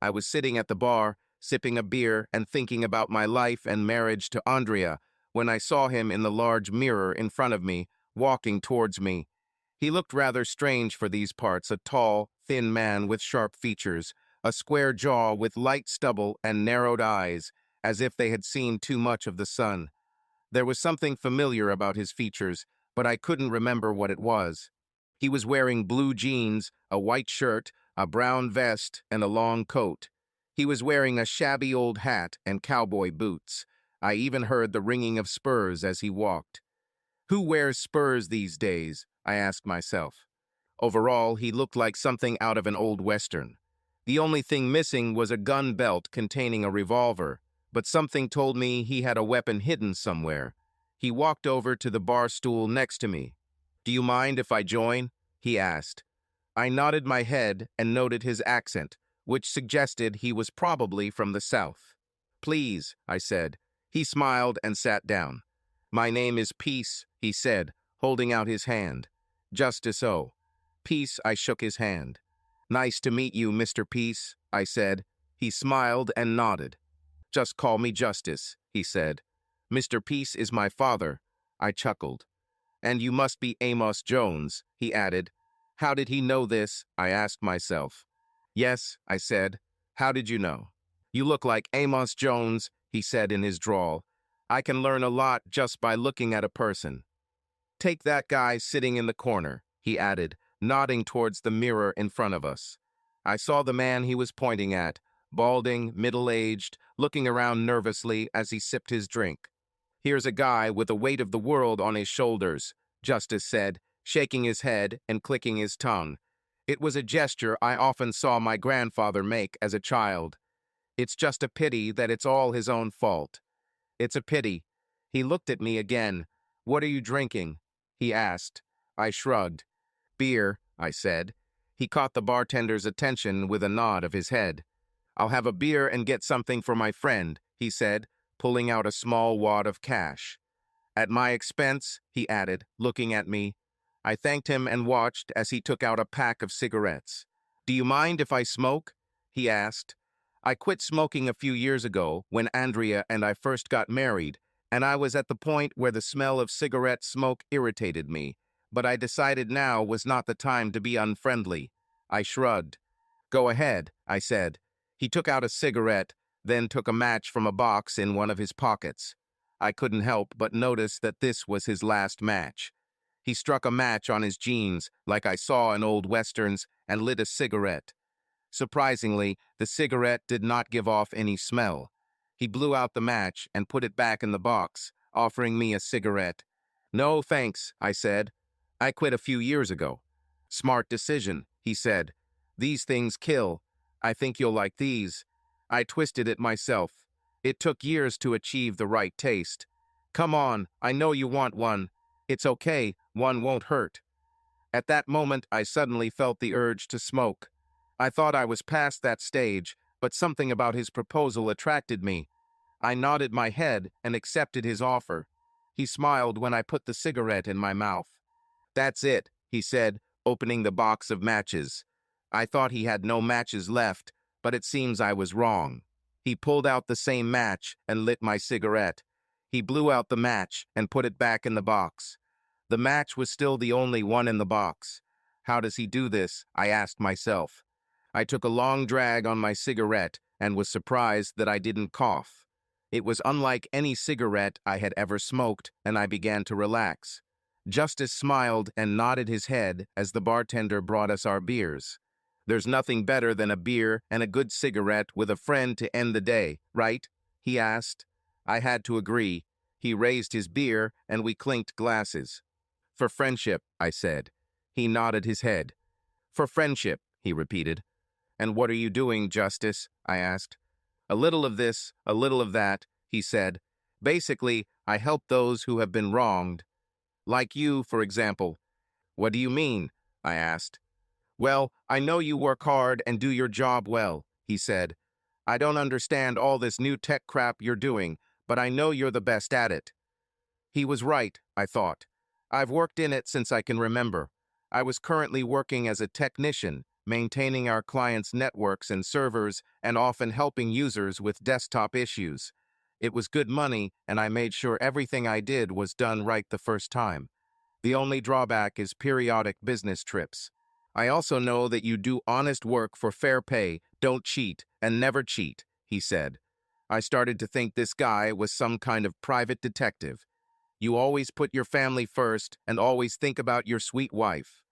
I was sitting at the bar, sipping a beer and thinking about my life and marriage to Andrea, when I saw him in the large mirror in front of me, walking towards me. He looked rather strange for these parts, a tall, thin man with sharp features, a square jaw with light stubble and narrowed eyes, as if they had seen too much of the sun. There was something familiar about his features, but I couldn't remember what it was. He was wearing blue jeans, a white shirt, a brown vest, and a long coat. He was wearing a shabby old hat and cowboy boots. I even heard the ringing of spurs as he walked. Who wears spurs these days? I asked myself. Overall, he looked like something out of an old western. The only thing missing was a gun belt containing a revolver, but something told me he had a weapon hidden somewhere. He walked over to the bar stool next to me. "Do you mind if I join?" he asked. I nodded my head and noted his accent, which suggested he was probably from the South. "Please," I said. He smiled and sat down. "My name is Peace," he said, holding out his hand. "Justice O." Peace, I shook his hand. "Nice to meet you, Mr. Peace," I said. He smiled and nodded. "Just call me Justice," he said. "Mr. Peace is my father," I chuckled. "And you must be Amos Jones," he added. How did he know this? I asked myself. "Yes," I said. "How did you know?" "You look like Amos Jones," he said in his drawl. "I can learn a lot just by looking at a person." "Take that guy sitting in the corner," he added, nodding towards the mirror in front of us. I saw the man he was pointing at, balding, middle-aged, looking around nervously as he sipped his drink. "Here's a guy with the weight of the world on his shoulders," Justice said, shaking his head and clicking his tongue. It was a gesture I often saw my grandfather make as a child. "It's just a pity that it's all his own fault." "It's a pity." He looked at me again. "What are you drinking?" he asked. I shrugged. "Beer," I said. He caught the bartender's attention with a nod of his head. "I'll have a beer and get something for my friend," he said, pulling out a small wad of cash. "At my expense," he added, looking at me. I thanked him and watched as he took out a pack of cigarettes. "Do you mind if I smoke?" he asked. I quit smoking a few years ago when Andrea and I first got married, and I was at the point where the smell of cigarette smoke irritated me, but I decided now was not the time to be unfriendly. I shrugged. "Go ahead," I said. He took out a cigarette, then took a match from a box in one of his pockets. I couldn't help but notice that this was his last match. He struck a match on his jeans, like I saw in old westerns, and lit a cigarette. Surprisingly, the cigarette did not give off any smell. He blew out the match and put it back in the box, offering me a cigarette. "No, thanks," I said. "I quit a few years ago." "Smart decision," he said. "These things kill. I think you'll like these." I twisted it myself. It took years to achieve the right taste. "Come on, I know you want one. It's okay, one won't hurt." At that moment, I suddenly felt the urge to smoke. I thought I was past that stage, but something about his proposal attracted me. I nodded my head and accepted his offer. He smiled when I put the cigarette in my mouth. "That's it," he said, opening the box of matches. I thought he had no matches left, but it seems I was wrong. He pulled out the same match and lit my cigarette. He blew out the match and put it back in the box. The match was still the only one in the box. How does he do this? I asked myself. I took a long drag on my cigarette and was surprised that I didn't cough. It was unlike any cigarette I had ever smoked, and I began to relax. Justice smiled and nodded his head as the bartender brought us our beers. "There's nothing better than a beer and a good cigarette with a friend to end the day, right?" he asked. I had to agree. He raised his beer and we clinked glasses. "For friendship," I said. He nodded his head. "For friendship," he repeated. "And what are you doing, Justice?" I asked. "A little of this, a little of that," he said. "Basically, I help those who have been wronged. Like you, for example." "What do you mean?" I asked. "Well, I know you work hard and do your job well," he said. "I don't understand all this new tech crap you're doing, but I know you're the best at it." He was right, I thought. I've worked in it since I can remember. I was currently working as a technician, maintaining our clients' networks and servers, and often helping users with desktop issues. It was good money, and I made sure everything I did was done right the first time. The only drawback is periodic business trips. I also know that you do honest work for fair pay, don't cheat, and never cheat, he said. I started to think this guy was some kind of private detective. You always put your family first and always think about your sweet wife.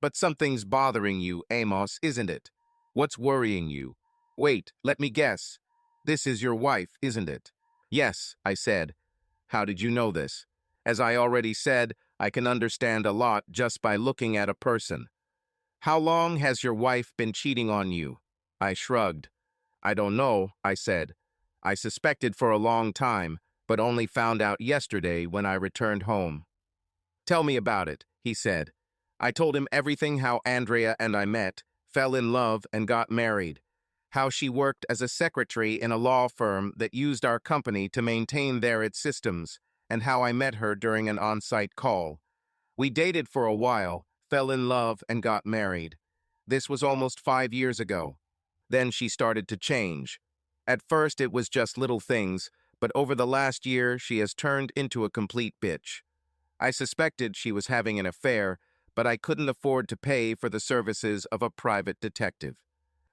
But something's bothering you, Amos, isn't it? What's worrying you? Wait, let me guess. This is your wife, isn't it? Yes, I said. How did you know this? As I already said, I can understand a lot just by looking at a person. How long has your wife been cheating on you? I shrugged. I don't know, I said. I suspected for a long time, but only found out yesterday when I returned home. Tell me about it, he said. I told him everything: how Andrea and I met, fell in love, and got married. How she worked as a secretary in a law firm that used our company to maintain its systems, and how I met her during an on-site call. We dated for a while, fell in love, and got married. This was almost 5 years ago. Then she started to change. At first it was just little things, but over the last year she has turned into a complete bitch. I suspected she was having an affair, but I couldn't afford to pay for the services of a private detective.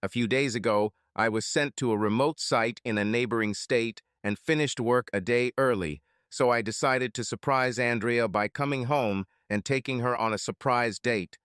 A few days ago, I was sent to a remote site in a neighboring state and finished work a day early, so I decided to surprise Andrea by coming home and taking her on a surprise date.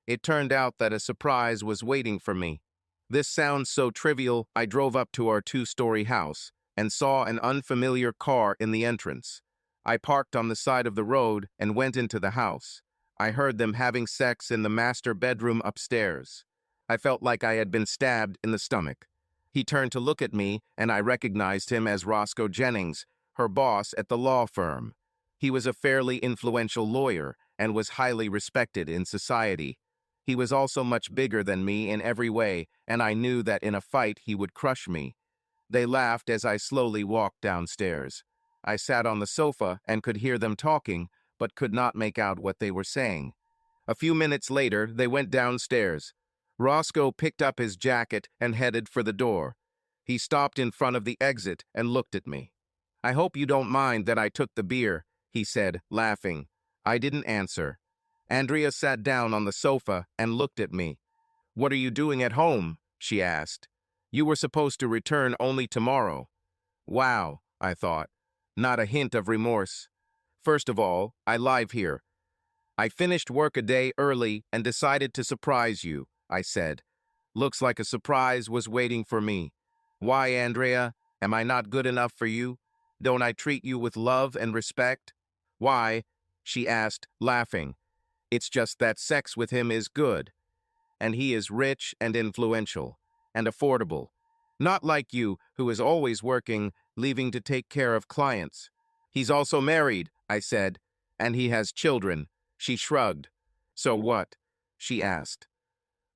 It turned out that a surprise was waiting for me. This sounds so trivial. I drove up to our 2-story house and saw an unfamiliar car in the entrance. I parked on the side of the road and went into the house. I heard them having sex in the master bedroom upstairs. I felt like I had been stabbed in the stomach. He turned to look at me, and I recognized him as Roscoe Jennings, her boss at the law firm. He was a fairly influential lawyer and was highly respected in society. He was also much bigger than me in every way, and I knew that in a fight he would crush me. They laughed as I slowly walked downstairs. I sat on the sofa and could hear them talking, but could not make out what they were saying. A few minutes later, they went downstairs. Roscoe picked up his jacket and headed for the door. He stopped in front of the exit and looked at me. I hope you don't mind that I took the beer, he said, laughing. I didn't answer. Andrea sat down on the sofa and looked at me. What are you doing at home? She asked. You were supposed to return only tomorrow. Wow, I thought. Not a hint of remorse. First of all, I live here. I finished work a day early and decided to surprise you, I said. Looks like a surprise was waiting for me. Why, Andrea? Am I not good enough for you? Don't I treat you with love and respect? Why? She asked, laughing. It's just that sex with him is good. And he is rich and influential and affordable. Not like you, who is always working, leaving to take care of clients. He's also married, I said, and he has children. She shrugged. So what? She asked.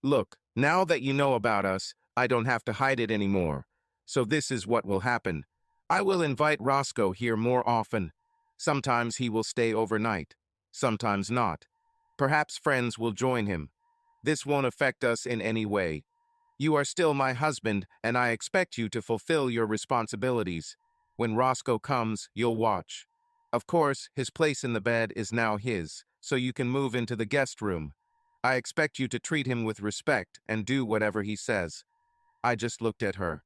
Look, now that you know about us, I don't have to hide it anymore. So this is what will happen. I will invite Roscoe here more often. Sometimes he will stay overnight. Sometimes not. Perhaps friends will join him. This won't affect us in any way. You are still my husband, and I expect you to fulfill your responsibilities. When Roscoe comes, you'll watch. Of course, his place in the bed is now his, so you can move into the guest room. I expect you to treat him with respect and do whatever he says. I just looked at her.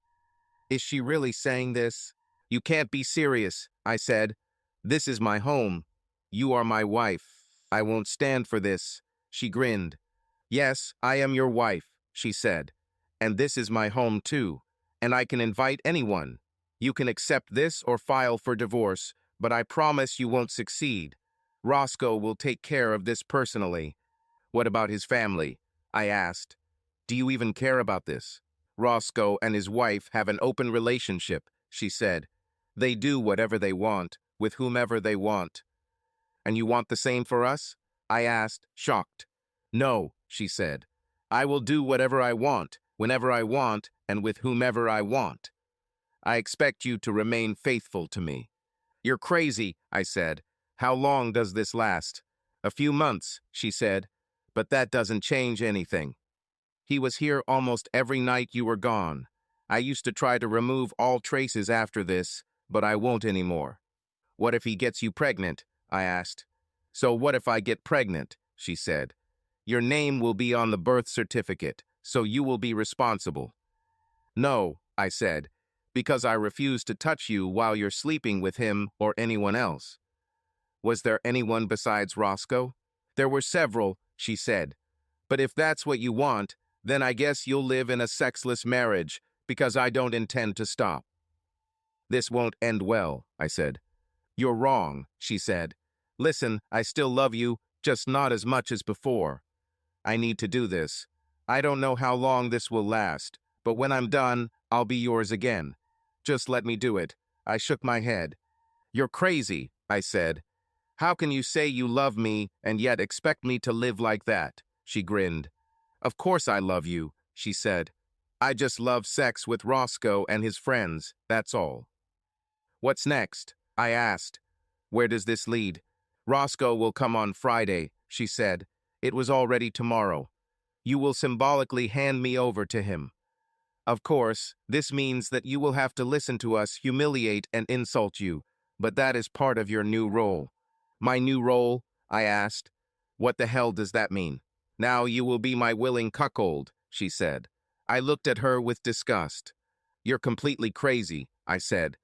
Is she really saying this? You can't be serious, I said. This is my home. You are my wife. I won't stand for this. She grinned. Yes, I am your wife, she said. And this is my home too, and I can invite anyone. You can accept this or file for divorce, but I promise you won't succeed. Roscoe will take care of this personally. What about his family? I asked. Do you even care about this? Roscoe and his wife have an open relationship, she said. They do whatever they want, with whomever they want. And you want the same for us? I asked, shocked. No, she said. I will do whatever I want, whenever I want, and with whomever I want. I expect you to remain faithful to me. You're crazy, I said. How long does this last? A few months, she said. But that doesn't change anything. He was here almost every night you were gone. I used to try to remove all traces after this, but I won't anymore. What if he gets you pregnant? I asked. So what if I get pregnant? She said. Your name will be on the birth certificate, so you will be responsible. No, I said, because I refuse to touch you while you're sleeping with him or anyone else. Was there anyone besides Roscoe? There were several, she said. But if that's what you want, then I guess you'll live in a sexless marriage, because I don't intend to stop. This won't end well, I said. You're wrong, she said. Listen, I still love you, just not as much as before. I need to do this. I don't know how long this will last, but when I'm done, I'll be yours again. Just let me do it. I shook my head. You're crazy, I said. How can you say you love me and yet expect me to live like that? She grinned. Of course I love you, she said. I just love sex with Roscoe and his friends, that's all. What's next? I asked. Where does this lead? Roscoe will come on Friday, she said. It was already tomorrow. You will symbolically hand me over to him. Of course, this means that you will have to listen to us humiliate and insult you, but that is part of your new role. My new role? I asked. What the hell does that mean? Now you will be my willing cuckold, she said. I looked at her with disgust. You're completely crazy, I said.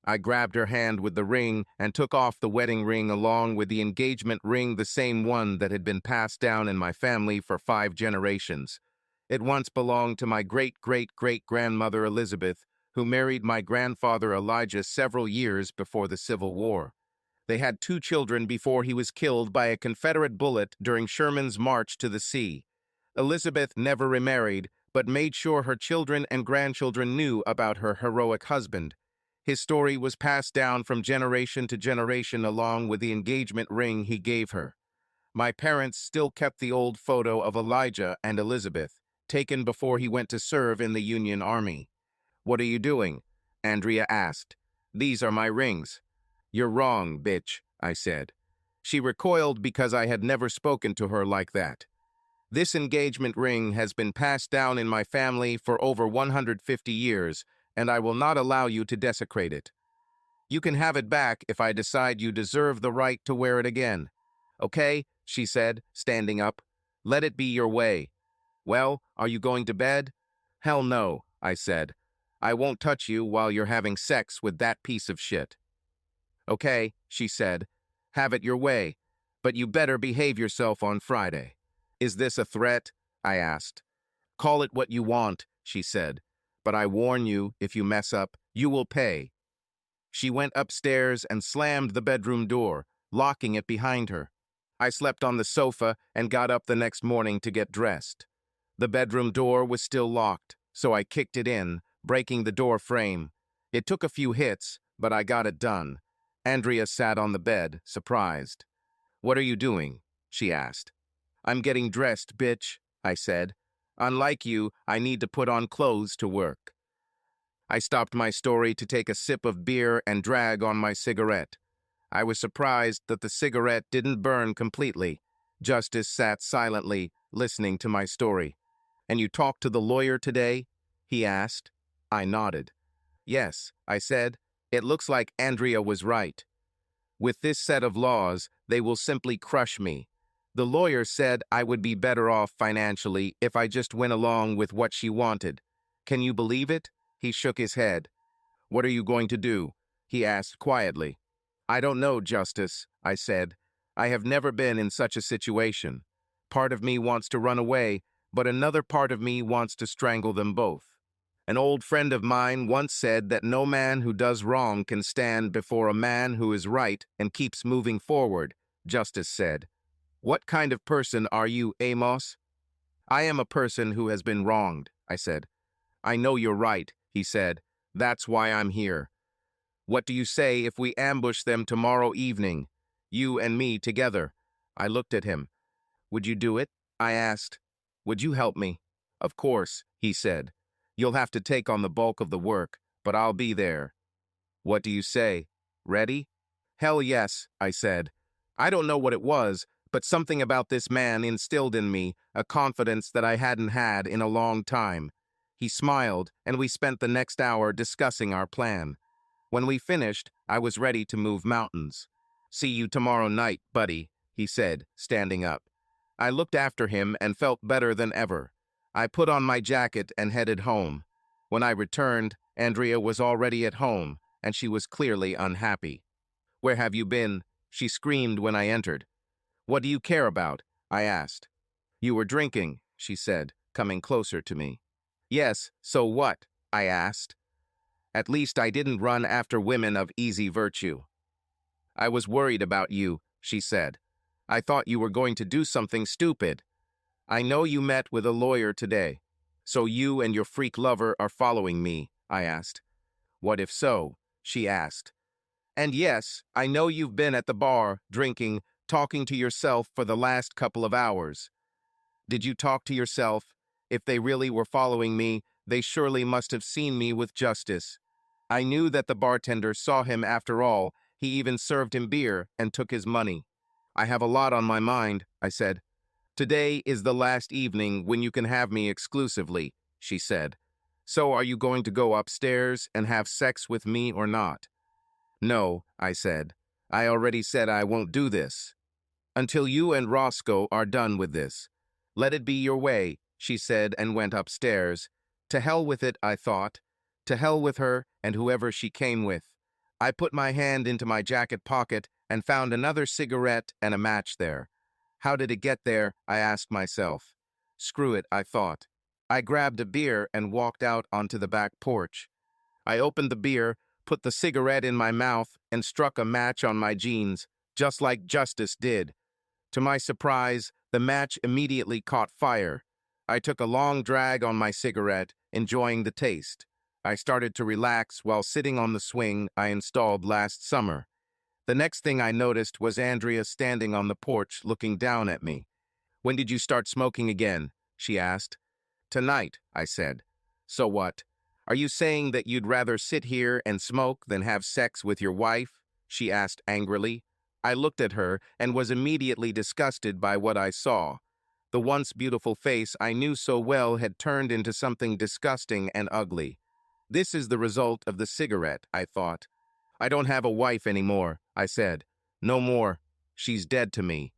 I grabbed her hand with the ring and took off the wedding ring along with the engagement ring, the same one that had been passed down in my family for 5 generations. It once belonged to my great-great-great-grandmother Elizabeth, who married my grandfather Elijah several years before the Civil War. They had 2 children before he was killed by a Confederate bullet during Sherman's march to the sea. Elizabeth never remarried, but made sure her children and grandchildren knew about her heroic husband. His story was passed down from generation to generation along with the engagement ring he gave her. My parents still kept the old photo of Elijah and Elizabeth, taken before he went to serve in the Union Army. What are you doing? Andrea asked. These are my rings. You're wrong, bitch, I said. She recoiled because I had never spoken to her like that. This engagement ring has been passed down in my family for over 150 years, and I will not allow you to desecrate it. You can have it back if I decide you deserve the right to wear it again. Okay, she said, standing up. Let it be your way. Well, are you going to bed? Hell no, I said. I won't touch you while you're having sex with that piece of shit. Okay, she said. Have it your way, but you better behave yourself on Friday. Is this a threat? I asked. Call it what you want, she said. But I warn you, if you mess up, you will pay. She went upstairs and slammed the bedroom door, locking it behind her. I slept on the sofa and got up the next morning to get dressed. The bedroom door was still locked, so I kicked it in, breaking the door frame. It took a few hits, but I got it done. Andrea sat on the bed, surprised. What are you doing? She asked. I'm getting dressed, bitch, I said. Unlike you, I need to put on clothes to work. I stopped my story to take a sip of beer and drag on my cigarette. I was surprised that the cigarette didn't burn completely. Justice sat silently, listening to my story. And you talked to the lawyer today? He asked. I nodded. Yes, I said. It looks like Andrea was right. With this set of laws, they will simply crush me. The lawyer said I would be better off financially if I just went along with what she wanted. Can you believe it? He shook his head. What are you going to do? He asked quietly. I don't know, Justice, I said. I have never been in such a situation. Part of me wants to run away, but another part of me wants to strangle them both. An old friend of mine once said that no man who does wrong can stand before a man who is right and keeps moving forward, Justice said. What kind of person are you, Amos? I am a person who has been wronged, I said. I know you're right, he said. That's why I'm here. What do you say if we ambush them tomorrow evening? You and me together. I looked at him. Would you do it? I asked. Would you help me? Of course, he said. You'll have to take on the bulk of the work, but I'll be there. What do you say? Ready? Hell yes, I said. I don't know what it was, But something about this man instilled in me a confidence that I hadn't had in a long time. He smiled, and we spent the next hour discussing our plan. When we finished, I was ready to move mountains. "See you tomorrow night, buddy," he said, standing up. I looked after him and felt better than ever. I put on my jacket and headed home. When I returned, Andrea was already at home, and she was clearly unhappy. "Where have you been?" she screamed when I entered. "What do you care about?" I asked. "You were drinking," she said, coming closer to me. "Yes, so what?" I asked. "At least I didn't run after women of easy virtue." "I was worried about you," she said. "I thought you were going to do something stupid. I know you met with a lawyer today. So you and your freak lover are following me," I asked. "What if so?" she asked. "And yes, I know you've been at the bar, drinking, talking to yourself for the last couple of hours." "Did you talk to yourself? If they really were following me, they surely must have seen me with Justice. I knew that the bartender saw him after all. He even served him beer and took his money." "I have a lot on my mind," I said. "Today is the last evening when you can have me exclusively," she said. "So are you going to go upstairs and have sex with me or not?" "No," I said. "I already said I won't do this. Until you and Roscoe are done with this. Let it be your way," she said and went upstairs. To hell with it, I thought. To hell with her and whoever she came with. I put my hand into my jacket pocket and found another cigarette and a match there. How did it get there, I asked myself. Screw it, I thought. I grabbed a beer and walked out onto the back porch. I opened the beer, put the cigarette in my mouth, and struck a match on my jeans, just like Justice did. To my surprise, the match immediately caught fire. I took a long drag on my cigarette, enjoying the taste. I started to relax while sitting on the swing I installed last summer. The next thing I noticed was Andrea standing on the porch looking down at me. "When did you start smoking again?" she asked. "Tonight," I said. "So what? Are you saying that you'd rather sit here and smoke than have sex with your wife?" she asked angrily. I looked at her and was immediately disgusted by what I saw. The once beautiful face I knew so well had turned into something disgusting and ugly. This is the result of the cigarette, I thought. "I don't have a wife anymore," I said. "No more. She's dead to me."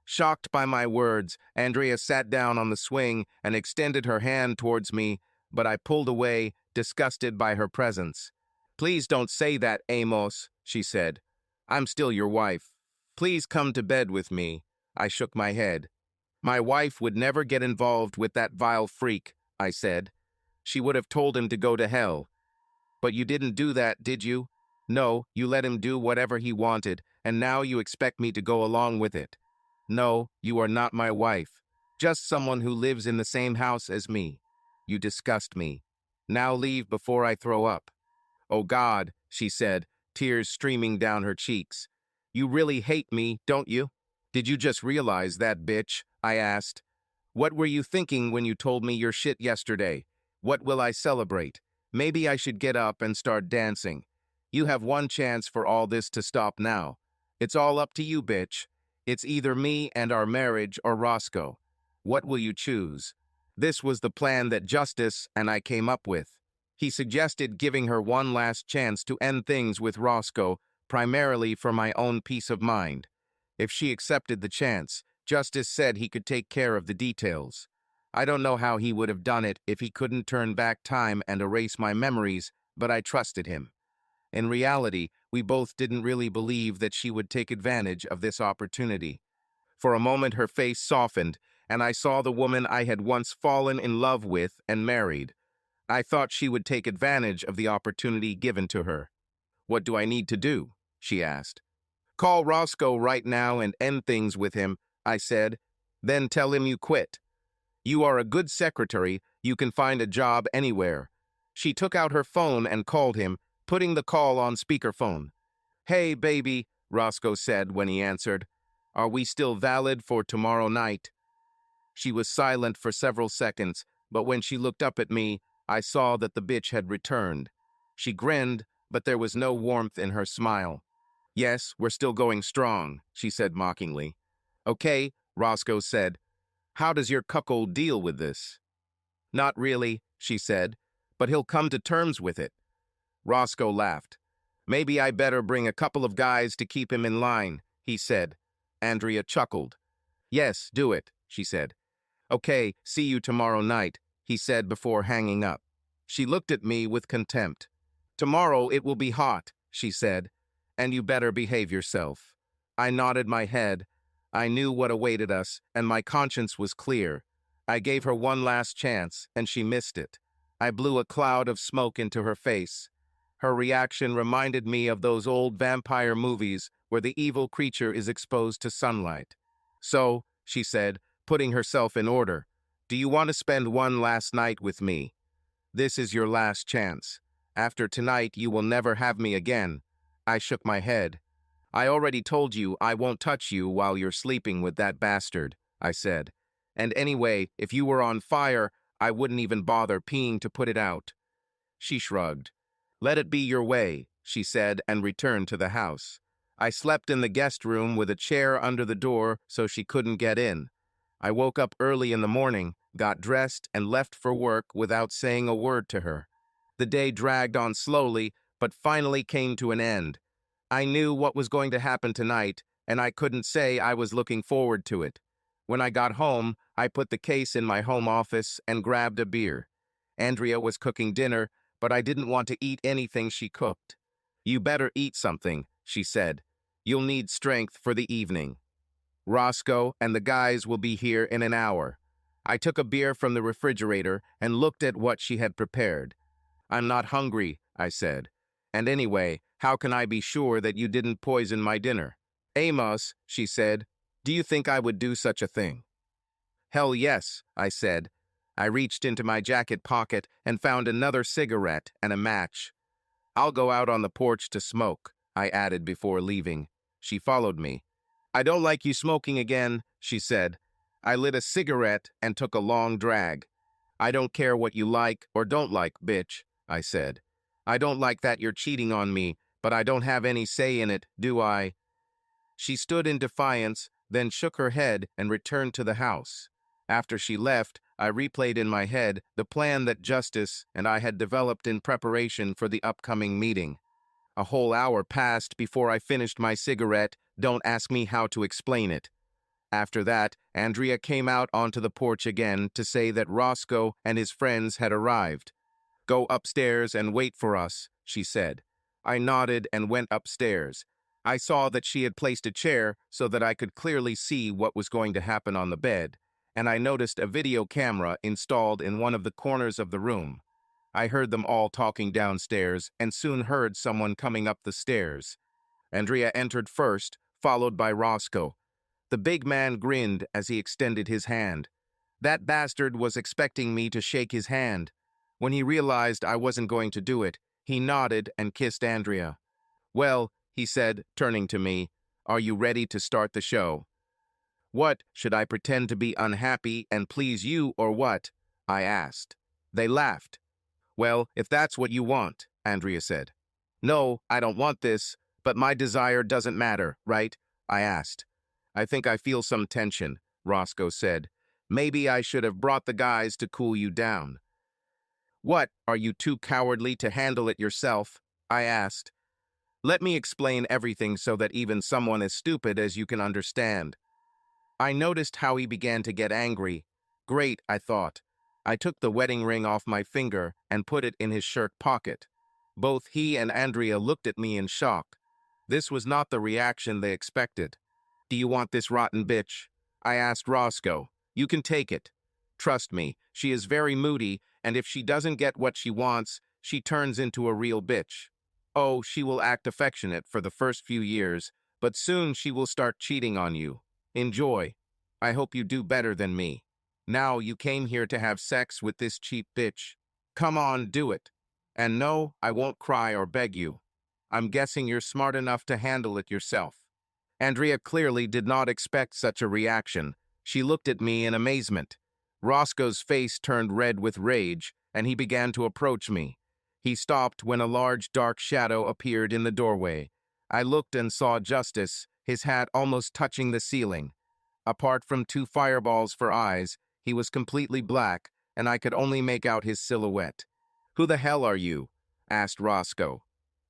Shocked by my words, Andrea sat down on the swing and extended her hand towards me, but I pulled away, disgusted by her presence. "Please don't say that, Amos," she said. "I'm still your wife. Please come to bed with me." I shook my head. "My wife would never get involved with that vile freak," I said. "She would have told him to go to hell." "But you didn't do that, did you?" "No, you let him do whatever he wanted, and now you expect me to go along with it." "No, you are not my wife. Just someone who lives in the same house as me. You disgust me. Now leave before I throw up." "Oh God," she said, tears streaming down her cheeks. "You really hate me, don't you?" "Did you just realize that, bitch?" I asked. "What were you thinking when you told me your shit yesterday? What will I celebrate? Maybe I should get up and start dancing. You have one chance for all this to stop now. It's all up to you, bitch. It's either me and our marriage or Roscoe. What will you choose?" This was the plan that Justice and I came up with. He suggested giving her one last chance to end things with Roscoe, primarily for my own peace of mind. If she accepted the chance, Justice said he could take care of the details. I don't know how he would have done it if he couldn't turn back time and erase my memories, but I trusted him. In reality, we both didn't really believe that she would take advantage of this opportunity. For a moment her face softened, and I saw the woman I had once fallen in love with and married. I thought she would take advantage of the opportunity given to her. "What do I need to do?" she asked. "Call Roscoe right now and end things with him," I said. "Then tell him you quit. You are a good secretary. You can find a job anywhere." She took out her phone and called him, putting the call on speakerphone. "Hey, baby," Roscoe said when he answered. "Are we still valid for tomorrow night?" She was silent for several seconds, but when she looked up at me, I saw that the bitch had returned. She grinned, but there was no warmth in her smile. "Yes, we're still going strong," she said mockingly. Okay, Roscoe said. How does your cuckold deal with this? Not really, she said, but he'll come to terms with it. Roscoe laughed. Maybe I better bring a couple of guys to keep him in line, he said. Andrea chuckled. Yes, do it, she said. Okay, see you tomorrow night, he said before hanging up. She looked at me with contempt. Tomorrow it will be hot, she said, and you better behave yourself. I nodded my head. I knew what awaited us, and my conscience was clear. I gave her one last chance, and she missed it. I blew a cloud of smoke into her face. Her reaction reminded me of those old vampire movies where the evil creature is exposed to sunlight. So, she said, putting herself in order, do you want to spend one last night with me? This is your last chance. After tonight, you will never have me again. I shook my head. I already told you I won't touch you while you're sleeping with that bastard, I said. And anyway, if you were on fire, I wouldn't even bother peeing to put it out. She shrugged. Let it be your way, she said, and returned to the house. I slept in the guest room with a chair under the door so she couldn't get in. I woke up early in the morning, got dressed, and left for work without saying a word to her. The day dragged on slowly, but finally came to an end. I knew what was going to happen tonight, and I couldn't say I was looking forward to it. When I got home, I put the case in my home office and grabbed a beer. Andrea was cooking dinner, but I didn't want to eat anything she cooked. You better eat something, she said. You'll need strength for the evening. Roscoe and the guys will be here in an hour. I took a beer from the refrigerator and looked at what she had prepared. I'm not hungry, I said. And anyway, how can I be sure that you didn't poison my dinner? Amos, she said, do you think I would do such a thing? Hell yes, I said. I reached into my jacket pocket and found another cigarette and a match. I'll go out on the porch to smoke, I added before leaving. She followed me. I don't like you smoking again, she said. I lit a cigarette and took a long drag. I don't care what you like or don't like, bitch, I said. I don't like that you're cheating on me, but I don't have any say in it, do I? She stood in defiance, then shook her head and returned to the house. After she left, I replayed in my head the plan that Justice and I had developed in preparation for the upcoming meeting. A whole hour passed before I finished my cigarette. Don't ask me how to explain it. After that, Andrea came out onto the porch again to say that Roscoe and his friends had arrived. Go upstairs and wait for us, she said. I nodded and went upstairs. I saw that she had placed a chair so that I could clearly see what was going to happen on the bed, and I noticed a video camera installed in one of the corners of the room. I heard them all talking downstairs and soon heard someone coming up the stairs. Andrea entered first, followed by Roscoe. The big man grinned as he extended his hand. That bastard was expecting me to shake his hand. When he realized I wasn't going to do it, he nodded and kissed Andrea. Well, he said, turning to me, are you ready to start the show? What, should I pretend to be unhappy and please you or what? I asked. They laughed. Well, if that's what you want, Andrea said. No, I don't want this, but my desire doesn't matter, right? I asked. I think I feel some tension, Roscoe said. Maybe I should have brought the guys to cool you down. What, are you too cowardly to handle it yourself? I asked. Let me explain everything so that even someone as stupid as you can understand. I noticed how he began to get angry. Great, I thought. I took the wedding ring off my finger and put it in his shirt pocket. Both he and Andrea looked at me in shock. This was not the reaction they expected. Do you want this rotten bitch? I asked Roscoe. You can take it. Trust me, she is very moody, and if she doesn't get what she wants, she turns into a real bitch. Oh, she will act affectionate for the first few years, but soon she will start cheating on you. Enjoy. I hope you do better than me. Now you came here to have sex with this cheap bitch. Come on, do it. And no, I won't cry or beg you. I'm guessing you're smart enough to handle it yourself. Andrea clearly did not expect such a reaction. She looked at me in amazement. Roscoe's face turned red with rage, and he began to approach me. He stopped when a large dark shadow appeared in the doorway. I looked and saw Justice, his hat almost touching the ceiling. Apart from two fireballs for eyes, he was completely black, and I could only make out his silhouette. "Who the hell are you?" asked Roscoe.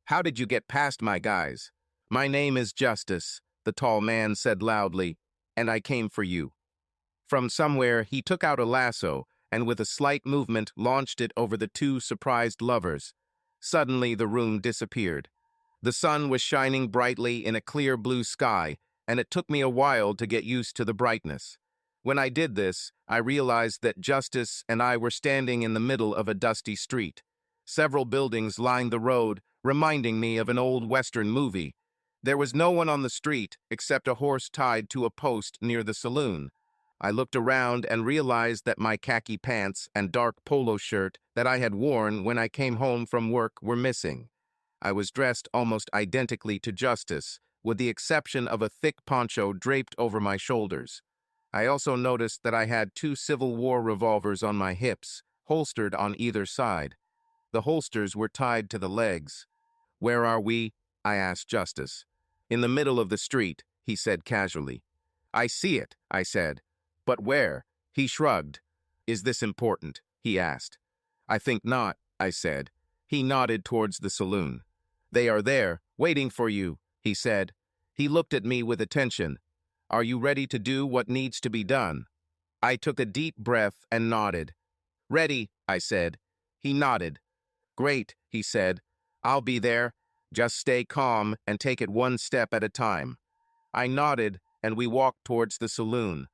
"How did you get past my guys?" "My name is Justice," the tall man said loudly, "and I came for you." From somewhere, he took out a lasso and with a slight movement launched it over the two surprised lovers. Suddenly, the room disappeared. The sun was shining brightly in a clear blue sky, and it took me a while to get used to the brightness. When I did this, I realized that Justice and I were standing in the middle of a dusty street. Several buildings lined the road, reminding me of an old Western movie. There was no one on the street except a horse tied to a post near the saloon. I looked around and realized that my khaki pants and dark polo shirt that I had worn when I came home from work were missing. I was dressed almost identically to Justice, with the exception of a thick poncho draped over my shoulders. I also noticed that I had two Civil War revolvers on my hips, holstered on either side. The holsters were tied to the legs. "Where are we?" I asked Justice. "In the middle of the street," he said casually. "I see it," I said. "But where?" He shrugged. "Is this important?" he asked. "I think not," I said. He nodded towards the saloon. "They are there, waiting for you," he said. He looked at me with attention. "Are you ready to do what needs to be done?" I took a deep breath and nodded. "Ready," I said. He nodded. "Great," he said. "I'll be there. Just stay calm and take it one step at a time." I nodded, and we walked towards the saloon.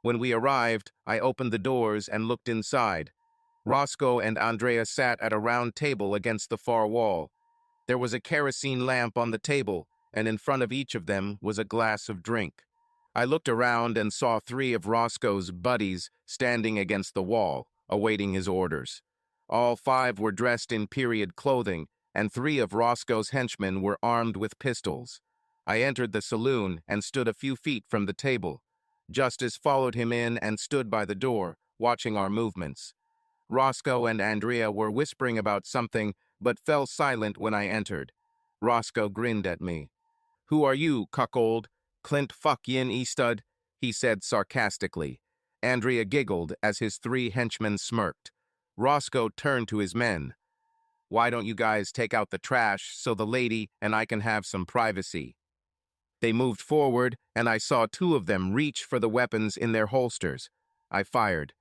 When we arrived, I opened the doors and looked inside. Roscoe and Andrea sat at a round table against the far wall. There was a kerosene lamp on the table, and in front of each of them was a glass of drink. I looked around and saw three of Roscoe's buddies standing against the wall, awaiting his orders. All five were dressed in period clothing, and three of Roscoe's henchmen were armed with pistols. I entered the saloon and stood a few feet from the table. Justice followed him in and stood by the door, watching our movements. Roscoe and Andrea were whispering about something, but fell silent when I entered. Roscoe grinned at me. "Who are you, cuckold? Clint fuck yin Eastud?" he said sarcastically. Andrea giggled as his three henchmen smirked. Roscoe turned to his men. "Why don't you guys take out the trash so the lady and I can have some privacy?" They moved forward, and I saw two of them reach for the weapons in their holsters. I fired.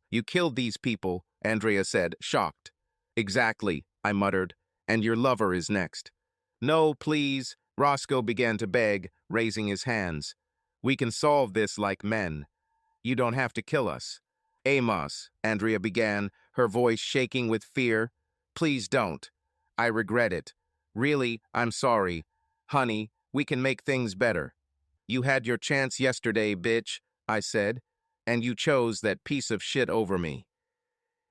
"You killed these people," Andrea said, shocked. "Exactly," I muttered, "and your lover is next." "No, please," Roscoe began to beg, raising his hands. "We can solve this like men. You don't have to kill us." "Amos," Andrea began, her voice shaking with fear. "Please don't. I regret it. Really, I'm sorry. Honey, we can make things better." "You had your chance yesterday, bitch," I said, "and you chose that piece of shit over me."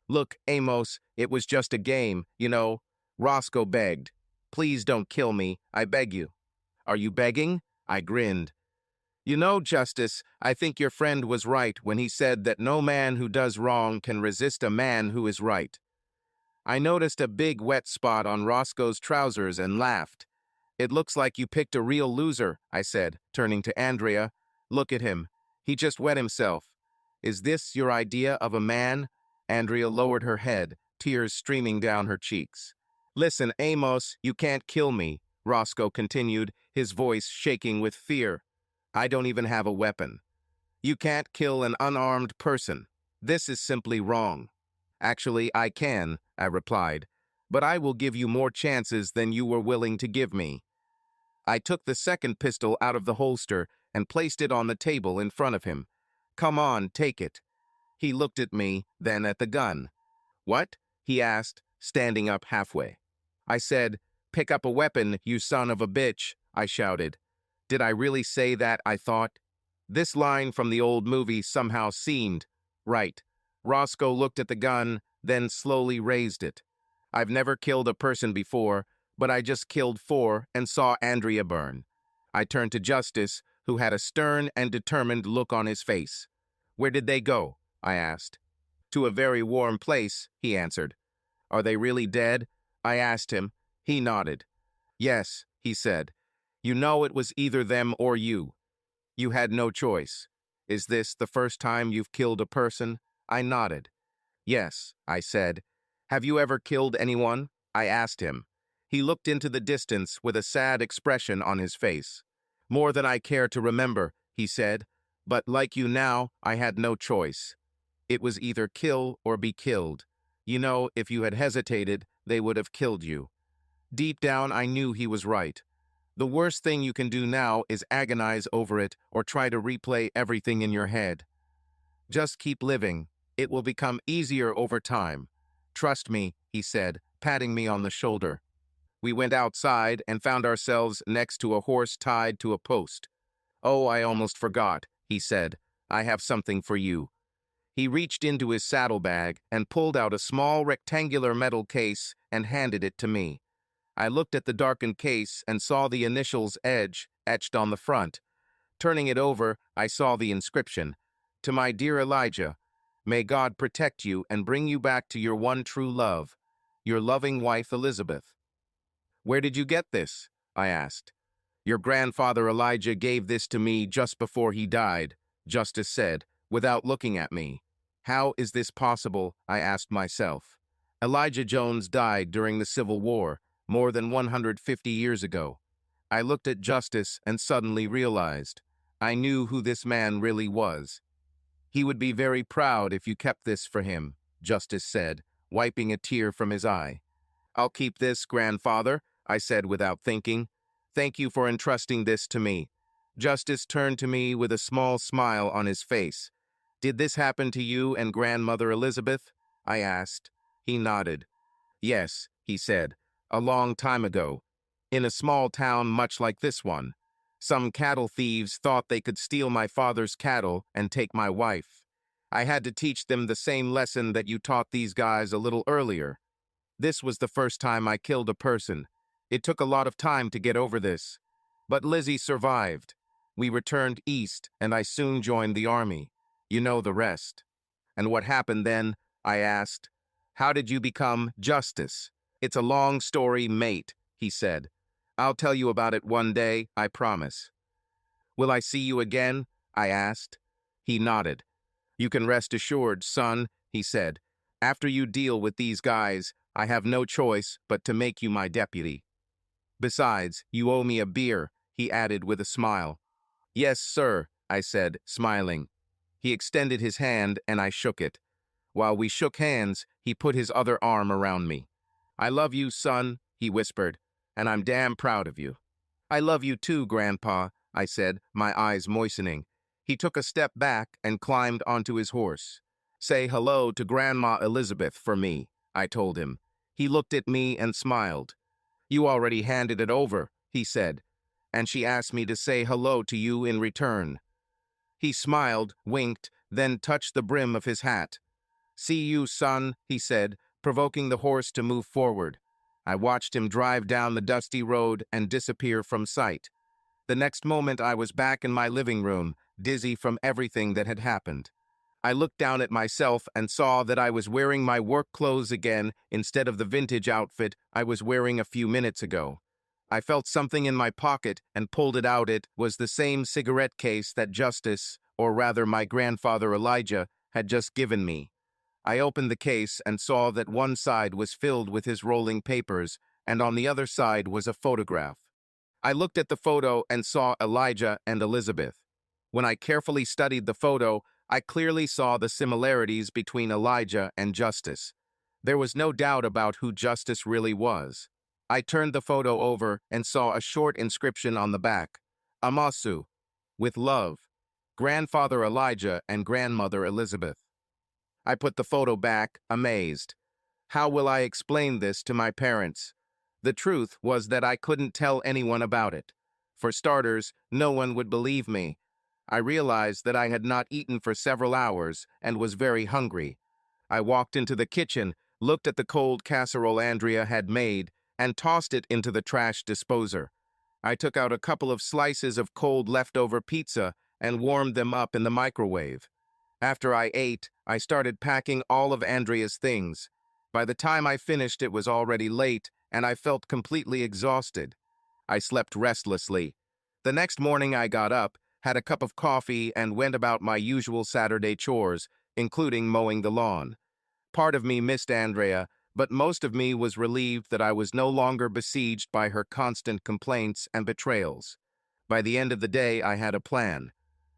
"Look, Amos, it was just a game, you know." Roscoe begged. "Please don't kill me, I beg you." "Are you begging?" I grinned. "You know, Justice, I think your friend was right when he said that no man who does wrong can resist a man who is right." I noticed a big wet spot on Roscoe's trousers and laughed. "It looks like you picked a real loser," I said, turning to Andrea. "Look at him. He just wet himself. Is this your idea of a man?" Andrea lowered her head, tears streaming down her cheeks. "Listen, Amos, you can't kill me," Roscoe continued, his voice shaking with fear. "I don't even have a weapon. You can't kill an unarmed person. This is simply wrong." "Actually, I can," I replied, "but I will give you more chances than you were willing to give me." I took the second pistol out of the holster and placed it on the table in front of him. "Come on, take it." He looked at me, then at the gun. "What?" he asked, standing up halfway. I said, "Pick up a weapon, you son of a bitch," I shouted. Did I really say that, I thought? This line from the old movie somehow seemed right. Roscoe looked at the gun, then slowly raised it. I've never killed a person before, but I just killed four and saw Andrea burn. I turned to Justice, who had a stern and determined look on his face. "Where did they go?" I asked. "To a very warm place," he answered. "Are they really dead?" I asked him. He nodded. "Yes," he said. "You know it was either them or you. You had no choice. Is this the first time you've killed a person? I nodded. Yes, I said. Have you ever killed anyone? I asked him. He looked into the distance with a sad expression on his face. More than I care to remember, he said, but like you now, I had no choice. It was either kill or be killed. You know, if you had hesitated, they would have killed you. Deep down, I knew he was right. The worst thing you can do now is agonize over it or try to replay everything in your head. Just keep living. It will become easier over time. Trust me, he said, patting me on the shoulder. We went outside and found ourselves next to a horse tied to a post. Oh, I almost forgot, he said. I have something for you. He reached into his saddlebag and pulled out a small rectangular metal case and handed it to me. I looked at the darkened case and saw the initials edge etched on the front. Turning it over, I saw the inscription, "To my dear Elijah, may God protect you and bring you back to your one true love, your loving wife Elizabeth." Where did you get this? I asked. Your grandfather Elijah gave this to me just before he died, Justice said, without looking at me. How is this possible? I asked myself. Elijah Jones died during the Civil War, more than 150 years ago. I looked at Justice and suddenly realized. I knew who this man really was. He would be very proud if you kept this for him, Justice said, wiping a tear from his eye. I'll keep this, grandfather, I said without thinking. Thank you for entrusting this to me. Justice turned to me with a small smile on his face. Did this happen to you and grandmother Elizabeth? I asked. He nodded. Yes, he said, a long time ago, in a small town much like this one. Some cattle thieves thought they could steal my father's cattle and take my wife. I had to teach them the same lesson that you taught these guys a little earlier. This was the first time I killed a person. It took a lot of time to get over this. But Lizzie survived. We returned east, and I soon joined the army. You know the rest. And what happened then? I asked. How did you become Justice? It's a long story, mate, he said. I'll tell you about it one day, I promise. Will I see you again? I asked. He nodded. You can rest assured, son, he said. After you deal with these guys, I have no choice but to make you my deputy. Besides, you owe me a beer, he added with a smile. Yes, sir, I said, smiling. He extended his hand and I shook it. While we shook hands, he put his other arm around me. I love you, son, he whispered, and I'm damn proud of you. I love you too, Grandpa, I said, my eyes moistening. He took a step back and climbed onto his horse. Say hello to Grandma Elizabeth for me, I told him. He looked at me and smiled. You already handed it over, he said, and she asked me to say hello to you in return. He smiled, winked, then touched the brim of his hat. See you, son, he said, provoking the horse to move forward. I watched him drive down the dusty road and disappear from sight. The next moment I was back in my living room, dizzy from everything that had happened. I looked down at myself and saw that I was wearing my work clothes again instead of the vintage outfit I was wearing a few minutes ago. I felt something in my pocket and pulled it out. It was the same cigarette case that Justice, or rather my grandfather Elijah, had just given me. I opened the case and saw that one side was filled with his rolling papers, and on the other side was a photograph. I looked at the photo and saw Elijah and Elizabeth. When I carefully studied the photo, I clearly saw the similarities between Elijah and Justice. There was no doubt about who Justice really was. I turned the photo over and saw a short inscription on the back, Amasu, with love, Grandfather Elijah and Grandmother Elizabeth. I put the photo back, amazed. How will I explain this to my parents? The truth was that I couldn't tell anyone about it. For starters, no one would believe me. I realized that I had not eaten for several hours and was very hungry. I walked into the kitchen, looked at the cold casserole Andrea had made, and tossed it into the trash disposer. I took out a couple of slices of cold leftover pizza and warmed them up in the microwave. After I ate, I started packing all of Andrea's things. By the time I finished, it was already late, and I felt completely exhausted. I slept restlessly. The next morning I got up, had a cup of coffee, and went about my usual Saturday chores, including mowing the lawn. Part of me missed Andrea, but most of me was relieved that I was no longer besieged by her constant complaints and betrayals. By the end of the day, I had a plan.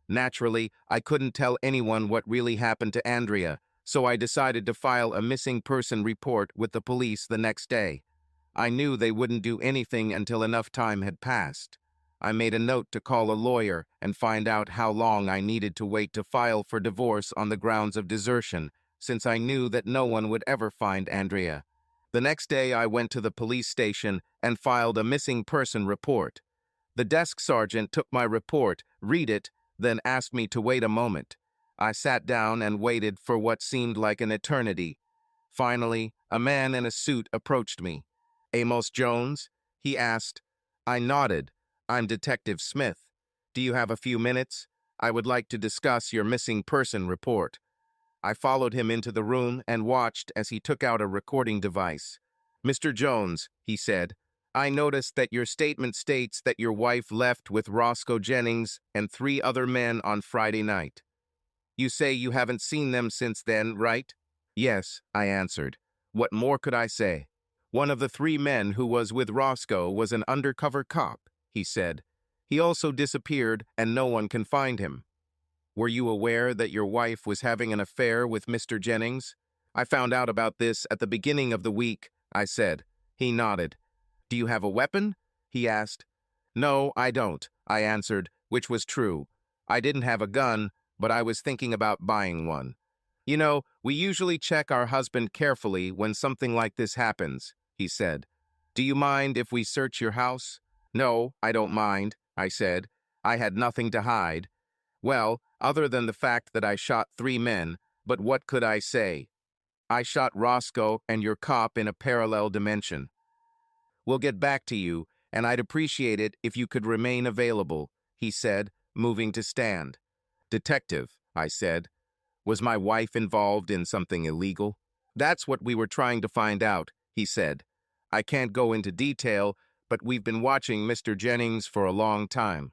Naturally, I couldn't tell anyone what really happened to Andrea, so I decided to file a missing person report with the police the next day. I knew they wouldn't do anything until enough time had passed. I made a note to call a lawyer and find out how long I needed to wait to file for divorce on the grounds of desertion, since I knew that no one would ever find Andrea. The next day, I went to the police station and filed a missing person report. The desk sergeant took my report, read it, then asked me to wait a moment. I sat down and waited for what seemed like an eternity. Finally, a man in a suit approached me. "Amos Jones?" he asked. I nodded. "I'm Detective Smith. Do you have a few minutes? I would like to discuss your missing person report." I followed him into the room and watched as he took out a recording device. "Mr. Jones," he said, "I noticed that your statement states that your wife left with Roscoe Jennings and 3 other men on Friday night. You say you haven't seen them since then, right?" "Yes," I answered. What more could I say? "One of the 3 men who was with Roscoe was an undercover cop," he said. "He also disappeared and no one can find him." "Were you aware that your wife was having an affair with Mr. Jennings?" "I found out about this at the beginning of the week," I said. He nodded. "Do you have a weapon?" he asked. "No, I don't," I answered, which was true. I didn't have a gun, but I was thinking about buying one. "You know, we usually check our husband carefully when something like this happens," he said. "Do you mind if we search your house?" "No, I don't mind," I said. I had nothing to hide. Well, other than the fact that I shot 3 men, but what could I say? "I shot Roscoe and your cop in a parallel dimension. We'll get back to you, and I'd appreciate it if you could remain available," he said, moving to stand. "Detective," I said, "was my wife involved in something illegal?" "That's what we were trying to find out," he said. "I can't go into detail, but we've been watching Mr. Jennings for a long time."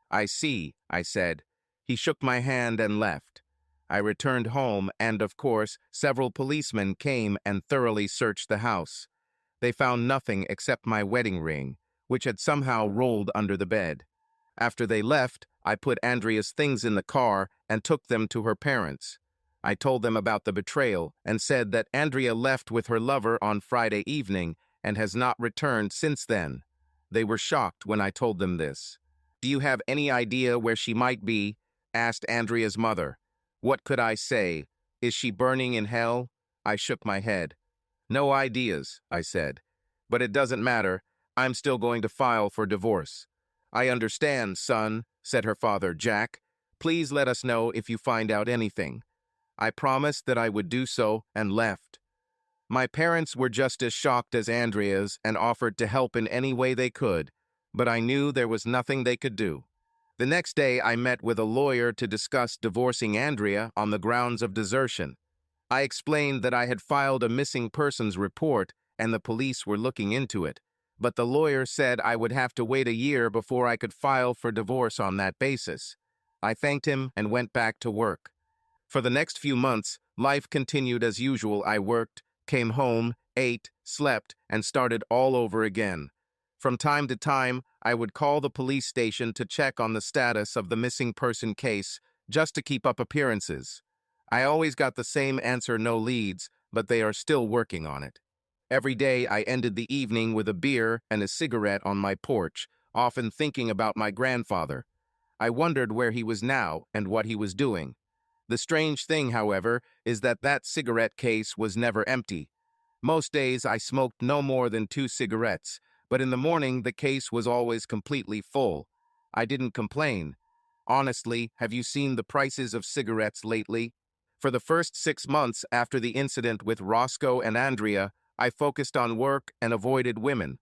"I see," I said. He shook my hand and left. I returned home and, of course, several policemen came and thoroughly searched the house. They found nothing except my wedding ring, which had somehow rolled under the bed. After they left, I put Andrea's things in the car and took them to her parents. I told them about the betrayal and said that Andrea left with her lover on Friday evening and has not returned since then. They were shocked when I told them this. "Do you have any idea where she might be?" asked Andrea's mother. What could I say? Is she burning in hell? I shook my head. "No ideas," I said. "But it doesn't matter. I'm still going to file for divorce." "I understand, son," said her father, Jack. "Please let us know if you find out anything." I promised that I would do so and left. My parents were just as shocked as Andrea's and offered to help in any way they could, but I knew there was nothing they could do. The next day, I met with a lawyer to discuss divorcing Andrea on the grounds of desertion. I explained that I had filed a missing persons report and the police were looking into it, but the lawyer said I would have to wait a year before I could file for divorce on that basis. I thanked him and went back to work. For the next few months, life continued as usual. I worked, came home, ate, slept, and started all over again. From time to time, I would call the police station to check on the status of the missing person case, just to keep up appearances. I always got the same answer: no leads, but they are still working on it. Every day, I ended the evening with a beer and a cigarette on my porch, often thinking about my grandfather. I wondered where he was now and what he was doing. The strange thing, however, is that that cigarette case was never empty. Most days I smoked no more than 2 cigarettes, but in the morning the case was always completely full. I didn't complain. Honestly, have you seen the prices of cigarettes lately? For the first 6 months after the incident with Roscoe and Andrea, I focused on work and avoided women.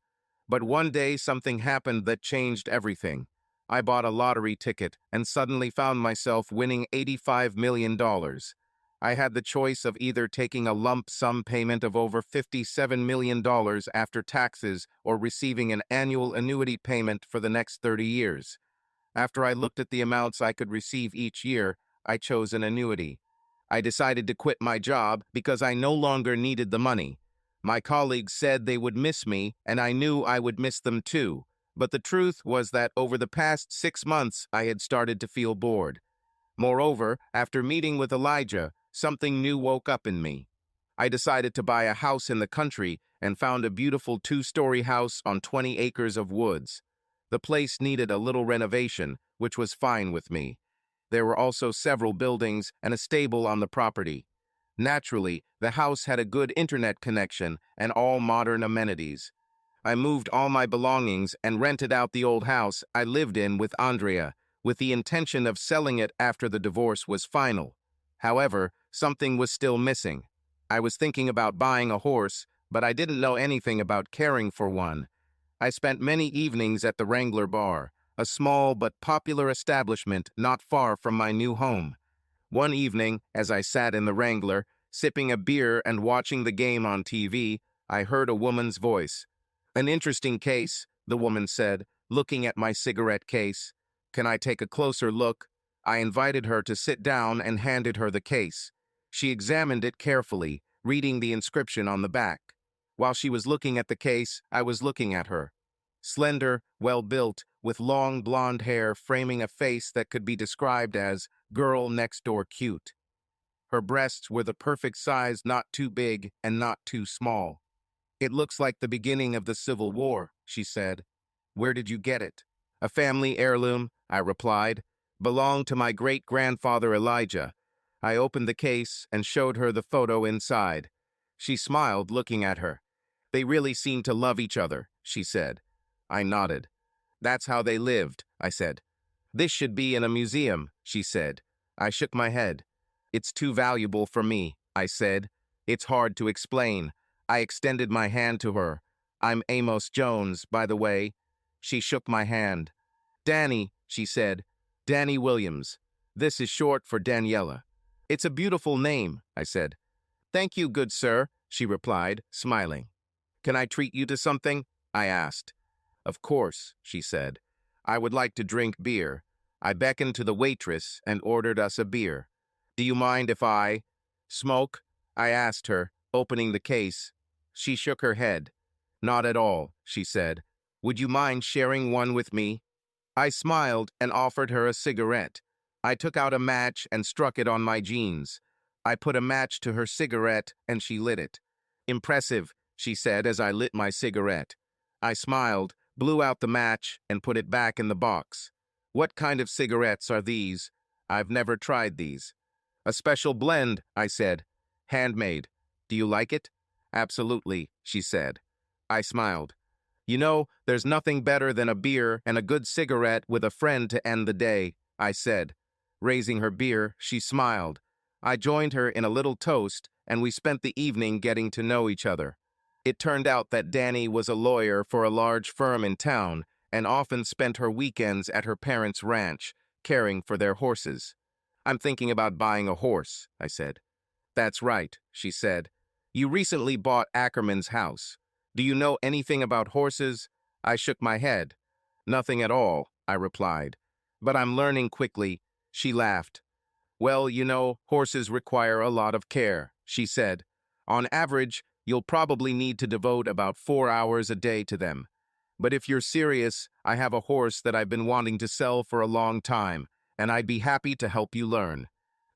But one day something happened that changed everything. I bought a lottery ticket and suddenly found myself winning $85 million. I had the choice of either taking a lump sum payment of over $57 million after taxes or receiving an annual annuity payment for the next 30 years. After I looked at the amounts I could receive each year, I chose an annuity. I decided to quit my job because I no longer needed the money. My colleagues said they would miss me, and I knew I would miss them too. But the truth was that over the past 6 months, I had started to feel bored. Moreover, after meeting with Elijah, something new woke up in me. I decided to buy a house in the country and found a beautiful 2-story house on 20 acres of woods. The place needed a little renovation, which was fine with me. There were also several buildings and a stable on the property. Naturally, the house had a good internet connection and all modern amenities. I moved all my belongings and rented out the old house I lived in with Andrea, with the intention of selling it after the divorce was final. However, something was still missing. I was thinking about buying a horse, but I didn't know anything about caring for one. I spent many evenings at the Wrangler Bar, a small but popular establishment not far from my new home. One evening, as I sat in the Wrangler, sipping a beer and watching the game on TV, I heard a woman's voice. "An interesting case," the woman said, looking at my cigarette case. "Can I take a closer look?" I invited her to sit down and handed her the case. She examined it carefully, reading the inscription on the back. While she was looking at the case, I was looking at her. Slender, well-built, with long blonde hair framing a face that could be described as girl next door cute. Her breasts were the perfect size, not too big and not too small. "It looks like the beginning of the Civil War," she said. "Where did you get it?" "A family heirloom," I replied. "Belonged to my great-grandfather Elijah." I opened the case and showed her the photo inside. She smiled, looking at her. "They really seem to love each other," she said. I nodded. "That's how they lived," I said. "This should be in a museum," she said. I shook my head. "It's too valuable for me," I said. "It's hard to explain." I extended my hand to her. "I'm Amos Jones, by the way." She shook my hand. "Danny," she said. "Danny Williams. This is short for Daniela." "It's a beautiful name," I said. "Thank you, good sir," she replied, smiling. "Can I treat you to something?" I asked. "Of course," she said. "I would like to drink beer." I beckoned to the waitress and ordered us a beer. "Do you mind if I smoke?" I asked her, opening the case. She shook her head. "Not at all," she said. "Would you mind sharing one with me?" I smiled and offered her a cigarette. I took out a match and struck it on my jeans. I put a match to her cigarette and she lit it. "Impressive," she said as I lit my cigarette. I smiled, blew out the match, and put it back in the box. "What kind of cigarettes are these?" "I've never tried these." "A special blend," I said. "Handmade. Do you like it?" "Absolutely," she said. I smiled. "You know, there's nothing better than a beer and a good cigarette with a friend to end the day," I said. Raising her beer, she smiled. I joined her in a little toast, and we spent the evening getting to know each other. It turned out that Danny was a lawyer for a large firm in town and often spent her weekends at her parents' ranch, caring for their horses. "I'm thinking about buying a horse," I said. "That's right," she said. "You recently bought Ackerman's house. Do you know anything about horses?" I shook my head. "Nothing at all," I replied. "But I'm learning quickly." She laughed. "Well, you know, horses require a lot of care," she said. "On average, you'll probably need to devote about 4 hours a day to them. But if you're serious, I have a horse that I've been wanting to sell for a long time, and I'd be happy to help you learn."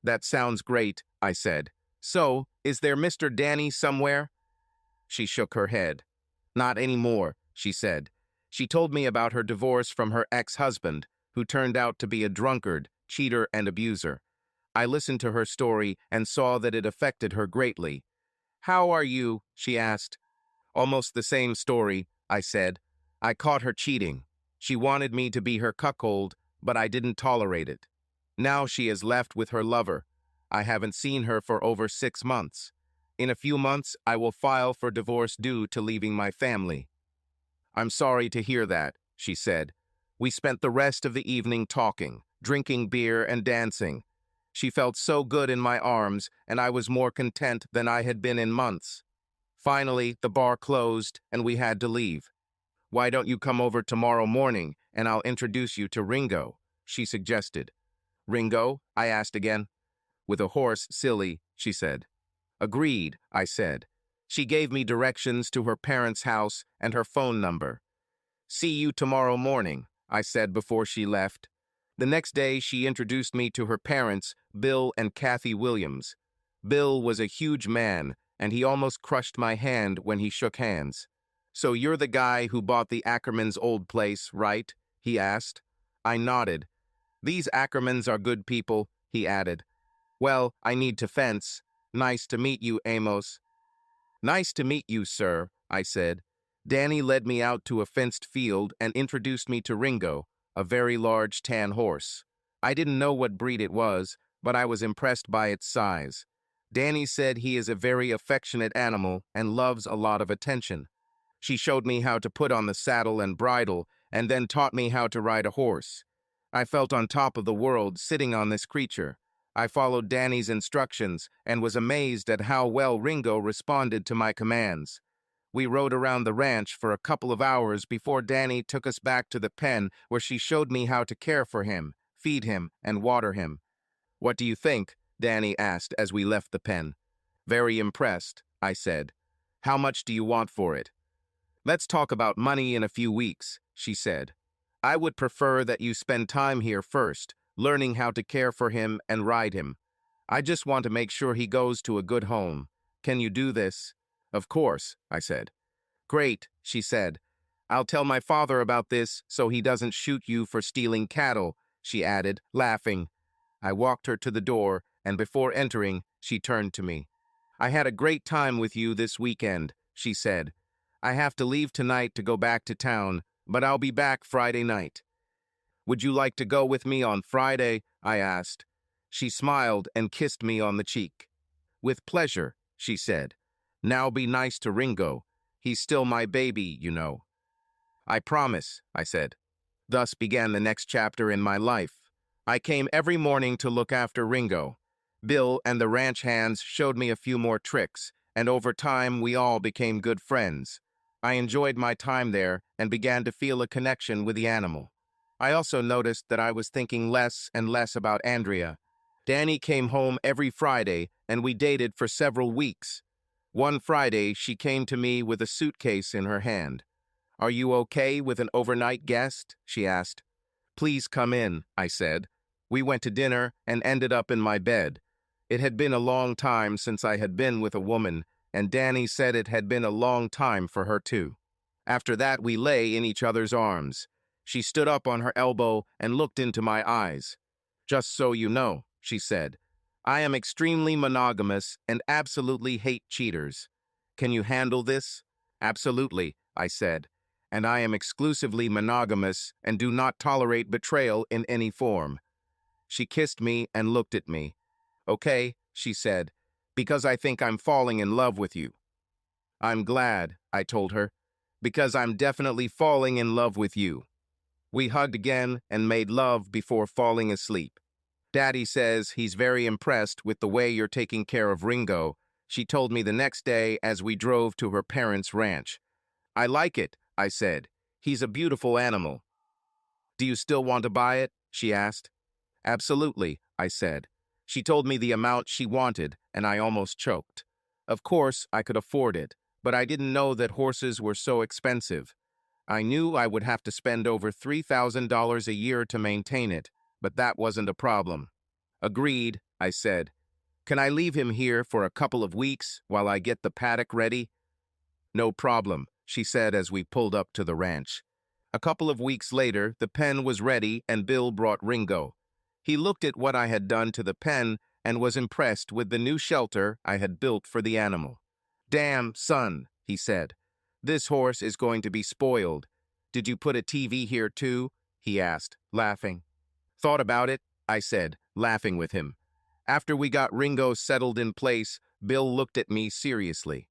"That sounds great," I said. "So, is there Mr. Danny somewhere?" She shook her head. "Not anymore," she said. She told me about her divorce from her ex-husband, who turned out to be a drunkard, cheater, and abuser. I listened to her story and saw that it affected her greatly. "How are you?" she asked. "Almost the same story," I said. "I caught her cheating. She wanted me to be her cuckold, but I didn't tolerate it. Now she is left with her lover. I haven't seen her for over 6 months. In a few months, I will file for divorce due to leaving my family." "I'm sorry to hear that," she said. We spent the rest of the evening talking, drinking beer and dancing. She felt so good in my arms, and I was more content than I had been in months. Finally, the bar closed, and we had to leave. "Why don't you come over tomorrow morning, and I'll introduce you to Ringo?" she suggested. Ringo? I asked again. With a horse, silly, she said. Agreed, I said. She gave me directions to her parents' house and her phone number. See you tomorrow morning, I said before she left. The next day, she introduced me to her parents, Bill and Kathy Williams. Bill was a huge man, and he almost crushed my hand when he shook hands. So you're the guy who bought the Ackermans' old place, right? He asked. I nodded. These Ackermans are good people, he added. Well, I need to fence. Nice to meet you, Amos. Nice to meet you, sir, I said. Danny led me out to a fenced field and introduced me to Ringo, a very large tan horse. I didn't know what breed it was, but I was impressed by its size. Danny said he is a very affectionate animal and loves a lot of attention. She showed me how to put on the saddle and bridle and then taught me how to ride a horse. I felt on top of the world sitting on this creature. I followed Danny's instructions and was amazed at how well Ringo responded to my commands. We rode around the ranch for a couple of hours before Danny took us back to the pen where she showed me how to care for him, feed him, and water him. What do you think? Danny asked as we left the pen. Very impressed, I said. How much do you want for it? Let's talk about money in a few weeks, she said. I would prefer that you spend time here first, learning how to care for him and ride him. I just want to make sure he goes to a good home. Can you do this? Of course, I said. Great, she said. I'll tell my father about this so he doesn't shoot you for stealing cattle, she added, laughing. I walked her to the door, and before entering, she turned to me. I had a great time with you this weekend, she said. I have to leave tonight to go back to town, but I'll be back Friday night. Would you like to go with me on Friday? I asked. She smiled and kissed me on the cheek. With pleasure, she said. Now be nice to Ringo. He's still my baby, you know. I promise, I said. Thus began the next chapter in my life. I came every morning to look after Ringo. Bill and the ranch hands showed me a few more tricks, and over time we all became good friends. I enjoyed my time there and began to feel a connection with the animal. I also noticed that I was thinking less and less about Andrea. Danny came home every Friday, and we dated for several weeks. One Friday, she came to me with a suitcase in her hand. Are you okay with an overnight guest? She asked. Please come in, I said. We went to dinner and ended up in my bed. It had been a long time since I had been with a woman, and Danny said it had been a long time for her too. After that, we lay in each other's arms. She stood up on her elbow and looked into my eyes. Just so you know, she said, I am extremely monogamous and absolutely hate cheaters. Can you handle this? Absolutely, I said. And I am exclusively monogamous and do not tolerate betrayal in any form. She kissed me and looked at me. Okay, she said, because I think I'm falling in love with you. I'm glad, I told her, because I'm definitely falling in love with you. We hugged again and made love before falling asleep. Daddy says he's very impressed with the way you're taking care of Ringo, she told me the next day as we drove to her parents' ranch. I like it, I said. He's a beautiful animal. Do you still want to buy it? She asked. Absolutely, I said. She told me the amount she wanted, and I almost choked. Of course, I could afford it, but I didn't know that horses were so expensive. I knew I would have to spend over $3,000 a year to maintain it, but that wasn't a problem. Agreed, I said. Can I leave him here for a couple of weeks while I get the paddock ready? No problem, she said as we pulled up to the ranch. A couple of weeks later, the pen was ready and Bill brought Ringo. He looked at what I had done to the pen and was impressed with the new shelter I had built for the animal. Damn, son, he said. This horse is going to be spoiled. Did you put a TV here too? He asked, laughing. Thought about it, I said, laughing with him. After we got Ringo settled in place, Bill looked at me seriously.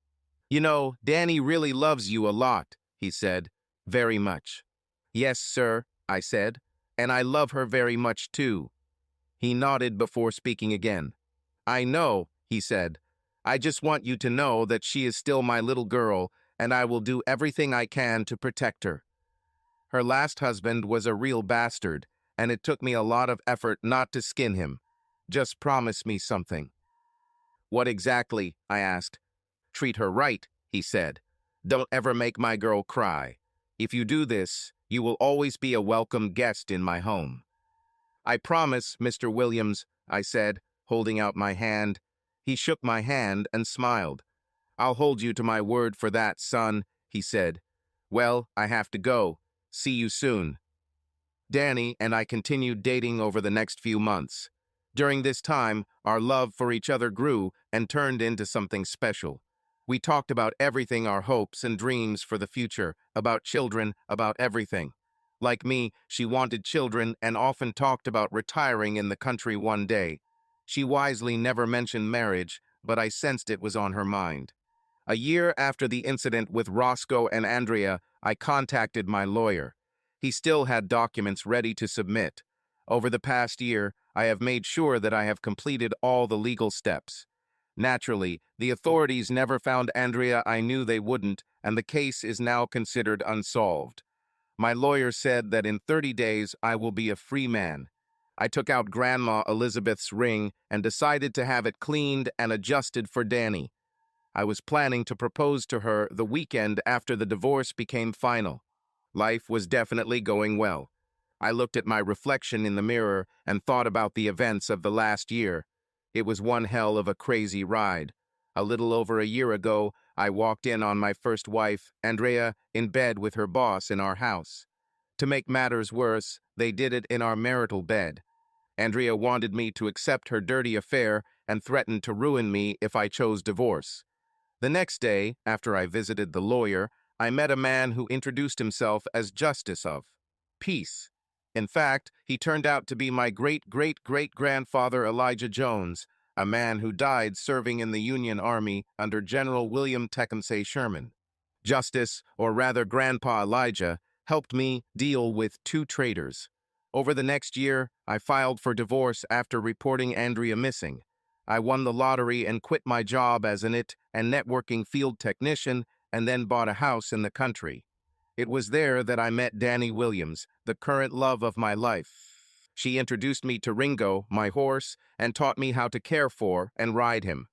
You know, Danny really loves you a lot, he said. Very much. Yes, sir, I said, and I love her very much too. He nodded before speaking again. I know, he said. I just want you to know that she is still my little girl, and I will do everything I can to protect her. Her last husband was a real bastard, and it took me a lot of effort not to skin him. Just promise me something. What exactly? I asked. Treat her right, he said. Don't ever make my girl cry. If you do this, you will always be a welcome guest in my home. I promise, Mr. Williams, I said, holding out my hand. He shook my hand and smiled. I'll hold you to my word for that, son, he said. Well, I have to go. See you soon. Danny and I continued dating over the next few months. During this time, our love for each other grew and turned into something special. We talked about everything, our hopes and dreams for the future, about children, about everything. Like me, she wanted children and often talked about retiring in the country one day. She wisely never mentioned marriage, but I sensed it was on her mind. A year after the incident with Roscoe and Andrea, I contacted my lawyer. He still had documents ready to submit. Over the past year, I have made sure that I have completed all the legal steps. Naturally, the authorities never found Andrea. I knew they wouldn't, and the case is now considered unsolved. My lawyer said that in 30 days I will be a free man. I took out Grandma Elizabeth's ring and decided to have it cleaned and adjusted for Danny. I was planning to propose to her the weekend after the divorce became final. Life was definitely going well. I looked at my reflection in the mirror and thought about the events of the last year. It was one hell of a crazy ride. A little over a year ago, I walked in on my first wife, Andrea, in bed with her boss in our house. To make matters worse, they did it in our marital bed. Andrea wanted me to accept her dirty affair and threatened to ruin me if I chose divorce. The next day, after I visited the lawyer, I met a man who introduced himself as Justice of Peace. In fact, he turned out to be my great-great-great-grandfather Elijah Jones, a man who died serving in the Union Army under General William Tecumseh Sherman. Justice, or rather Grandpa Elijah, helped me deal with two traitors. Over the next year, I filed for divorce after reporting Andrea missing. I won the lottery and quit my job as an IT and networking field technician and then bought a house in the country. It was there that I met Danny Williams, the current love of my life. She introduced me to Ringo, my horse, and taught me how to care for and ride him.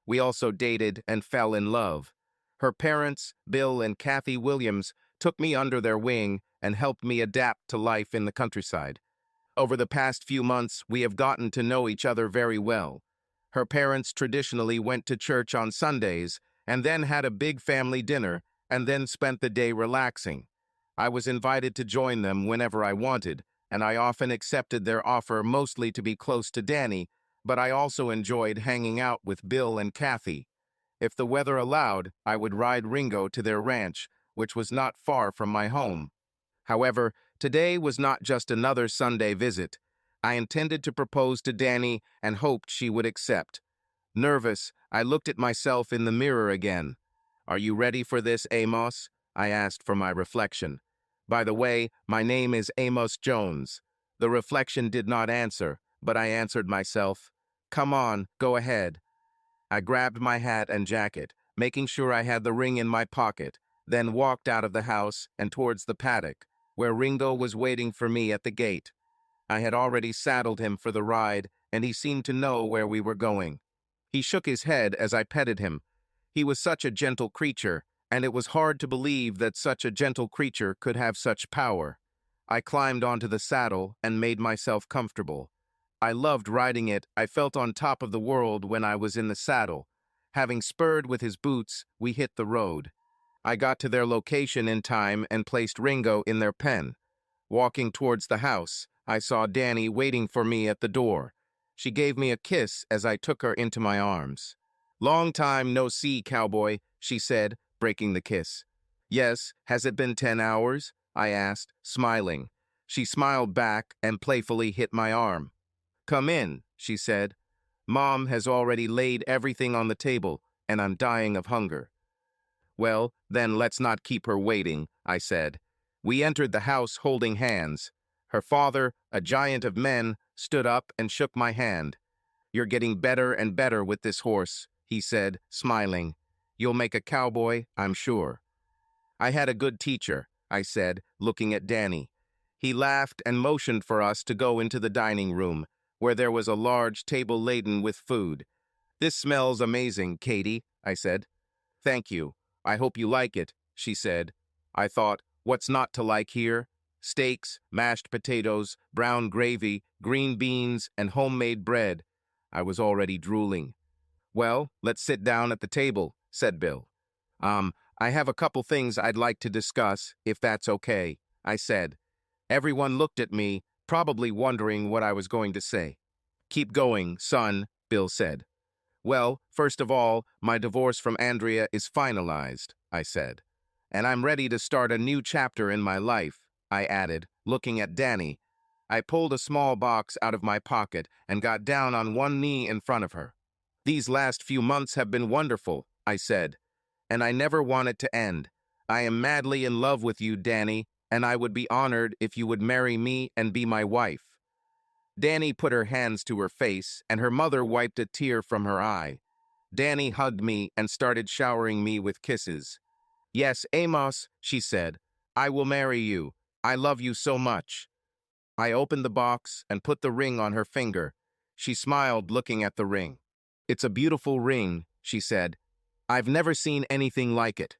We also dated and fell in love. Her parents, Bill and Kathy Williams, took me under their wing and helped me adapt to life in the countryside. Over the past few months, we have gotten to know each other very well. Her parents traditionally went to church on Sundays and then had a big family dinner and then spent the day relaxing. I was invited to join them whenever I wanted, and I often accepted their offer mostly to be close to Danny, but I also enjoyed hanging out with Bill and Kathy. If the weather allowed, I would ride Ringo to their ranch, which was not far from my home. However, today was not just another Sunday visit. I intended to propose to Danny and hoped she would accept. Nervous, I looked at myself in the mirror again. Are you ready for this, Amos? I asked for my reflection. By the way, my name is Amos Jones. The reflection did not answer, but I answered myself. Come on, go ahead. I grabbed my hat and jacket, making sure I had the ring in my pocket, then walked out of the house and towards the paddock, where Ringo was waiting for me at the gate. I had already saddled him for the ride, and he seemed to know where we were going. He shook his head as I petted him. He was such a gentle creature, and it was hard to believe that such a gentle creature could have such power. I climbed onto the saddle and made myself comfortable. I loved riding it. I felt on top of the world when I was in the saddle. Having spurred with his boots, we hit the road. I got to their location in time and placed Ringo in their pen. Walking towards the house, I saw Danny waiting for me at the door. She gave me a kiss as I took her into my arms. Long time no see, cowboy, she said, breaking the kiss. Yes, has it been 10 hours? I asked, smiling. She smiled back and playfully hit my arm. Come in, she said. Mom has already laid everything on the table, and I'm dying of hunger. Well, then let's not keep her waiting, I said. We entered the house holding hands. Her father, a giant of men, stood up and shook my hand. You're getting better and better with this horse, he said, smiling. You'll make a cowboy, I'm sure. I had a good teacher, I said, looking at Danny. He laughed and motioned for us to go into the dining room, where there was a large table laden with food. "This smells amazing, Katie," I said. "Thank you. I hope you like it," she said. I thought, what's not to like here? Steaks, mashed potatoes, brown gravy, green beans, and homemade bread. I was already drooling. "Well, let's sit down at the table," said Bill. I have a couple things I'd like to discuss, if that's okay," I said. Everyone looked at me, probably wondering what I was going to say. "Keep going, son," Bill said. "Well, first of all, my divorce from Andrea is finalized," I said. "And I'm ready to start a new chapter in my life," I added, looking at Danny. I pulled a small box out of my pocket and got down on one knee in front of her. "These last few months have been wonderful," I said, "and I never want it to end. I am madly in love with you, Danny, and I would be honored if you would marry me and be my wife." Danny put her hands to her face, and her mother wiped a tear from her eye. Danny hugged me and started showering me with kisses. "Yes, Amos," she said, "I will marry you. I love you so much." I opened the box and put the ring on her finger. She smiled, looking at the ring. "It's a beautiful ring," she said. "I've never seen anything like it.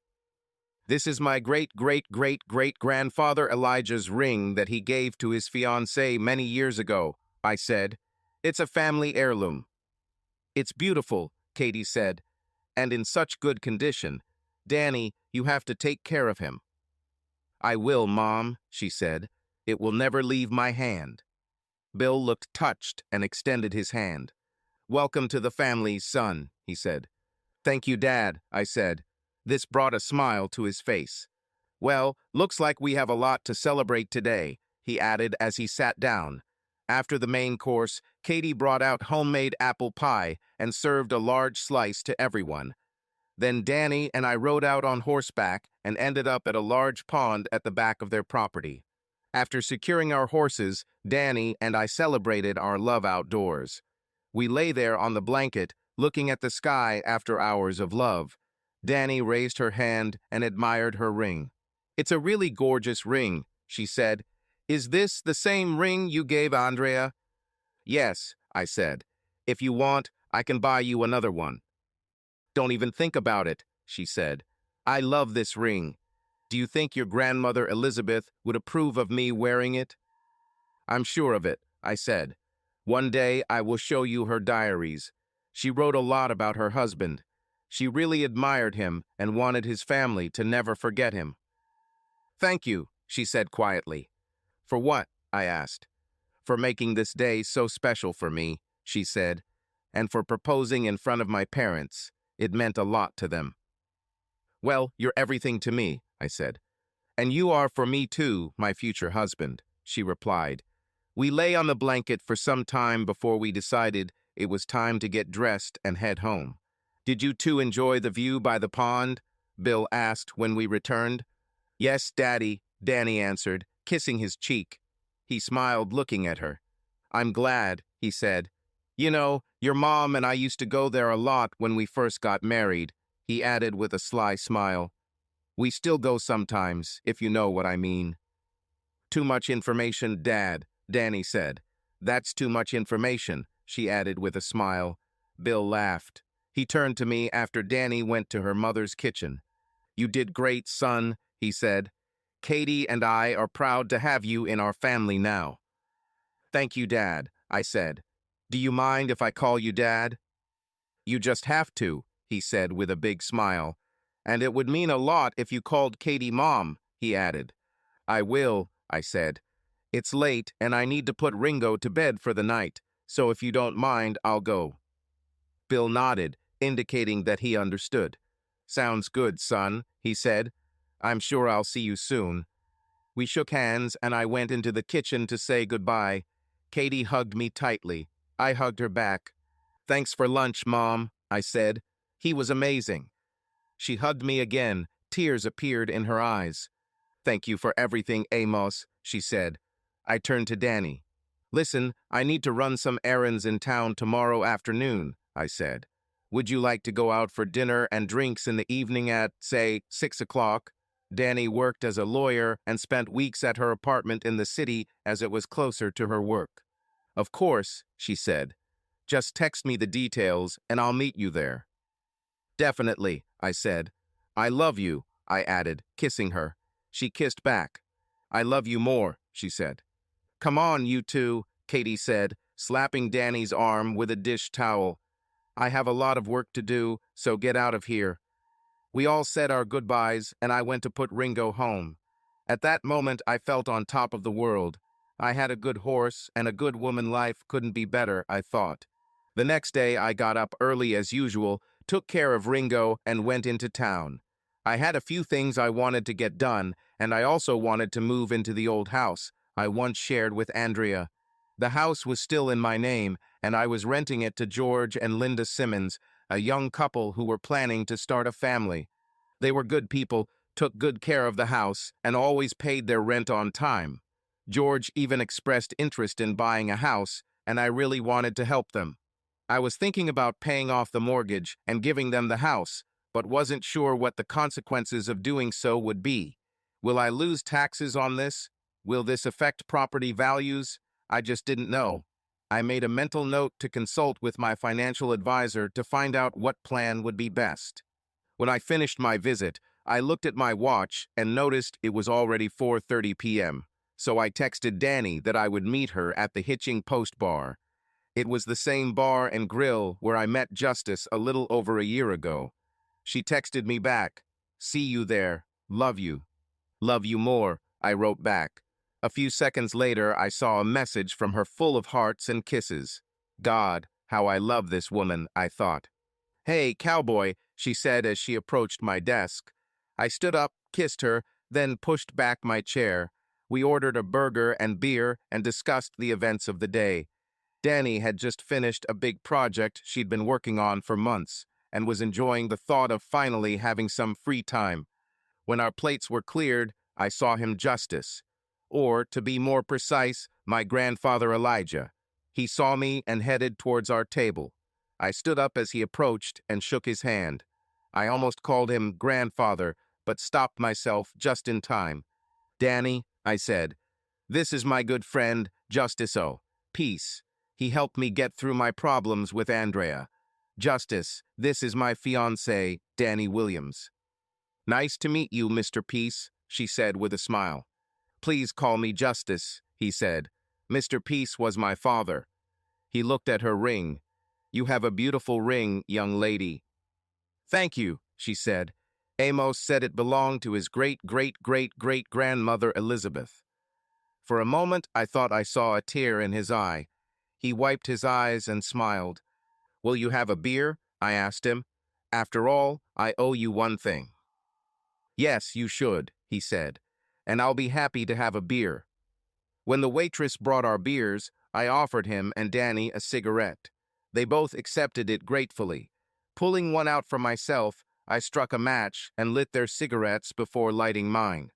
This is my great-great-great-great-grandfather Elijah's ring that he gave to his fiancée many years ago," I said. "It's a family heirloom." "It's beautiful," Katie said, "and in such good condition. Danny, you have to take care of him." "I will, Mom," she said. "It will never leave my hand." Bill looked touched and extended his hand. "Welcome to the family, son," he said. "Thank you, Dad," I said. This brought a smile to his face. "Well, looks like we have a lot to celebrate today," he added as he sat down. After the main course, Katie brought out homemade apple pie and served a large slice to everyone. Then Danny and I rode out on horseback and ended up at a large pond at the back of their property. After securing our horses, Danny and I celebrated our love outdoors. We lay there on the blanket, looking at the sky after hours of love. Danny raised her hand and admired her ring. "It's a really gorgeous ring," she said. "Is this the same ring you gave Andrea?" "Yes," I said. "If you want, I can buy you another one." "Don't even think about it," she said. "I love this ring. Do you think your grandmother Elizabeth would approve of me wearing it?" "I'm sure of it," I said. "One day I will show you her diaries. She wrote a lot about her husband. She really admired him and wanted his family to never forget him." "Thank you," she said quietly. "For what?" I asked. "For making this day so special for me," she said, "and for proposing in front of my parents. It meant a lot to them." "Well, you're everything to me," I said. "And you are for me too, my future husband," she replied. We lay on the blanket for some time before we decided it was time to get dressed and head home. "Did you two enjoy the view by the pond?" Bill asked when we returned. "Yes, Daddy," Danny answered, kissing his cheek. He smiled, looking at her. "I'm glad," he said. "You know, your mom and I used to go there a lot when we first got married," he added with a sly smile. "We still go sometimes, if you know what I mean." "Too much information, Dad," Danny said. "That's too much information," she added with a smile. Bill laughed. He turned to me after Danny went to her mother's kitchen. "You did great, son," he said. "Katie and I are proud to have you in our family now." "Thank you, Dad," I said. "Do you mind if I call you Dad?" "You just have to," he said with a big smile. "And it would mean a lot if you called Katie Mom," he added. "I will," I said. "It's late and I need to put Ringo to bed for the night, so if you don't mind, I'll go." Bill nodded, indicating that he understood. "Sounds good, son," he said. "I'm sure I'll see you soon." We shook hands and I went into the kitchen to say goodbye. Katie hugged me tightly. I hugged her back. "Thanks for lunch, Mom," I said. "He was amazing." She hugged me again. Tears appeared in her eyes. "Thank you for everything, Amos," she said. I turned to Danny. "Listen, I need to run some errands in town tomorrow afternoon," I said. "Would you like to go out for dinner and drinks in the evening at, say, 6 o'clock?" Danny worked as a lawyer and spent weeks at her apartment in the city as it was closer to her work. "Of course," she said. "Just text me the details and I'll meet you there." "Definitely," I said. "I love you," I added, kissing her. She kissed back. "I love you more," she said. "Come on, you two," Katie said, slapping Danny's arm with a dish towel. "I have a lot of work to do, so get out of here." We all said our goodbyes, and I went to put Ringo home. At that moment, I felt on top of the world. I had a good horse, and a good woman life couldn't be better, I thought. The next day, I got up early as usual, took care of Ringo, and went into town. I had a few things I wanted to get done, and I also wanted to move into the old house I once shared with Andrea. The house was still in my name, and I was renting it to George and Linda Simmons, a young couple who were planning to start a family. They were good people, took good care of the house, and always paid their rent on time. George even expressed interest in buying a house, and I really wanted to help them. I was thinking about paying off the mortgage and giving them the house, but wasn't sure what the consequences of doing so would be. Will I lose taxes on this? Will this affect property values? I just didn't know. I made a mental note to consult with my financial advisor to find out what plan would be best. When I finished my visit, I looked at my watch and noticed it was already 4:30 p.m., so I texted Danny that I would meet her at the Hitching Post bar. It was the same bar and grill where I met Justice a little over a year ago. She texted me back, "See you there. Love you." "Love you more," I wrote back. A few seconds later, I saw a message from her full of hearts and kisses. God, how I love this woman, I thought. "Hey, cowboy," she said as she approached my desk. I stood up, kissed her, then pushed back my chair. We ordered a burger and beer and discussed the events of the day. Danny had just finished a big project she'd been working on for months and was enjoying the thought of finally having some free time. When our plates were cleared, I saw him Justice, or, to be more precise, my grandfather Elijah. He saw me and headed towards our table. I stood up as he approached and shook his hand. I almost called him grandfather, but stopped myself just in time. "Danny," I said, "this is my good friend, Justice O. Peace. He helped me get through my problems with Andrea. Justice, this is my fiancé, Danny Williams." "Nice to meet you, Mr. Peace," she said with a smile. "Please call me Justice," he said. "Mr. Peace was my father." He looked at her ring. "You have a beautiful ring, young lady." "Thank you," she said. "Amos said it belonged to his great-great-great-great-grandmother Elizabeth." For a moment, I thought I saw a tear in his eye. He wiped his eyes and smiled. "Will you have a beer?" I asked him. "After all, I owe you one thing." "Yes, you should," he said, "and I'll be happy to have a beer." When the waitress brought our beers, I offered him and Danny a cigarette. They both accepted it gratefully. Pulling one out for myself, I struck a match and lit their cigarettes before lighting mine.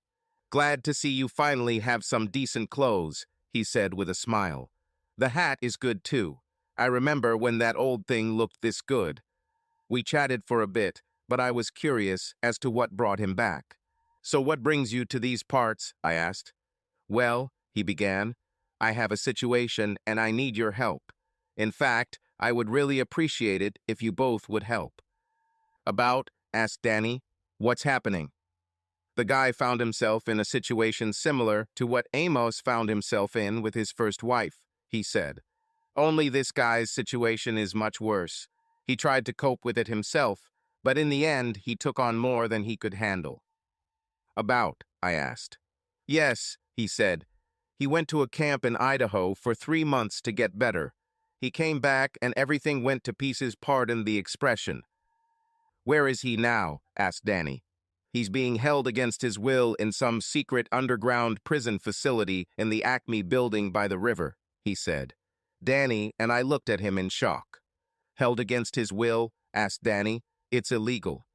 "Glad to see you finally have some decent clothes," he said with a smile. "The hat is good too. I remember when that old thing looked this good." We chatted for a bit, but I was curious as to what brought him back. "So what brings you to these parts?" I asked. "Well," he began, "I have a situation and I need your help. In fact, I would really appreciate it if you both would help." "About?" asked Danny. "What's happening?" "The guy found himself in a situation similar to what Amos found himself in with his first wife," he said. "Only this guy's situation is much worse. He tried to cope with it himself, but in the end, he took on more than he could handle." "About?" I asked. "Yes," he said. "He went to a camp in Idaho for 3 months to get better. He came back and everything went to pieces, pardon the expression." "Where is he now?" asked Danny. "He's being held against his will in some secret underground prison facility in the Acme building by the river," he said. Danny and I looked at him in shock. "Held against his will?" asked Danny. "It's illegal."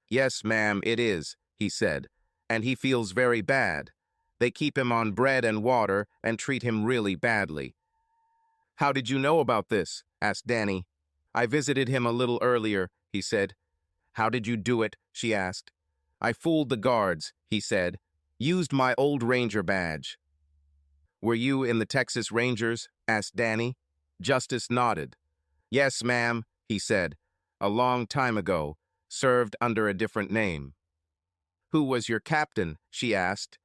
"Yes, ma'am, it is," he said, "and he feels very bad. They keep him on bread and water and treat him really badly." "How did you know about this?" asked Danny. "I visited him a little earlier," he said. "How did you do it?" she asked. I fooled the guards, he said. Used my old ranger badge. Were you in the Texas Rangers? Asked Danny. Justice nodded. Yes, ma'am, he said. A long time ago. Served under a different name. Who was your captain? She asked.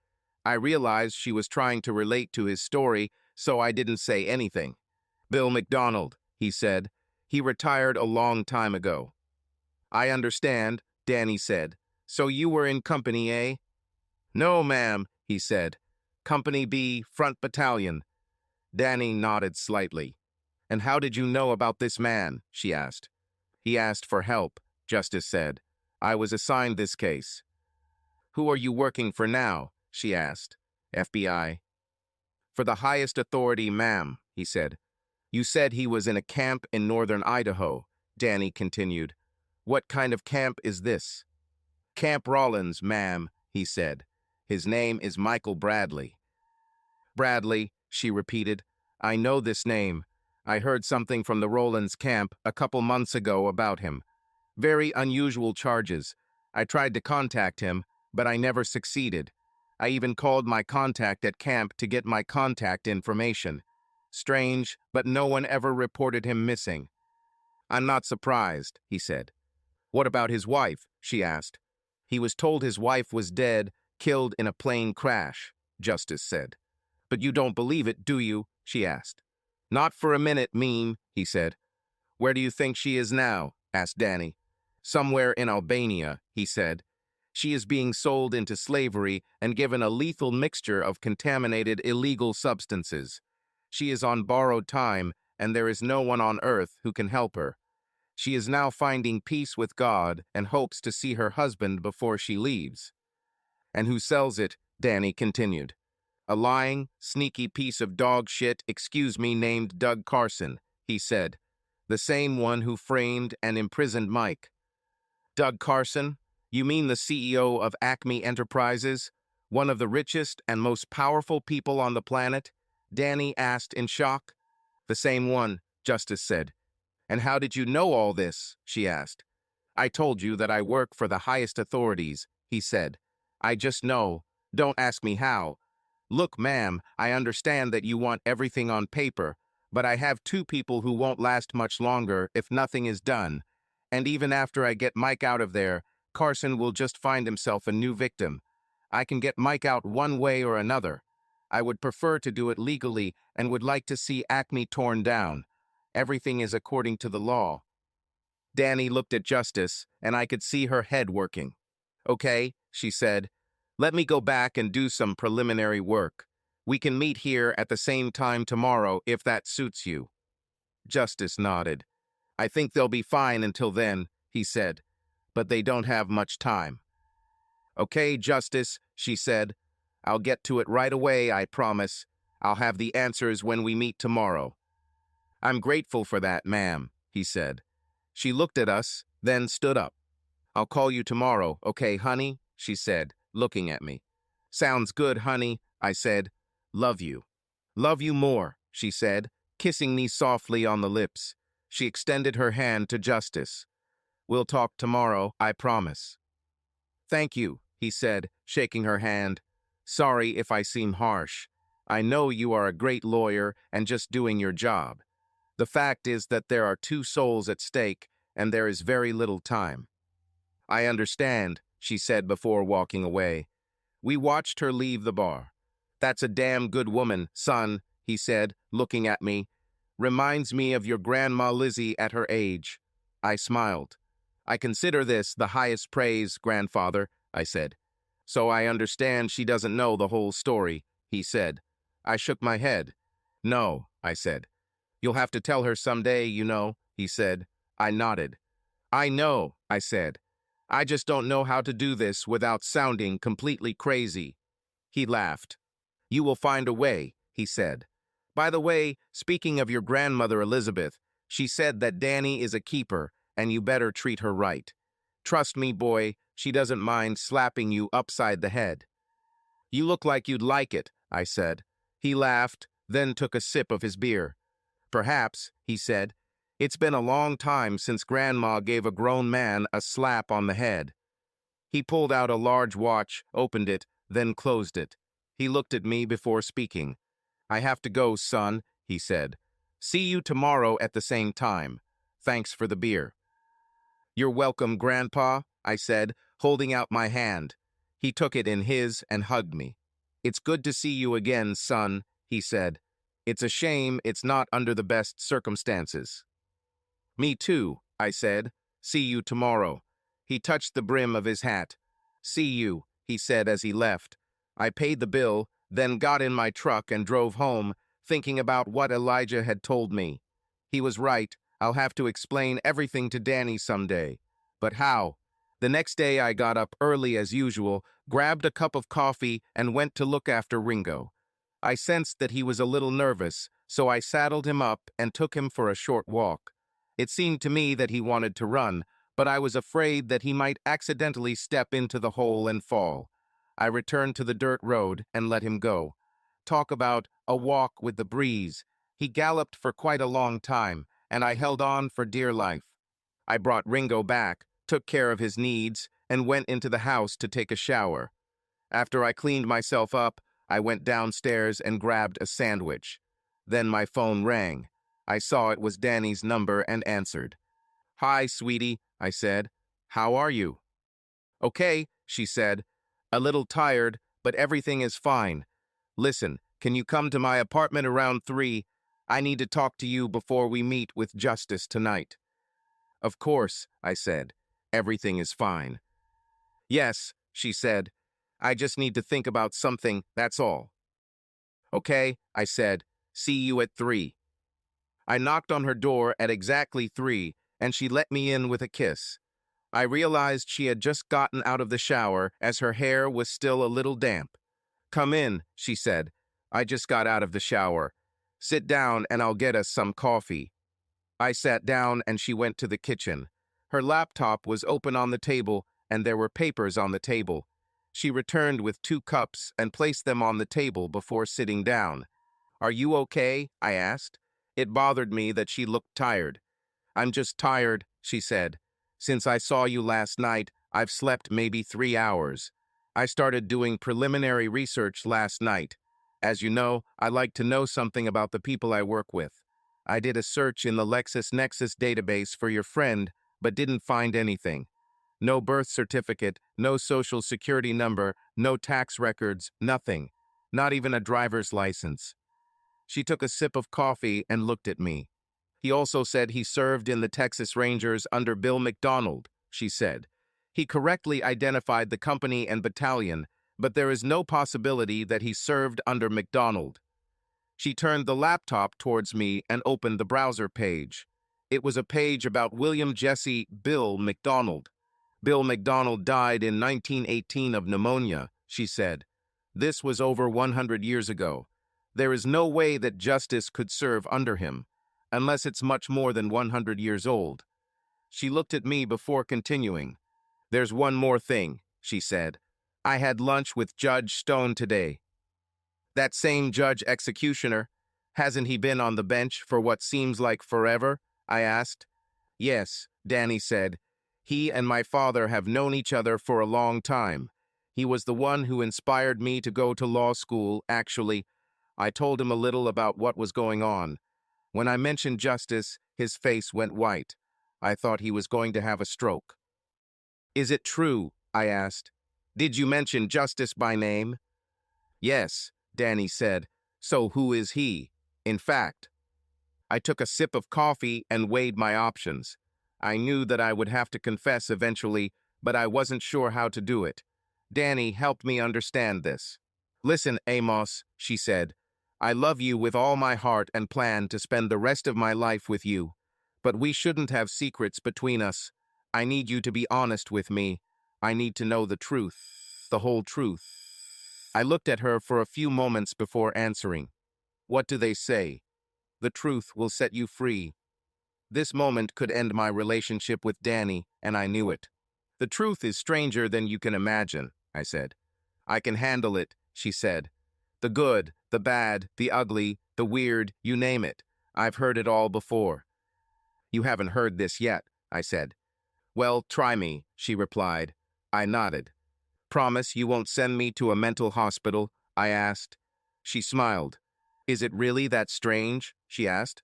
I realized she was trying to relate to his story, so I didn't say anything. Bill McDonald, he said. He retired a long time ago. I understand, Danny said. So you were in Company A? No, ma'am, he said. Company B, Front Battalion. Danny nodded slightly. And how did you know about this man? She asked. He asked for help, Justice said. I was assigned this case. Who are you working for now? She asked. FBI. For the highest authority, ma'am, he said. You said he was in a camp in northern Idaho, Danny continued. What kind of camp is this? Camp Rollins, ma'am, he said. His name is Michael Bradley. Bradley, she repeated. I know this name. I heard something from the Rollins camp a couple months ago about him. Very unusual charges. I tried to contact him, but I never succeeded. I even called my contact at camp to get my contact information. Strange, but no one ever reported him missing. I'm not surprised, he said. What about his wife? She asked. He was told his wife was dead, killed in a plane crash, Justice said. But you don't believe it, do you? She asked. Not for a minute, Meme, he said. Where do you think she is now? Asked Danny. Somewhere in Albania, he said. She is being sold into slavery and given a lethal mixture of contaminated illegal substances. She is on borrowed time, and there is no one on earth who can help her. She is now finding peace with God and hopes to see her husband before she leaves. And who sells it? Danny continued. A lying, sneaky piece of dog shit, excuse me, named Doug Carson, he said. The same one who framed and imprisoned Mike. Doug Carson? You mean the CEO of Acme Enterprises? One of the richest and most powerful people on the planet? Danny asked in shock. The same one, Justice said. And how did you know all this? She asked. I told you that I work for the highest authorities, he said. I just know. Don't ask me how. Look, ma'am, I understand that you want everything on paper, but I have two people who won't last much longer if nothing is done. And even after I get Mike out of there, Carson will just find himself a new victim. I can get Mike out one way or another. I would prefer to do it legally and would like to see Acme torn down. Everything is according to the law. Danny looked at Justice, and I could see her head working. Okay, she said. Let me go back and do some preliminary work. We can meet here at the same time tomorrow if that suits you. Justice nodded. I think they'll be fine until then, he said. But they don't have much time. Okay, Justice, she said. I'll get to it right away, I promise. I'll have the answers when we meet tomorrow. I'm grateful for that, ma'am, he said. She looked at us, then stood up. I'll call you tomorrow, okay, honey? She said, looking at me. Sounds good, honey, I said. Love you. Love you more, she said, kissing me softly on the lips. She extended her hand to Justice. We'll talk tomorrow, I promise. Thank you, he said, shaking her hand. Sorry if I seem harsh. I know you are a great lawyer and just doing your job. The fact is that there are two souls at stake, and there is very little time. I understand, she said before walking away. We watched her leave the bar. That's a damn good woman, son, he said, looking at me. Reminds me of your Grandma Lizzie at her age. I smiled. I consider this the highest praise, grandfather, I said. So I understand she doesn't know the whole story, he said. I shook my head. No, I said. You'll have to tell her someday, you know, he said. I nodded. I know, I said. I just don't know how to do this without sounding completely crazy. He laughed. You will find a way, he said. By the way, speaking of your grandmother Elizabeth, she said that Danny is a keeper, and you better treat her right. Trust me, boy, she doesn't mind slapping you upside the head. You look like you'd like it, I said. He laughed, then took a sip of his beer. Perhaps, he said. It's been a long time since Grandma gave a grown man a slap on the head. He pulled out a large watch, opened it, then closed it. He looked at me before speaking. "I have to go, son," he said. "See you tomorrow at the same time. Thanks for the beer." "You're welcome, Grandpa," I said, holding out my hand. He took it in his and hugged me. "It's good to see you again, son," he said. "It's a shame it's not under the best circumstances." "Me too," I said. "See you tomorrow." He touched the brim of his hat. "See you," he said as he left. I paid the bill, then got in my truck and drove home, thinking about what Elijah had told me. He was right. I'll have to explain everything to Danny someday. But how? The next day I got up early as usual, grabbed a cup of coffee, and went to look after Ringo. I sensed that he was a little nervous, so I saddled him up and took him for a short walk. It seemed to me that he wanted to run, but I was afraid that he might accidentally step into the hole and fall. I returned to the dirt road and let him go. Talk about a walk with the breeze. He galloped for quite a long time, and I held on for dear life. I brought Ringo back, took care of his needs, and went into the house to take a shower. After I cleaned myself up, I went downstairs and grabbed a sandwich. Then my phone rang. I saw it was Danny's number and answered. "Hi, sweetie," I said. "How are you?" "Okay," she said. "A little tired, but everything is fine. Listen, can you come to my apartment around 3? I need to talk to you before we meet with Justice tonight." "Of course," I said. "Everything is fine." "Yes," she said. "I just need to think about something, that's all." "Okay," I said. "See you at 3. I knocked on her door at exactly 3, and she let me in with a kiss. I realized she had just gotten out of the shower, as her hair was still a little damp. "Come in," she said. "I just got out of the shower. Sit down and I'll get us some coffee." I sat down and she went to the kitchen. Her laptop was open on the table and there were papers on the table. She returned with 2 cups and placed them on the table before sitting down. "Are you okay?" I asked. It bothered me that she looked tired. "I'm just tired," she said. "Since I saw you last night, I've slept maybe 3 hours. I started doing preliminary research last night. As you know, I like to know something about the people I work with. I did a search in the LexisNexis database for your friend, but didn't find anything. No birth certificate, no social security number, no tax records, nothing. Not even a driver's license." She took a sip of coffee and looked at me. "He also said he served in the Texas Rangers under Bill McDonald," she said. "He correctly identified the company and battalion, but there is no possibility that he served under McDonald." She turned the laptop towards me and opened the browser page. It was a page about William Jesse Bill McDonald. "Bill McDonald died in 1918 of pneumonia," she said. "This was over 100 years ago. There is no way that Justice could serve under him, unless it's much more than 100 years old." She looked at me before continuing. "There's one more thing," she said. "I had lunch with Judge Stone today." "That same judge executioner? Hasn't he been on the bench for what seems like forever?" I asked. "Yes," Danny said. "He and my father have known each other for a long time. He was the one who inspired me to go to law school, actually." I told him a little about what was going on. When I mentioned Justice, his face went white. I thought he was going to have a stroke. "Is it true?" I asked. "Did you mention Justice by name?" "Yes," Danny said. "So who is he? In fact." I took a sip of coffee and weighed my options. I knew that I would have to confess eventually, but I wasn't sure how to do it. Danny helped me understand this. "Listen, Amos," she said. "I love you with all my heart and plan to spend the rest of my life with you. But we shouldn't have secrets between us. I need you to be honest with me. I need to know the truth, the whole truth." I looked at her for a few moments before answering. "What do they say? The truth will set you free." This moment could end my relationship with Danny, and I knew it. "The truth is stranger than you can imagine," I said. "I can handle it," she said. "The good, the bad, the ugly, the weird, you name it. I've heard it all before." "You haven't heard this yet," I said. "Well, try me," she replied. I nodded. Promise you won't send me to a mental hospital? I asked. She smiled. Is it really that strange? She asked.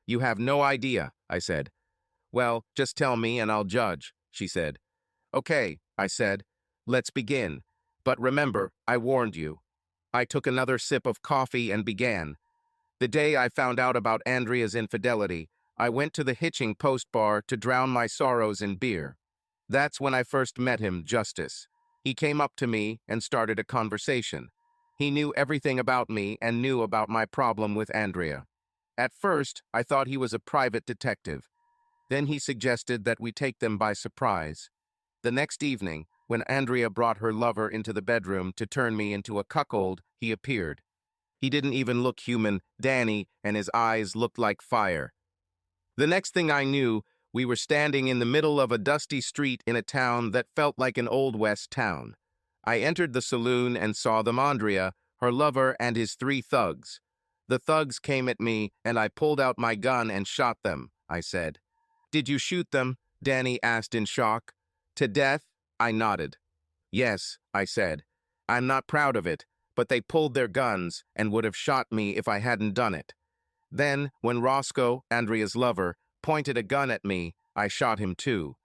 You have no idea, I said. Well, just tell me and I'll judge, she said. Okay, I said. Let's begin. But remember, I warned you. I took another sip of coffee and began. The day I found out about Andrea's infidelity, I went to the hitching post bar to drown my sorrows in beer. That's when I first met him, Justice. He came up to me and started a conversation. He knew everything about me and knew about my problem with Andrea. At first, I thought he was a private detective. Then he suggested that we take them by surprise. The next evening, when Andrea brought her lover into the bedroom to turn me into a cuckold, he appeared. He didn't even look human, Danny, and his eyes looked like fire. The next thing I knew, we were standing in the middle of a dusty street in a town that felt like an Old West town. I entered the saloon and saw them Andrea, her lover, and his 3 thugs. The thugs came at me, and I pulled out my gun and shot them, I said. Did you shoot them? Danny asked in shock. To death? I nodded. Yes, I said. I'm not proud of it, but they pulled their guns and would have shot me if I hadn't done it. Then, when Roscoe, Andrea's lover, pointed a gun at me, I shot him too.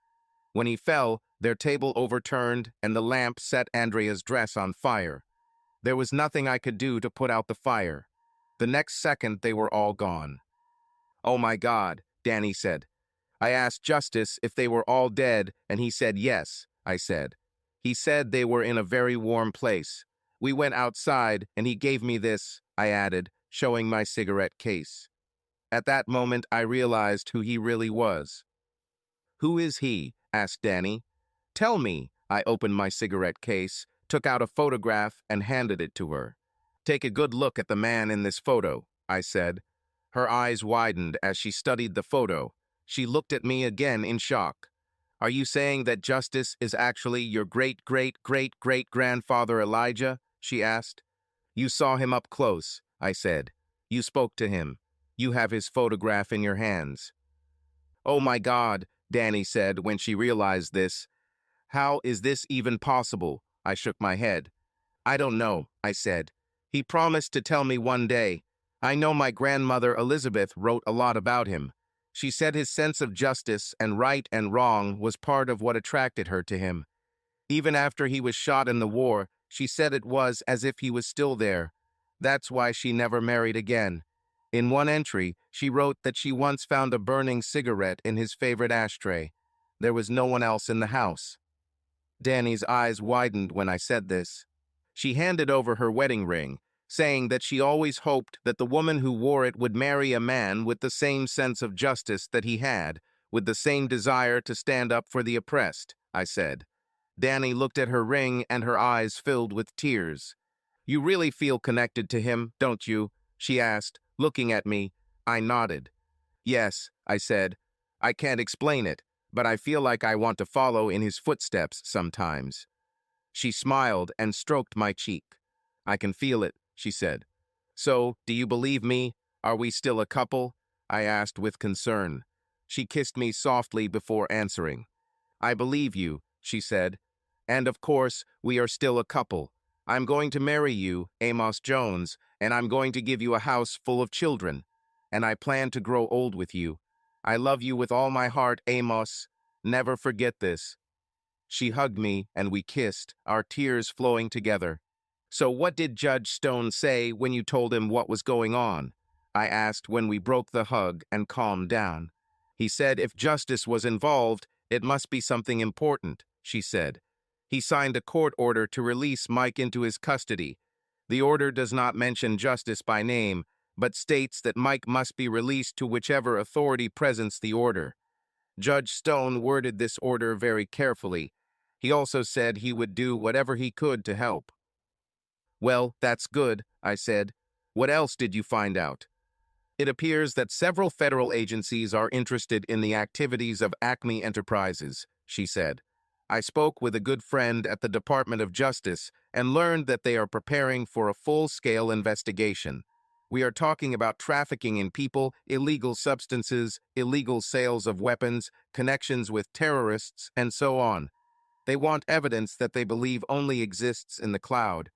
When he fell, their table overturned and the lamp set Andrea's dress on fire. There was nothing I could do to put out the fire. The next second, they were all gone. Oh my God, Danny said. I asked Justice if they were all dead, and he said yes, I said. He said they were in a very warm place. We went outside, and he gave me this, I added, showing my cigarette case. At that moment, I realized who he really was. Who is he? Asked Danny. Tell me. I opened my cigarette case, took out a photograph, and handed it to her. Take a good look at the man in this photo, I said. Her eyes widened as she studied the photo. She looked at me again in shock. Are you saying that Justice is actually your great-great-great-great-grandfather Elijah? She asked. You saw him up close, I said. You spoke to him. You have his photograph in your hands. Oh my God, Danny said when she realized this. How is this even possible? I shook my head. I don't know, I said. He promised to tell me one day. I know my grandmother Elizabeth wrote a lot about him. She said his sense of justice and right and wrong was part of what attracted her to him. Even after he was shot in the war, she said it was as if he was still there. That's why she never married again. In one entry, she wrote that she once found a burning cigarette in his favorite ashtray. There was no one else in the house. Danny's eyes widened when I said this. She handed over her wedding ring, saying that she always hoped that the woman who wore it would marry a man with the same sense of justice that he had, with the same desire to stand up for the oppressed, I said. Danny looked at her ring and her eyes filled with tears. You really feel connected to him, don't you? She asked, looking at me. I nodded. Yes, I said. I can't explain it, but I feel like I want to follow in his footsteps sometimes. She smiled and stroked my cheek. I can feel it, she said. So, do you believe me? Are we still a couple? I asked with concern. She kissed me softly before answering. I believe you, she said. And of course, we are still a couple. I'm going to marry you, Amos Jones, and I'm going to give you a house full of children. And I plan to grow old with you. I love you with all my heart, Amos. Never forget this. She hugged me, and we kissed, our tears flowing together. So what did Judge Stone say when you told him what was going on? I asked when we broke the hug and calmed down. He said if justice was involved, it must be something important, she said. He signed a court order to release Mike into his custody. The order does not mention justice by name, but states that Mike must be released to whichever authority presents the order. Judge Stone worded this order very carefully. He also said he would do whatever he could to help. Well, that's good, I said. What else did you find out? It appears that several federal agencies are interested in the activities of Acme Enterprises, she said. I spoke with a good friend at the Department of Justice and learned that they are preparing for a full-scale investigation. We are talking about trafficking in people, illegal substances, illegal sales of weapons, connections with terrorists, and so on. They want evidence that they believe only exists in the cloud.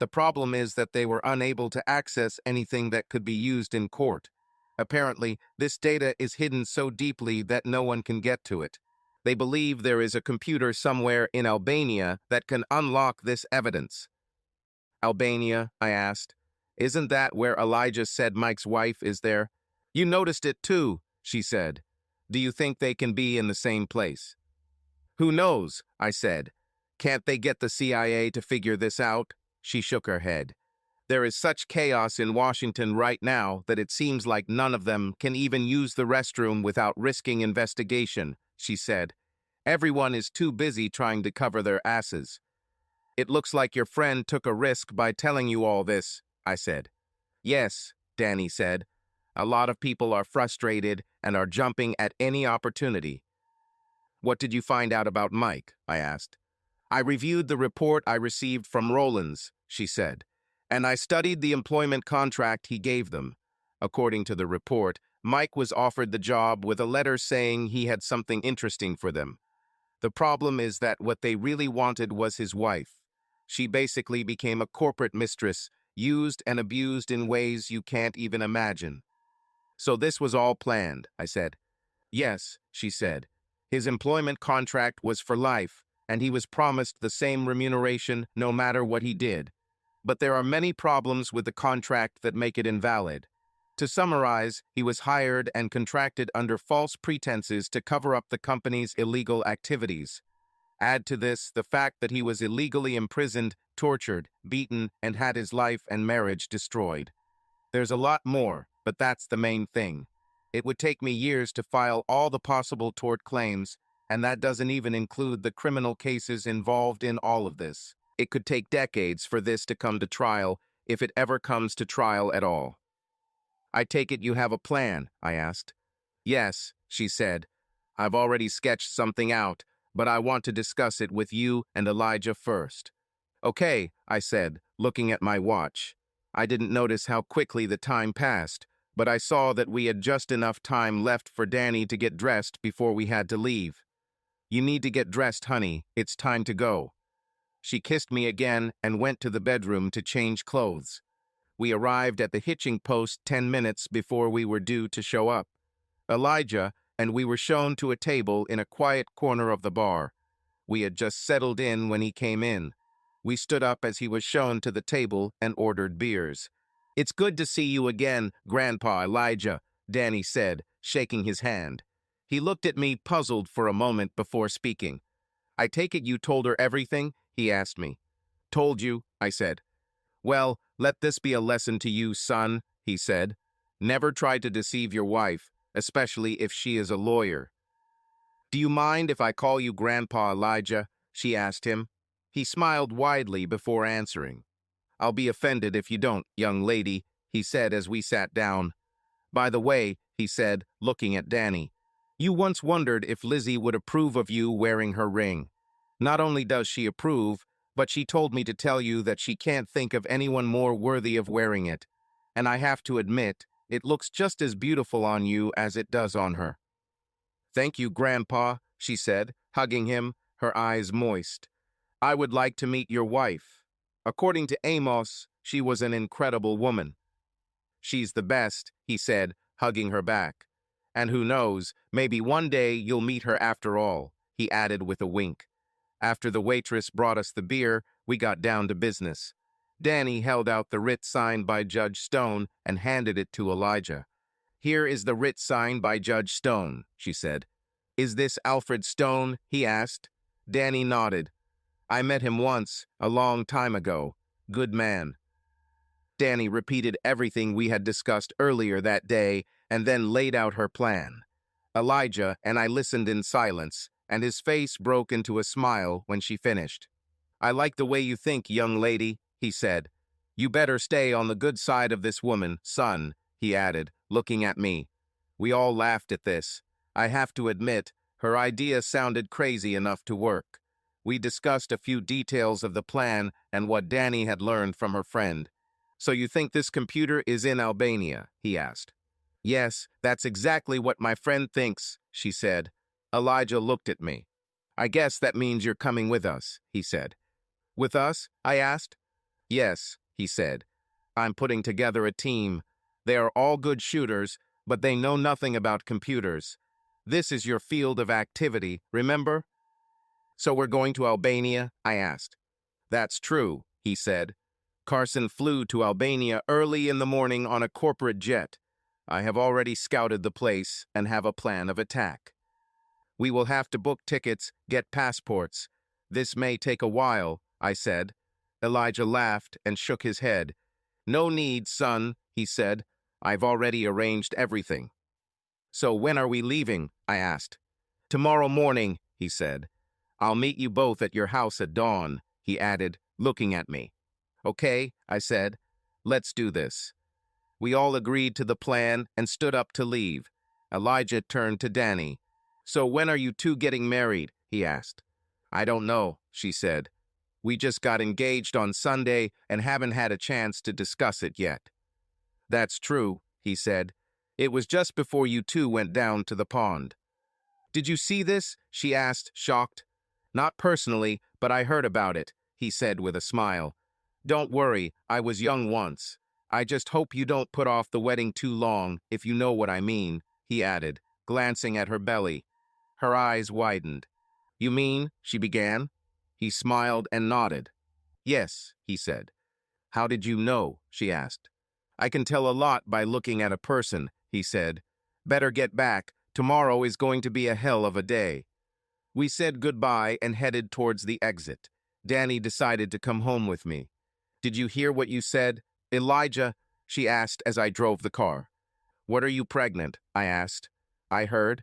The problem is that they were unable to access anything that could be used in court. Apparently, this data is hidden so deeply that no one can get to it. They believe there is a computer somewhere in Albania that can unlock this evidence. Albania, I asked. Isn't that where Elijah said Mike's wife is there? You noticed it too, she said. Do you think they can be in the same place? Who knows, I said. Can't they get the CIA to figure this out? She shook her head. There is such chaos in Washington right now that it seems like none of them can even use the restroom without risking investigation, she said. Everyone is too busy trying to cover their asses. It looks like your friend took a risk by telling you all this, I said. Yes, Danny said. A lot of people are frustrated and are jumping at any opportunity. What did you find out about Mike? I asked. I reviewed the report I received from Rollins, she said, and I studied the employment contract he gave them. According to the report, Mike was offered the job with a letter saying he had something interesting for them. The problem is that what they really wanted was his wife. She basically became a corporate mistress, used and abused in ways you can't even imagine. So this was all planned, I said. Yes, she said. His employment contract was for life, and he was promised the same remuneration no matter what he did. But there are many problems with the contract that make it invalid. To summarize, he was hired and contracted under false pretenses to cover up the company's illegal activities. Add to this the fact that he was illegally imprisoned, tortured, beaten, and had his life and marriage destroyed. There's a lot more, but that's the main thing. It would take me years to file all the possible tort claims, and that doesn't even include the criminal cases involved in all of this. It could take decades for this to come to trial, if it ever comes to trial at all. I take it you have a plan, I asked. Yes, she said. I've already sketched something out, but I want to discuss it with you and Elijah first. Okay, I said, looking at my watch. I didn't notice how quickly the time passed, but I saw that we had just enough time left for Danny to get dressed before we had to leave. You need to get dressed, honey. It's time to go. She kissed me again and went to the bedroom to change clothes. We arrived at the hitching post 10 minutes before we were due to show up. Elijah and we were shown to a table in a quiet corner of the bar. We had just settled in when he came in. We stood up as he was shown to the table and ordered beers. It's good to see you again, Grandpa Elijah, Danny said, shaking his hand. He looked at me puzzled for a moment before speaking. I take it you told her everything? He asked me. Told you, I said. Well, let this be a lesson to you, son, he said. Never try to deceive your wife, especially if she is a lawyer. Do you mind if I call you Grandpa Elijah? She asked him. He smiled widely before answering. I'll be offended if you don't, young lady, he said as we sat down. By the way, he said, looking at Danny, you once wondered if Lizzie would approve of you wearing her ring. Not only does she approve, but she told me to tell you that she can't think of anyone more worthy of wearing it. And I have to admit, it looks just as beautiful on you as it does on her. Thank you, Grandpa, she said, hugging him, her eyes moist. I would like to meet your wife. According to Amos, she was an incredible woman. She's the best, he said, hugging her back. And who knows, maybe one day you'll meet her after all, he added with a wink. After the waitress brought us the beer, we got down to business. Danny held out the writ signed by Judge Stone and handed it to Elijah. Here is the writ signed by Judge Stone, she said. Is this Alfred Stone? He asked. Danny nodded. I met him once, a long time ago. Good man. Danny repeated everything we had discussed earlier that day and then laid out her plan. Elijah and I listened in silence, and his face broke into a smile when she finished. I like the way you think, young lady, he said. You better stay on the good side of this woman, son, he added, looking at me. We all laughed at this. I have to admit, her idea sounded crazy enough to work. We discussed a few details of the plan and what Danny had learned from her friend. So you think this computer is in Albania? He asked. Yes, that's exactly what my friend thinks, she said. Elijah looked at me. I guess that means you're coming with us, he said. With us? I asked. Yes, he said. I'm putting together a team. They are all good shooters, but they know nothing about computers. This is your field of activity, remember? So we're going to Albania? I asked. That's true, he said. Carson flew to Albania early in the morning on a corporate jet. I have already scouted the place and have a plan of attack. We will have to book tickets, get passports. This may take a while, I said. Elijah laughed and shook his head. No need, son, he said. I've already arranged everything. So when are we leaving? I asked. Tomorrow morning, he said. I'll meet you both at your house at dawn, he added, looking at me. Okay, I said. Let's do this. We all agreed to the plan and stood up to leave. Elijah turned to Danny. So when are you two getting married? He asked. I don't know, she said. We just got engaged on Sunday and haven't had a chance to discuss it yet. That's true, he said. It was just before you two went down to the pond. Did you see this? She asked, shocked. Not personally, but I heard about it, he said with a smile. Don't worry, I was young once. I just hope you don't put off the wedding too long, if you know what I mean, he added, glancing at her belly. Her eyes widened. You mean, she began. He smiled and nodded. Yes, he said. How did you know? She asked. I can tell a lot by looking at a person, he said. Better get back. Tomorrow is going to be a hell of a day. We said goodbye and headed towards the exit. Danny decided to come home with me. Did you hear what you said? Elijah, she asked as I drove the car. What are you pregnant? I asked. I heard.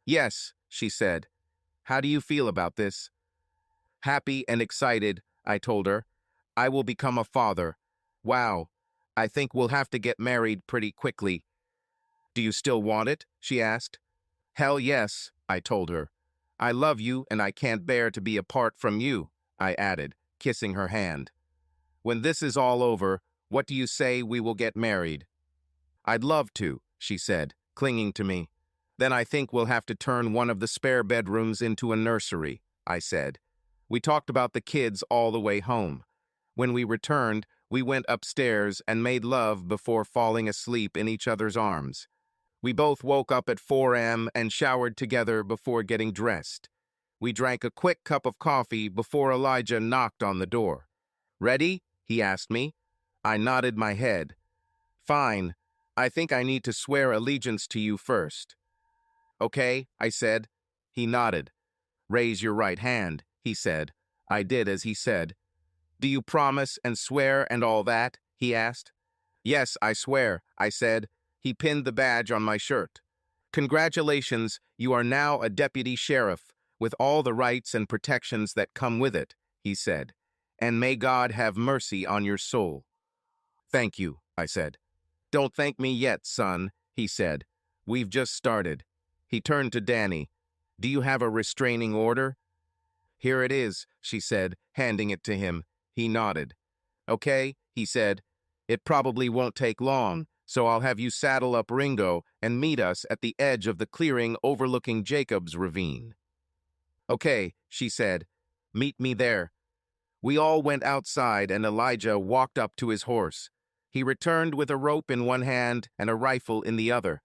Yes, she said. How do you feel about this? Happy and excited, I told her. I will become a father. Wow, I think we'll have to get married pretty quickly. Do you still want it? She asked. Hell yes, I told her. I love you and I can't bear to be apart from you, I added, kissing her hand. When this is all over, what do you say we will get married? I'd love to, she said, clinging to me. Then I think we'll have to turn one of the spare bedrooms into a nursery, I said. We talked about the kids all the way home. When we returned, we went upstairs and made love before falling asleep in each other's arms. We both woke up at 4 a.m. and showered together before getting dressed. We drank a quick cup of coffee before Elijah knocked on the door. Ready? He asked me. I nodded my head. Fine. I think I need to swear allegiance to you first. Okay, I said. He nodded. Raise your right hand, he said. I did as he said. Do you promise and swear and all that? He asked. Yes, I swear, I said. He pinned the badge on my shirt. Congratulations, you are now a deputy sheriff, with all the rights and protections that come with it, he said. And may God have mercy on your soul. Thank you, I said. Don't thank me yet, son, he said. We've just started. He turned to Danny. Do you have a restraining order? Here it is, she said, handing it to him. He nodded. Okay, he said. It probably won't take long, so I'll have you saddle up Ringo and meet us at the edge of the clearing overlooking Jacob's ravine. Okay, she said. Meet me there. We all went outside and Elijah walked up to his horse. He returned with a rope in one hand and a rifle in the other.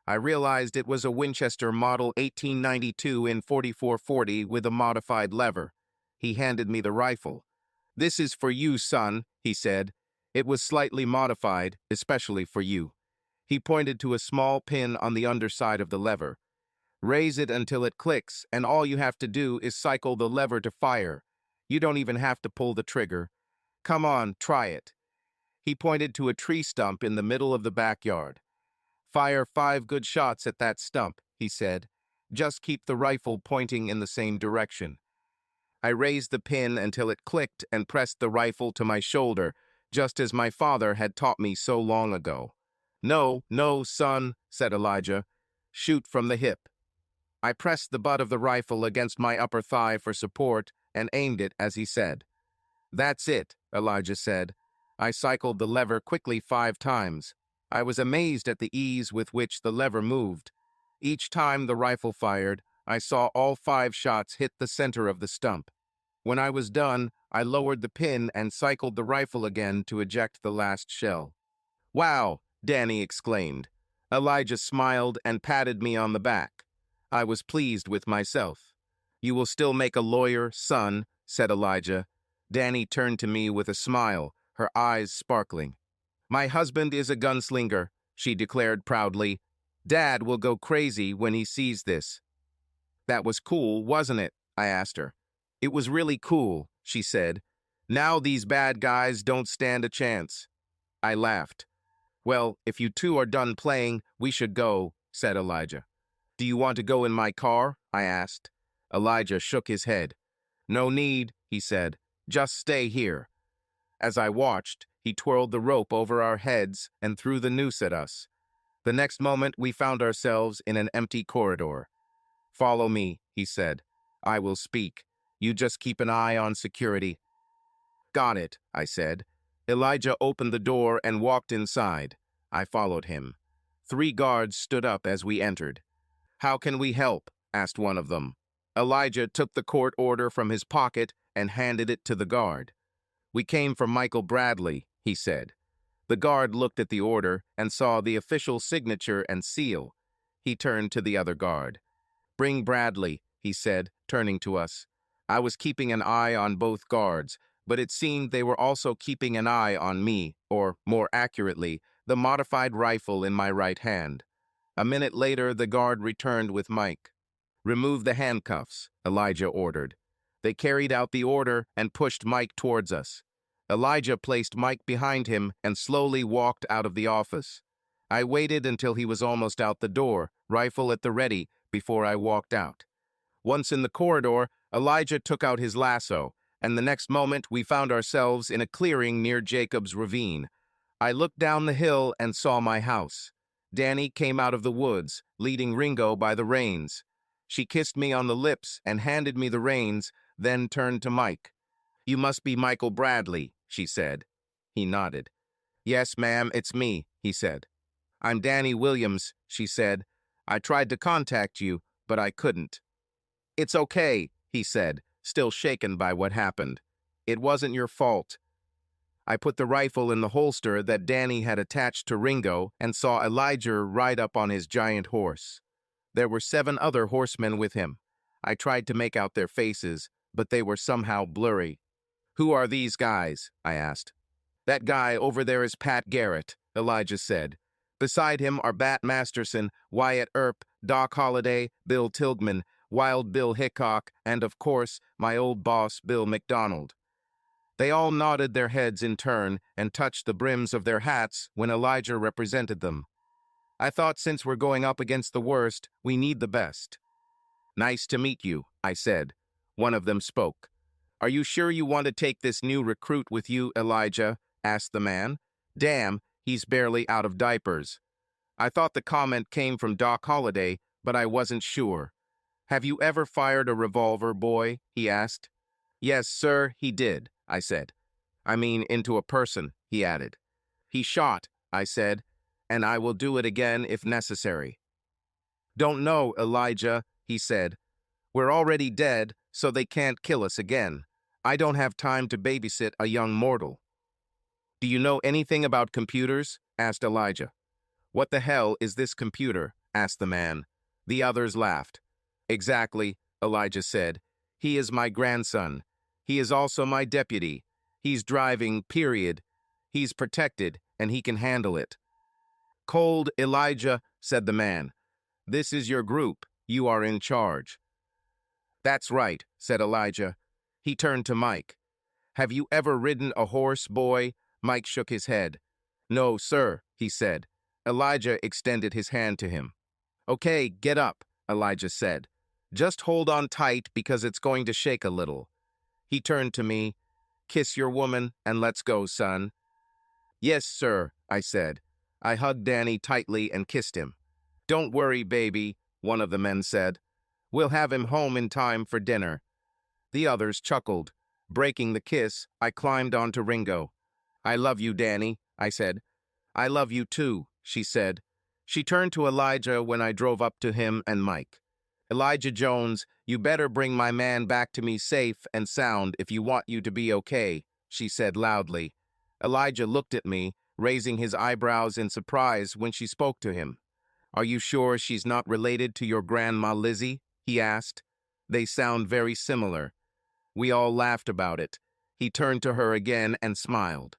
I realized it was a Winchester Model 1892 in 4440 with a modified lever. He handed me the rifle. This is for you, son, he said. It was slightly modified, especially for you. He pointed to a small pin on the underside of the lever. Raise it until it clicks, and all you have to do is cycle the lever to fire. You don't even have to pull the trigger. Come on, try it. He pointed to a tree stump in the middle of the backyard. Fire 5 good shots at that stump, he said. Just keep the rifle pointing in the same direction. I raised the pin until it clicked and pressed the rifle to my shoulder, just as my father had taught me so long ago. No, no, son, said Elijah. Shoot from the hip. I pressed the butt of the rifle against my upper thigh for support and aimed it as he said. That's it, Elijah said. I cycled the lever quickly 5 times. I was amazed at the ease with which the lever moved. Each time the rifle fired, I saw all 5 shots hit the center of the stump. When I was done, I lowered the pin and cycled the rifle again to eject the last shell. "Wow," Danny exclaimed. Elijah smiled and patted me on the back. I was pleased with myself. "You will still make a lawyer, son," said Elijah. Danny turned to me with a smile, her eyes sparkling. "My husband is a gunslinger," she declared proudly. "Dad will go crazy when he sees this." "That was cool, wasn't it?" I asked her. "It was really cool," she said. "Now these bad guys don't stand a chance." I laughed. "Well, if you two are done playing, we should go," said Elijah. "Do you want to go in my car?" I asked. Elijah shook his head. "No need," he said. "Just stay here." As I watched, he twirled the rope over our heads and threw the noose at us. The next moment, we found ourselves in an empty corridor. "Follow me," he said. "I will speak. You just keep an eye on security." "Got it," I said. Elijah opened the door and walked inside. I followed him. 3 guards stood up as we entered. "How can we help?" asked one of them. Elijah took the court order from his pocket and handed it to the guard. "We came from Michael Bradley," he said. The guard looked at the order and saw the official signature and seal. He turned to the other guard. "Bring Bradley," he said, turning to us. I was keeping an eye on both guards, but it seemed they were also keeping an eye on me, or, more accurately, the modified rifle in my right hand. A minute later, the guard returned with Mike. "Remove the handcuffs," Elijah ordered. They carried out the order and pushed Mike towards us. Elijah placed Mike behind him and slowly walked out of the office. I waited until he was almost out the door, rifle at the ready, before I walked out. Once in the corridor, Elijah took out his lasso, and the next moment we found ourselves in a clearing near Jacob's ravine. I looked down the hill and saw my house. Danny came out of the woods, leading Ringo by the reins. She kissed me on the lips and handed me the reins, then turned to Mike. "You must be Michael Bradley," she said. He nodded. "Yes, ma'am, it's me," he said. "I'm Danny Williams," she said. "I tried to contact you, but I couldn't." "It's okay," he said, still shaken by what happened. "It wasn't your fault." I put the rifle in the holster that Danny had attached to Ringo and saw Elijah ride up on his giant horse. There were 7 other horsemen with him. I tried to make out their faces, but they were somehow blurry. "Who are these guys?" I asked. "That guy over there is Pat Garrett," Elijah said. "Beside him are Bat Masterson, Wyatt Earp, Doc Holliday, Bill Tilghman, Wild Bill Hickok, and, of course, my old boss, Bill McDonald." They all nodded their heads in turn and touched the brims of their hats when Elijah represented them. "I thought since we're going up against the worst, we need the best." "Nice to meet you," I said. One of them spoke. "Are you sure you want to take this new recruit with you, Elijah?" asked the man. "Damn, he's barely out of diapers." I thought the comment came from Doc Holliday, but I wasn't sure. "Have you ever fired a revolver, boy?" he asked. "Yes, sir, he did," I said. "I mean, into a person," he added. "He shot," I said, "and I will do it again if necessary." "Don't know, Elijah," he said. "We're already dead, so they can't kill us again. I don't have time to babysit a young mortal." "Do you know anything about computers?" asked Elijah. "What the hell is this computer?" asked the man. The others laughed. "Exactly," Elijah said. "He is my grandson. He is also my deputy. He's driving, period. He's protected, and he can handle it." "Cold, Elijah," said the man. "This is your group. You are in charge." "That's right," said Elijah. He turned to Mike. "Have you ever ridden a horse, boy?" Mike shook his head. "No, sir," he said. Elijah extended his hand to him. "Okay, get up," Elijah said. "Just hold on tight because it's going to shake a little." He turned to me. "Kiss your woman and let's go, son." "Yes, sir," I said. I hugged Danny tightly and kissed him. "Don't worry, baby," one of the men said. "We'll have him home in time for dinner." The others chuckled. Breaking the kiss, I climbed onto Ringo. "I love you, Danny," I said. "I love you too," she said. She turned to Elijah when I drove up to him and Mike. Elijah Jones, you better bring my man back to me safe and sound if you want you to be okay, she said loudly. Elijah looked at me, raising his eyebrows in surprise when she spoke to him. Are you sure she's not related to your grandma Lizzie? He asked. They sound very similar. We all laughed about it. He turned to her again and smiled.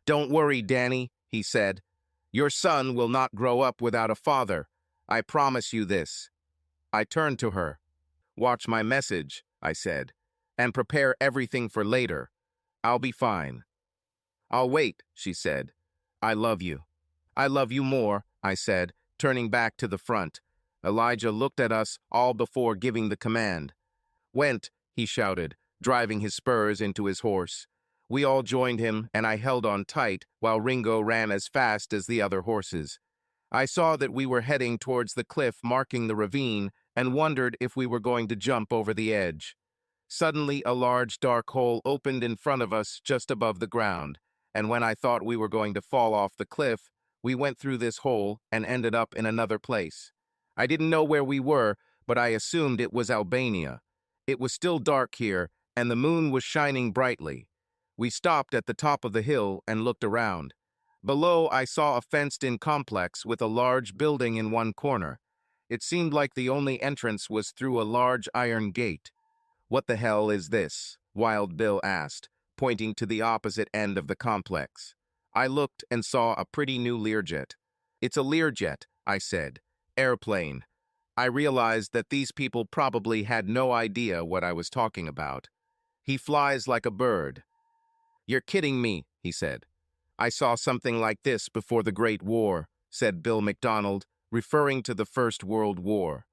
Don't worry, Danny, he said. Your son will not grow up without a father. I promise you this. I turned to her. Watch my message, I said, and prepare everything for later. I'll be fine. I'll wait, she said. I love you. I love you more, I said, turning back to the front. Elijah looked at us all before giving the command. Went, he shouted, driving his spurs into his horse. We all joined him, and I held on tight while Ringo ran as fast as the other horses. I saw that we were heading towards the cliff marking the ravine and wondered if we were going to jump over the edge. Suddenly, a large dark hole opened in front of us just above the ground, and when I thought we were going to fall off the cliff, we went through this hole and ended up in another place. I didn't know where we were, but I assumed it was Albania. It was still dark here, and the moon was shining brightly. We stopped at the top of the hill and looked around. Below, I saw a fenced-in complex with a large building in one corner. It seemed like the only entrance was through a large iron gate. What the hell is this? Wild Bill asked, pointing to the opposite end of the complex. I looked and saw a pretty new Learjet. It's a Learjet, I said. Airplane. I realized that these people probably had no idea what I was talking about. He flies like a bird. You're kidding me, he said. I saw something like this before the Great War, said Bill McDonald, referring to the First World War.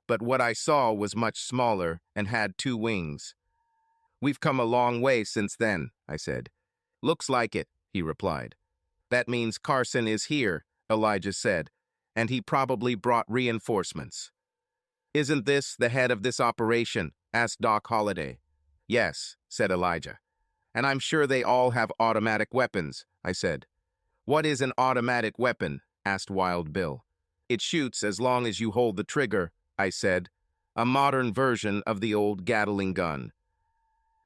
But what I saw was much smaller and had 2 wings. We've come a long way since then, I said. Looks like it, he replied. That means Carson is here, Elijah said, and he probably brought reinforcements. Isn't this the head of this operation? Asked Doc Holliday. Yes, said Elijah. And I'm sure they all have automatic weapons, I said. What is an automatic weapon? Asked Wild Bill. It shoots as long as you hold the trigger, I said. A modern version of the old Gatling gun.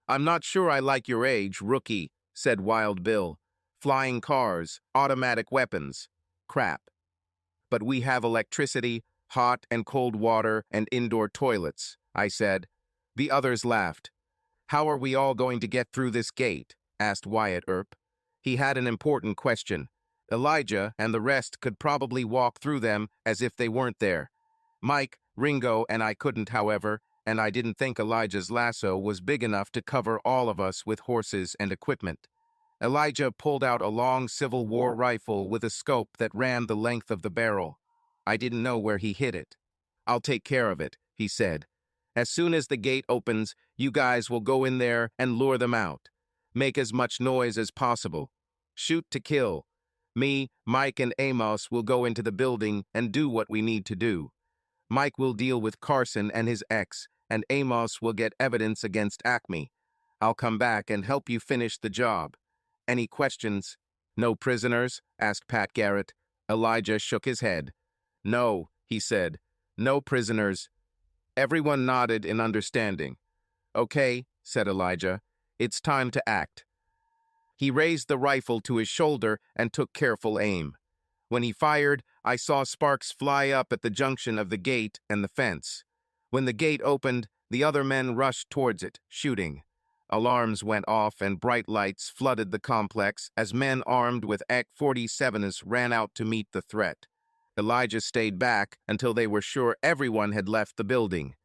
I'm not sure I like your age, rookie, said Wild Bill. Flying cars, automatic weapons. Crap. But we have electricity, hot and cold water, and indoor toilets, I said. The others laughed. How are we all going to get through this gate? Asked Wyatt Earp. He had an important question. Elijah and the rest could probably walk through them as if they weren't there. Mike, Ringo, and I couldn't, however, and I didn't think Elijah's lasso was big enough to cover all of us with horses and equipment. Elijah pulled out a long Civil War rifle with a scope that ran the length of the barrel. I didn't know where he hid it. I'll take care of it, he said. As soon as the gate opens, you guys will go in there and lure them out. Make as much noise as possible. Shoot to kill. Me, Mike, and Amos will go into the building and do what we need to do. Mike will deal with Carson and his ex, and Amos will get evidence against Acme. I'll come back and help you finish the job. Any questions? No prisoners? Asked Pat Garrett. Elijah shook his head. No, he said. No prisoners. Everyone nodded in understanding. Okay, said Elijah. It's time to act. He raised the rifle to his shoulder and took careful aim. When he fired, I saw sparks fly up at the junction of the gate and the fence. When the gate opened, the other men rushed towards it, shooting. Alarms went off and bright lights flooded the complex as men armed with AK-47s ran out to meet the threat. Elijah stayed back until they were sure everyone had left the building.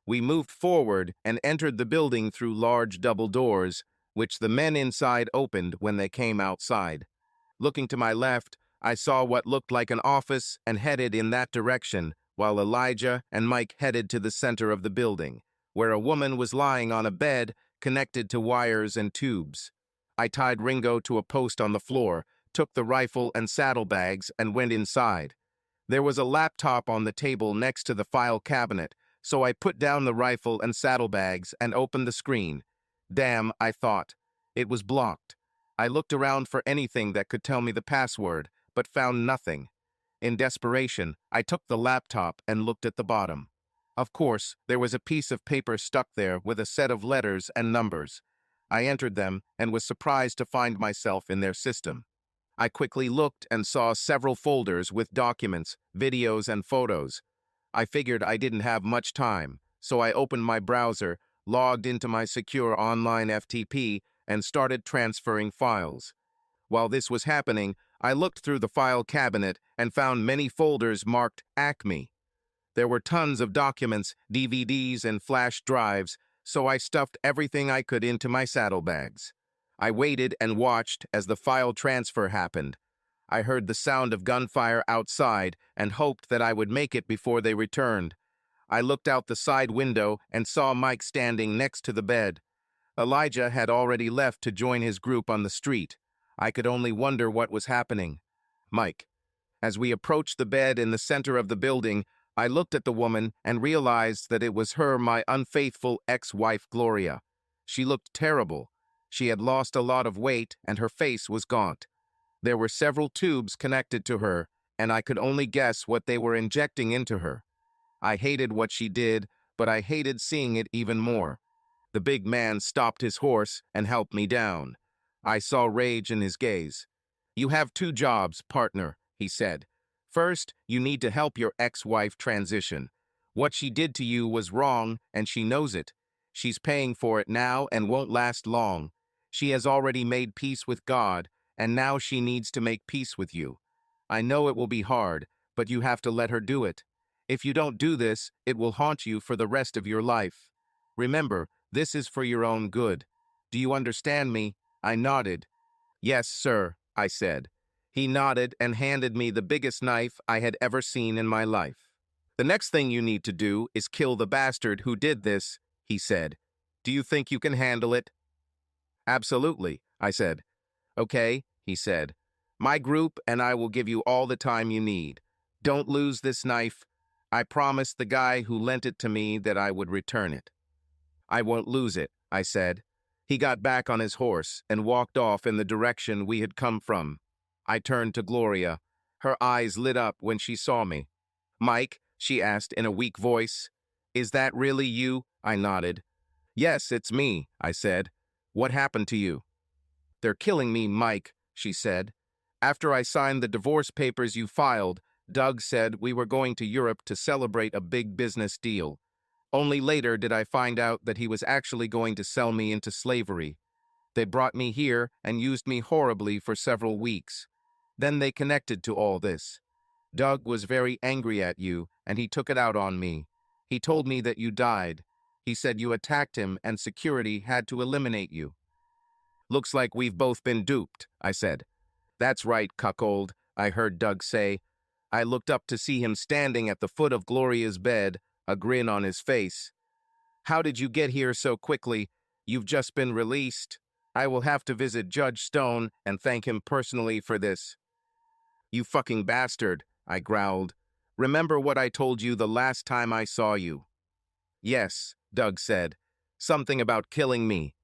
We moved forward and entered the building through large double doors, which the men inside opened when they came outside. Looking to my left, I saw what looked like an office and headed in that direction, while Elijah and Mike headed to the center of the building, where a woman was lying on a bed connected to wires and tubes. I tied Ringo to a post on the floor, took the rifle and saddlebags, and went inside. There was a laptop on the table next to the file cabinet, so I put down the rifle and saddlebags and opened the screen. Damn, I thought. It was blocked. I looked around for anything that could tell me the password, but found nothing. In desperation, I took the laptop and looked at the bottom. Of course, there was a piece of paper stuck there with a set of letters and numbers. I entered them and was surprised to find myself in their system. I quickly looked and saw several folders with documents, videos, and photos. I figured I didn't have much time, so I opened my browser, logged into my secure online FTP, and started transferring files. While this was happening, I looked through the file cabinet and found many folders marked Acme. There were tons of documents, DVDs, and flash drives, so I stuffed everything I could into my saddlebags. I waited and watched as the file transfer happened. I heard the sound of gunfire outside and hoped that I would make it before they returned. I looked out the side window and saw Mike standing next to the bed. Elijah had already left to join his group on the street. I could only wonder what was happening. Mike. As we approached the bed in the center of the building, I looked at the woman and realized that it was her, my unfaithful ex-wife Gloria. She looked terrible. She had lost a lot of weight and her face was gaunt. There were several tubes connected to her, and I could only guess what they were injecting into her. I hated what she did, but I hated seeing it even more. The big man stopped his horse and helped me down. I saw rage in his gaze. "You have two jobs, partner," he said. "First, you need to help your ex-wife transition. What she did to you was wrong, and she knows it. She's paying for it now and won't last long. She has already made peace with God, and now she needs to make peace with you. I know it will be hard, but you have to let her do it. If you don't do this, it will haunt you for the rest of your life. Remember, this is for your own good. Do you understand me?" I nodded. "Yes, sir," I said. He nodded and handed me the biggest knife I had ever seen in my life. "The next thing you need to do is kill the bastard who did this," he said. "Do you think you can handle it?" "Absolutely," I said. "Okay," he said. "My group and I will give you all the time you need. Don't lose this knife. I promised the guy who lent it to me that I would return it." "I won't lose it," I said. He got back on his horse and walked off in the direction we had come from. I turned to Gloria. Her eyes lit up when she saw me. "Mike," she asked in a weak voice. "Is that really you?" I nodded. "Yes, it's me," I said. "What happened to you?" "They're killing me, Mike," she said. "After I signed the divorce papers you filed, Doug said we were going to Europe to celebrate a big business deal. Only later did I find out that he was actually going to sell me into slavery. They brought me here and used me horribly for several weeks. Then they connected to all this. Doug was very angry at you, and he took it out on me. He told me that you died. He said you attacked him and security had to eliminate you." "Looks like we've both been duped," I said. "That's right, cuckold," I heard Doug say. I looked up to see him standing at the foot of Gloria's bed, a grin on his face. "How did you get here so quickly? You've just been released. I will have to visit Judge Stone and thank him personally for this." "You fucking bastard," I growled. "Remember what I told you the last time I saw you?" "Yes," Doug said. "Something about killing me.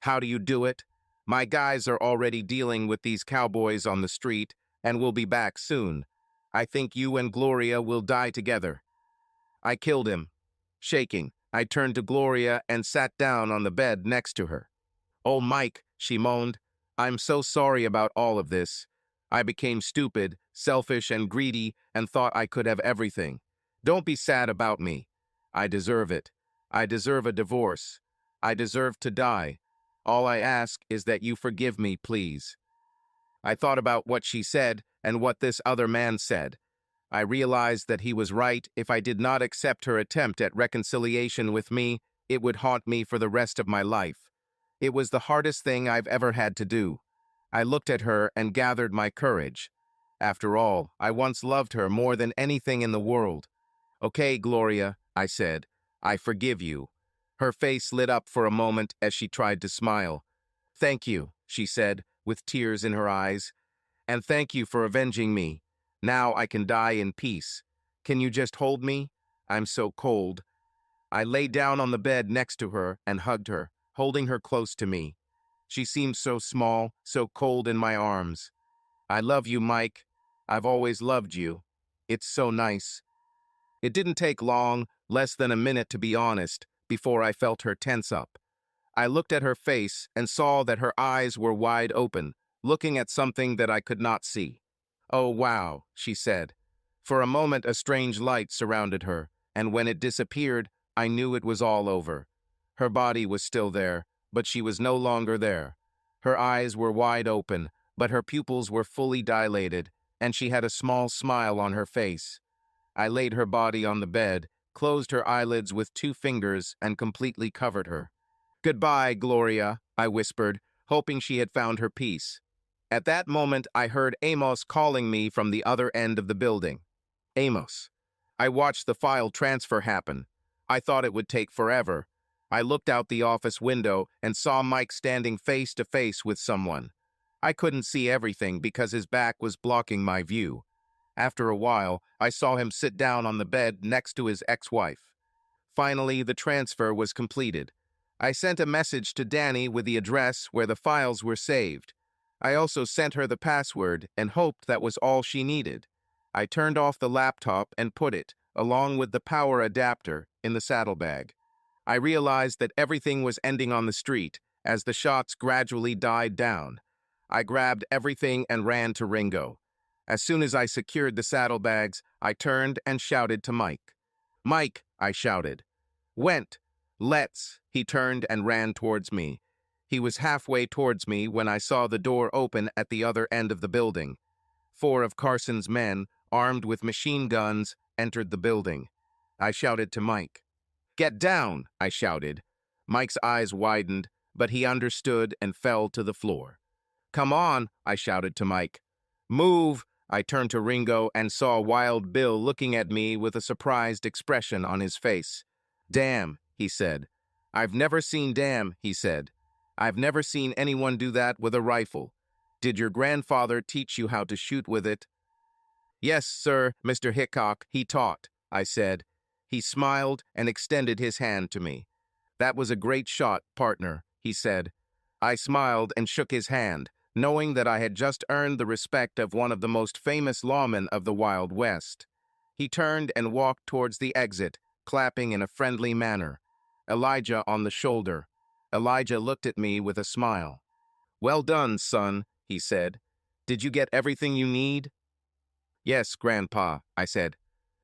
How do you do it? My guys are already dealing with these cowboys on the street and will be back soon. I think you and Gloria will die together." I killed him. Shaking, I turned to Gloria and sat down on the bed next to her. "Oh, Mike," she moaned. "I'm so sorry about all of this. I became stupid, selfish, and greedy and thought I could have everything. Don't be sad about me. I deserve it. I deserve a divorce. I deserve to die. All I ask is that you forgive me, please." I thought about what she said and what this other man said. I realized that he was right. If I did not accept her attempt at reconciliation with me, it would haunt me for the rest of my life. It was the hardest thing I've ever had to do. I looked at her and gathered my courage. After all, I once loved her more than anything in the world. "Okay, Gloria," I said. "I forgive you." Her face lit up for a moment as she tried to smile. "Thank you," she said, with tears in her eyes. "And thank you for avenging me. Now I can die in peace. Can you just hold me? I'm so cold." I lay down on the bed next to her and hugged her, holding her close to me. She seemed so small, so cold in my arms. "I love you, Mike. I've always loved you. It's so nice." It didn't take long. less than a minute to be honest, before I felt her tense up. I looked at her face and saw that her eyes were wide open, looking at something that I could not see. "Oh, wow," she said. For a moment, a strange light surrounded her, and when it disappeared, I knew it was all over. Her body was still there, but she was no longer there. Her eyes were wide open, but her pupils were fully dilated, and she had a small smile on her face. I laid her body on the bed, closed her eyelids with 2 fingers, and completely covered her. "Goodbye, Gloria," I whispered, hoping she had found her peace. At that moment, I heard Amos calling me from the other end of the building. Amos. I watched the file transfer happen. I thought it would take forever. I looked out the office window and saw Mike standing face to face with someone. I couldn't see everything because his back was blocking my view. After a while, I saw him sit down on the bed next to his ex-wife. Finally, the transfer was completed. I sent a message to Danny with the address where the files were saved. I also sent her the password and hoped that was all she needed. I turned off the laptop and put it, along with the power adapter, in the saddlebag. I realized that everything was ending on the street as the shots gradually died down. I grabbed everything and ran to Ringo. As soon as I secured the saddlebags, I turned and shouted to Mike. "Mike," I shouted. "Went. Let's." He turned and ran towards me. He was halfway towards me when I saw the door open at the other end of the building. 4 of Carson's men, armed with machine guns, entered the building. I shouted to Mike. "Get down," I shouted. Mike's eyes widened, but he understood and fell to the floor. "Come on," I shouted to Mike. "Move." I turned to Ringo and saw Wild Bill looking at me with a surprised expression on his face. "Damn," he said. "I've never seen damn," he said. "I've never seen anyone do that with a rifle. Did your grandfather teach you how to shoot with it?" "Yes, sir, Mr. Hickok, he taught," I said. He smiled and extended his hand to me. "That was a great shot, partner," he said. I smiled and shook his hand, knowing that I had just earned the respect of one of the most famous lawmen of the Wild West. He turned and walked towards the exit, clapping in a friendly manner. Elijah on the shoulder. Elijah looked at me with a smile. "Well done, son," he said. "Did you get everything you need?" "Yes, Grandpa," I said.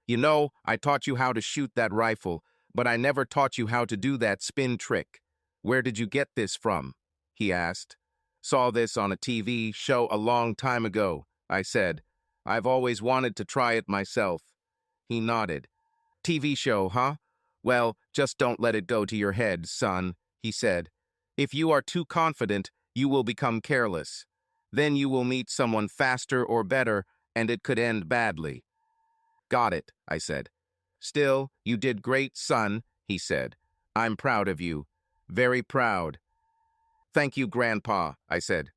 "You know, I taught you how to shoot that rifle, but I never taught you how to do that spin trick. Where did you get this from?" he asked. "Saw this on a TV show a long time ago," I said. "I've always wanted to try it myself." He nodded. "TV show, huh? Well, just don't let it go to your head, son," he said. "If you are too confident, you will become careless. Then you will meet someone faster or better, and it could end badly." "Got it," I said. "Still, you did great, son," he said. "I'm proud of you. Very proud." "Thank you, Grandpa," I said.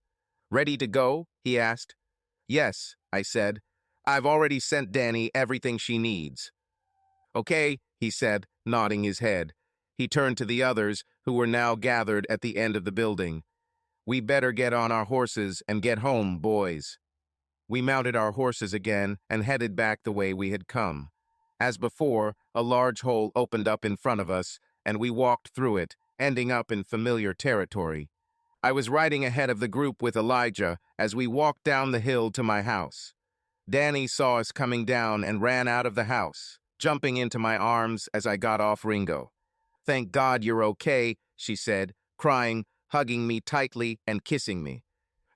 "Ready to go?" he asked. "Yes," I said. "I've already sent Danny everything she needs." "Okay," he said, nodding his head. He turned to the others, who were now gathered at the end of the building. "We better get on our horses and get home, boys." We mounted our horses again and headed back the way we had come. As before, a large hole opened up in front of us, and we walked through it, ending up in familiar territory. I was riding ahead of the group with Elijah as we walked down the hill to my house. Danny saw us coming down and ran out of the house, jumping into my arms as I got off Ringo. "Thank God you're okay," she said, crying, hugging me tightly and kissing me.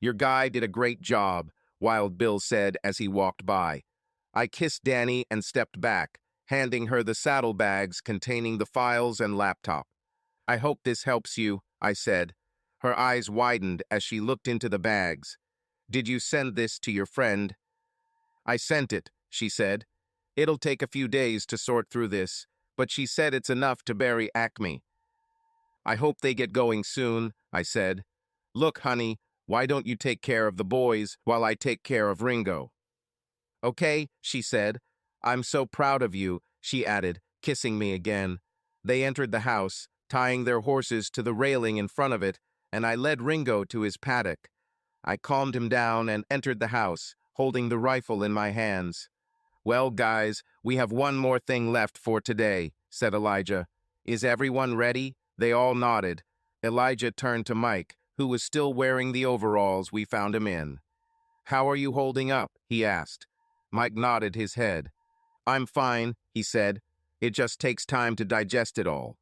"Your guy did a great job," Wild Bill said as he walked by. I kissed Danny and stepped back, handing her the saddlebags containing the files and laptop. "I hope this helps you," I said. Her eyes widened as she looked into the bags. "Did you send this to your friend?" "I sent it," she said. "It'll take a few days to sort through this, but she said it's enough to bury Acme." "I hope they get going soon," I said. "Look, honey, why don't you take care of the boys while I take care of Ringo?" "Okay," she said. "I'm so proud of you," she added, kissing me again. They entered the house, tying their horses to the railing in front of it, and I led Ringo to his paddock. I calmed him down and entered the house, holding the rifle in my hands. "Well, guys, we have one more thing left for today," said Elijah. Is everyone ready? They all nodded. Elijah turned to Mike, who was still wearing the overalls we found him in. How are you holding up? He asked. Mike nodded his head. I'm fine, he said. It just takes time to digest it all.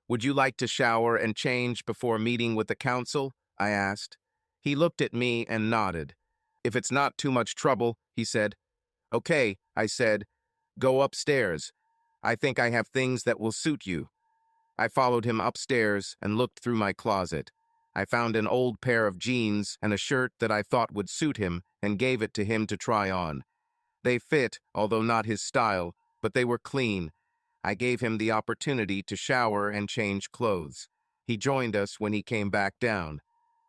Would you like to shower and change before meeting with the council? I asked. He looked at me and nodded. If it's not too much trouble, he said. Okay, I said. Go upstairs. I think I have things that will suit you. I followed him upstairs and looked through my closet. I found an old pair of jeans and a shirt that I thought would suit him and gave it to him to try on. They fit, although not his style, but they were clean. I gave him the opportunity to shower and change clothes. He joined us when he came back down.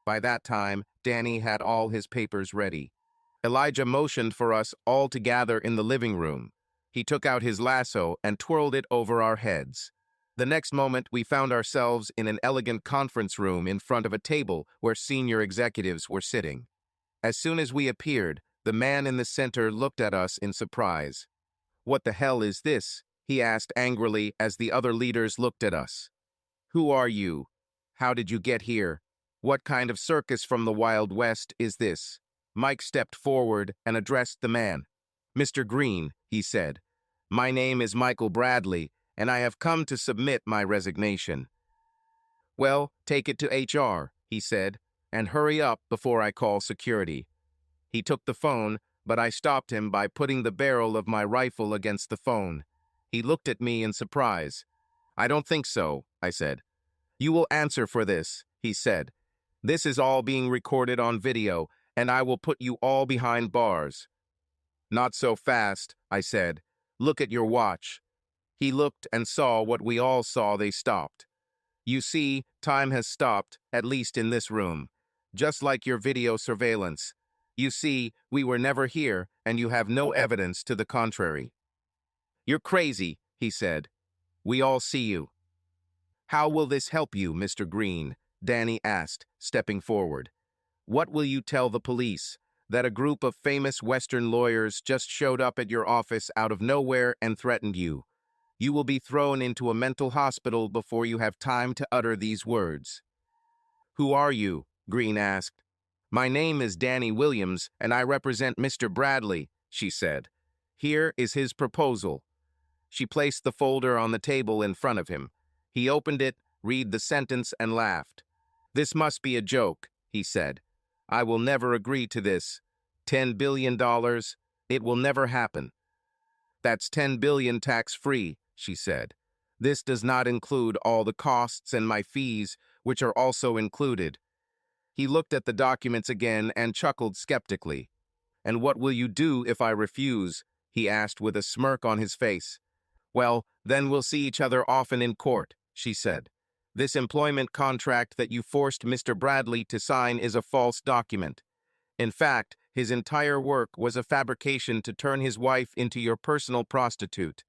By that time, Danny had all his papers ready. Elijah motioned for us all to gather in the living room. He took out his lasso and twirled it over our heads. The next moment, we found ourselves in an elegant conference room in front of a table where senior executives were sitting. As soon as we appeared, the man in the center looked at us in surprise. What the hell is this? He asked angrily as the other leaders looked at us. Who are you? How did you get here? What kind of circus from the Wild West is this? Mike stepped forward and addressed the man. Mr. Green, he said, my name is Michael Bradley, and I have come to submit my resignation. Well, take it to HR, he said, and hurry up before I call security. He took the phone, but I stopped him by putting the barrel of my rifle against the phone. He looked at me in surprise. I don't think so, I said. You will answer for this, he said. This is all being recorded on video, and I will put you all behind bars. Not so fast, I said. Look at your watch. He looked and saw what we all saw. They stopped. You see, time has stopped, at least in this room. Just like your video surveillance. You see, we were never here, and you have no evidence to the contrary. You're crazy, he said. We all see you. How will this help you, Mr. Green? Danny asked, stepping forward. What will you tell the police? That a group of famous Western lawyers just showed up at your office out of nowhere and threatened you. You will be thrown into a mental hospital before you have time to utter these words. Who are you? Green asked. My name is Danny Williams, and I represent Mr. Bradley, she said. Here is his proposal. She placed the folder on the table in front of him. He opened it, read the sentence, and laughed. This must be a joke, he said. I will never agree to this. $10 billion? It will never happen. That's $10 billion tax-free, she said. This does not include all the costs and my fees, which are also included. He looked at the documents again and chuckled skeptically. And what will you do if I refuse? He asked with a smirk on his face. Well, then we'll see each other often in court, she said. This employment contract that you forced Mr. Bradley to sign is a false document. In fact, his entire work was a fabrication to turn his wife into your personal prostitute.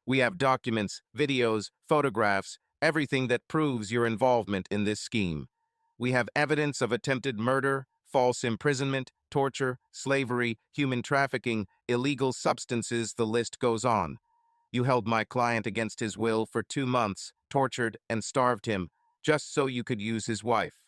We have documents, videos, photographs, everything that proves your involvement in this scheme. We have evidence of attempted murder, false imprisonment, torture, slavery, human trafficking, illegal substances, the list goes on. You held my client against his will for 2 months, tortured and starved him, just so you could use his wife.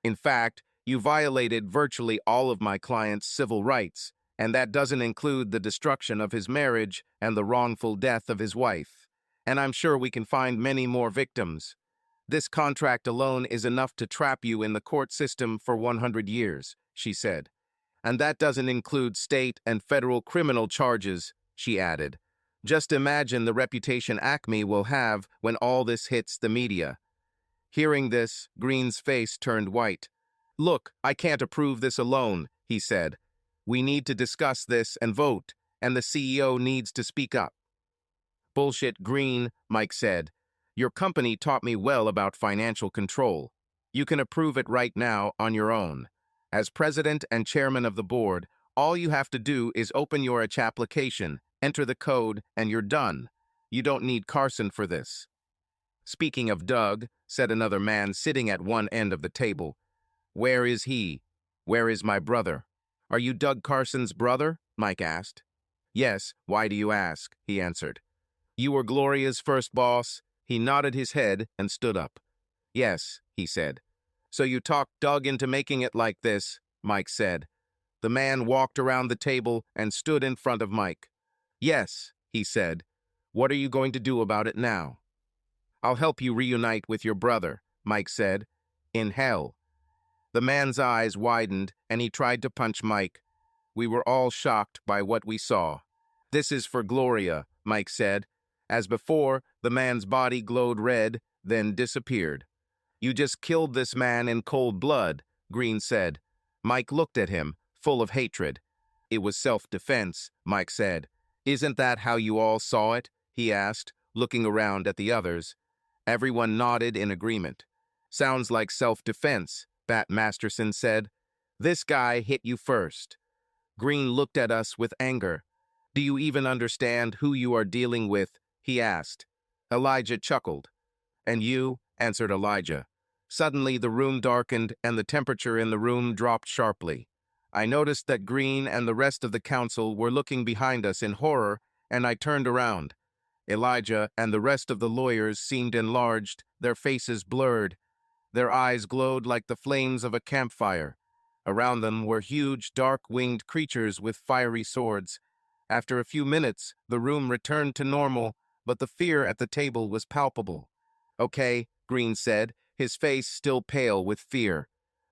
In fact, you violated virtually all of my client's civil rights, and that doesn't include the destruction of his marriage and the wrongful death of his wife. And I'm sure we can find many more victims. This contract alone is enough to trap you in the court system for 100 years, she said. And that doesn't include state and federal criminal charges, she added. Just imagine the reputation Acme will have when all this hits the media. Hearing this, Green's face turned white. Look, I can't approve this alone, he said. We need to discuss this and vote, and the CEO needs to speak up. Bullshit, Green, Mike said. Your company taught me well about financial control. You can approve it right now on your own. As president and chairman of the board, all you have to do is open your application, enter the code, and you're done. You don't need Carson for this. Speaking of Doug, said another man sitting at one end of the table. Where is he? Where is my brother? Are you Doug Carson's brother? Mike asked. Yes, why do you ask? He answered. You were Gloria's first boss? He nodded his head and stood up. Yes, he said. So you talked Doug into making it like this, Mike said. The man walked around the table and stood in front of Mike. Yes, he said. What are you going to do about it now? I'll help you reunite with your brother, Mike said. In hell. The man's eyes widened and he tried to punch Mike. We were all shocked by what we saw. This is for Gloria, Mike said. As before, the man's body glowed red, then disappeared. You just killed this man in cold blood, Green said. Mike looked at him, full of hatred. It was self-defense, Mike said. Isn't that how you all saw it? He asked, looking around at the others. Everyone nodded in agreement. Sounds like self-defense, Bat Masterson said. This guy hit you first. Green looked at us with anger. Do you even understand who you are dealing with? He asked. Elijah chuckled. And you? Answered Elijah. Suddenly the room darkened and the temperature in the room dropped sharply. I noticed that Green and the rest of the council were looking behind us in horror, and I turned around. Elijah and the rest of the lawyers seemed enlarged, their faces blurred. Their eyes glowed like the flames of a campfire. Around them were huge, dark-winged creatures with fiery swords. After a few minutes, the room returned to normal, but the fear at the table was palpable. Okay, Green said, his face still pale with fear.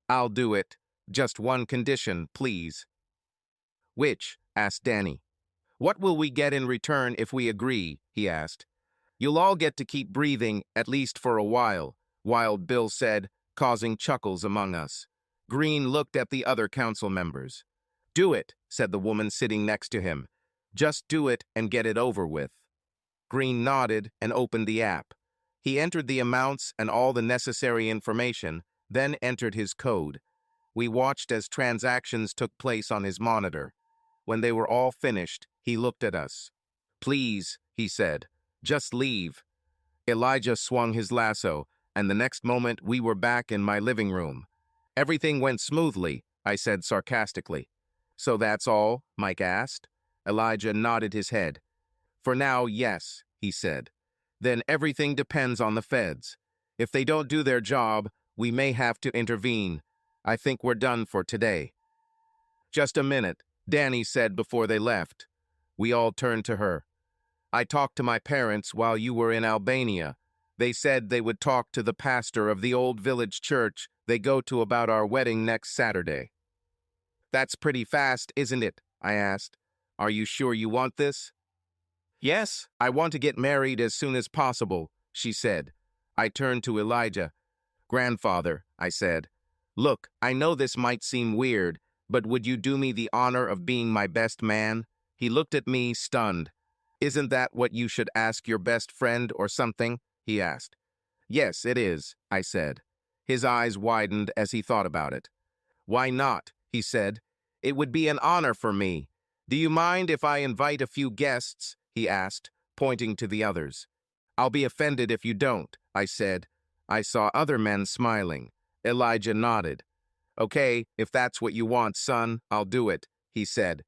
I'll do it. Just one condition, please. Which? Asked Danny. What will we get in return if we agree? He asked. You'll all get to keep breathing, at least for a while, Wild Bill said, causing chuckles among us. Green looked at the other council members. Do it, said the woman sitting next to him. Just do it and get it over with. Green nodded and opened the app. He entered the amounts and all the necessary information, then entered his code. We watched as transactions took place on his monitor. When they were all finished, he looked at us. Please, he said, just leave. Elijah swung his lasso, and the next moment we were back in my living room. Everything went smoothly, I said sarcastically. So that's all? Mike asked. Elijah nodded his head. For now, yes, he said. Then everything depends on the feds. If they don't do their job, we may have to intervene. I think we're done for today. Just a minute, Danny said before they left. We all turned to her. I talked to my parents while you were in Albania. They said they would talk to the pastor of the old village church they go to about our wedding next Saturday. That's pretty fast, isn't it? I asked. Are you sure you want this? Yes, I want to get married as soon as possible, she said. I turned to Elijah. Grandfather, I said. Look, I know this might seem weird, but would you do me the honor of being my best man? He looked at me, stunned. Isn't that what you should ask your best friend or something? He asked. Yes, it is, I said. His eyes widened as he thought about it. Why not? He said. It would be an honor for me. Do you mind if I invite a few guests? He asked, pointing to the others. I'll be offended if you don't, I said. I saw other men smiling. Elijah nodded. Okay, if that's what you want, son, I'll do it, he said.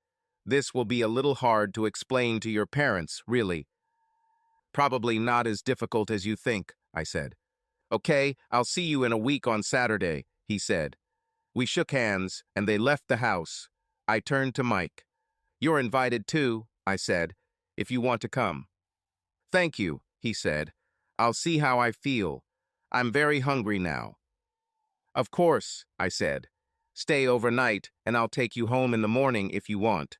This will be a little hard to explain to your parents, really. Probably not as difficult as you think, I said. Okay, I'll see you in a week on Saturday, he said. We shook hands, and they left the house. I turned to Mike. You're invited too, I said, if you want to come. Thank you, he said. I'll see how I feel. I'm very hungry now. Of course, I said. Stay overnight, and I'll take you home in the morning if you want.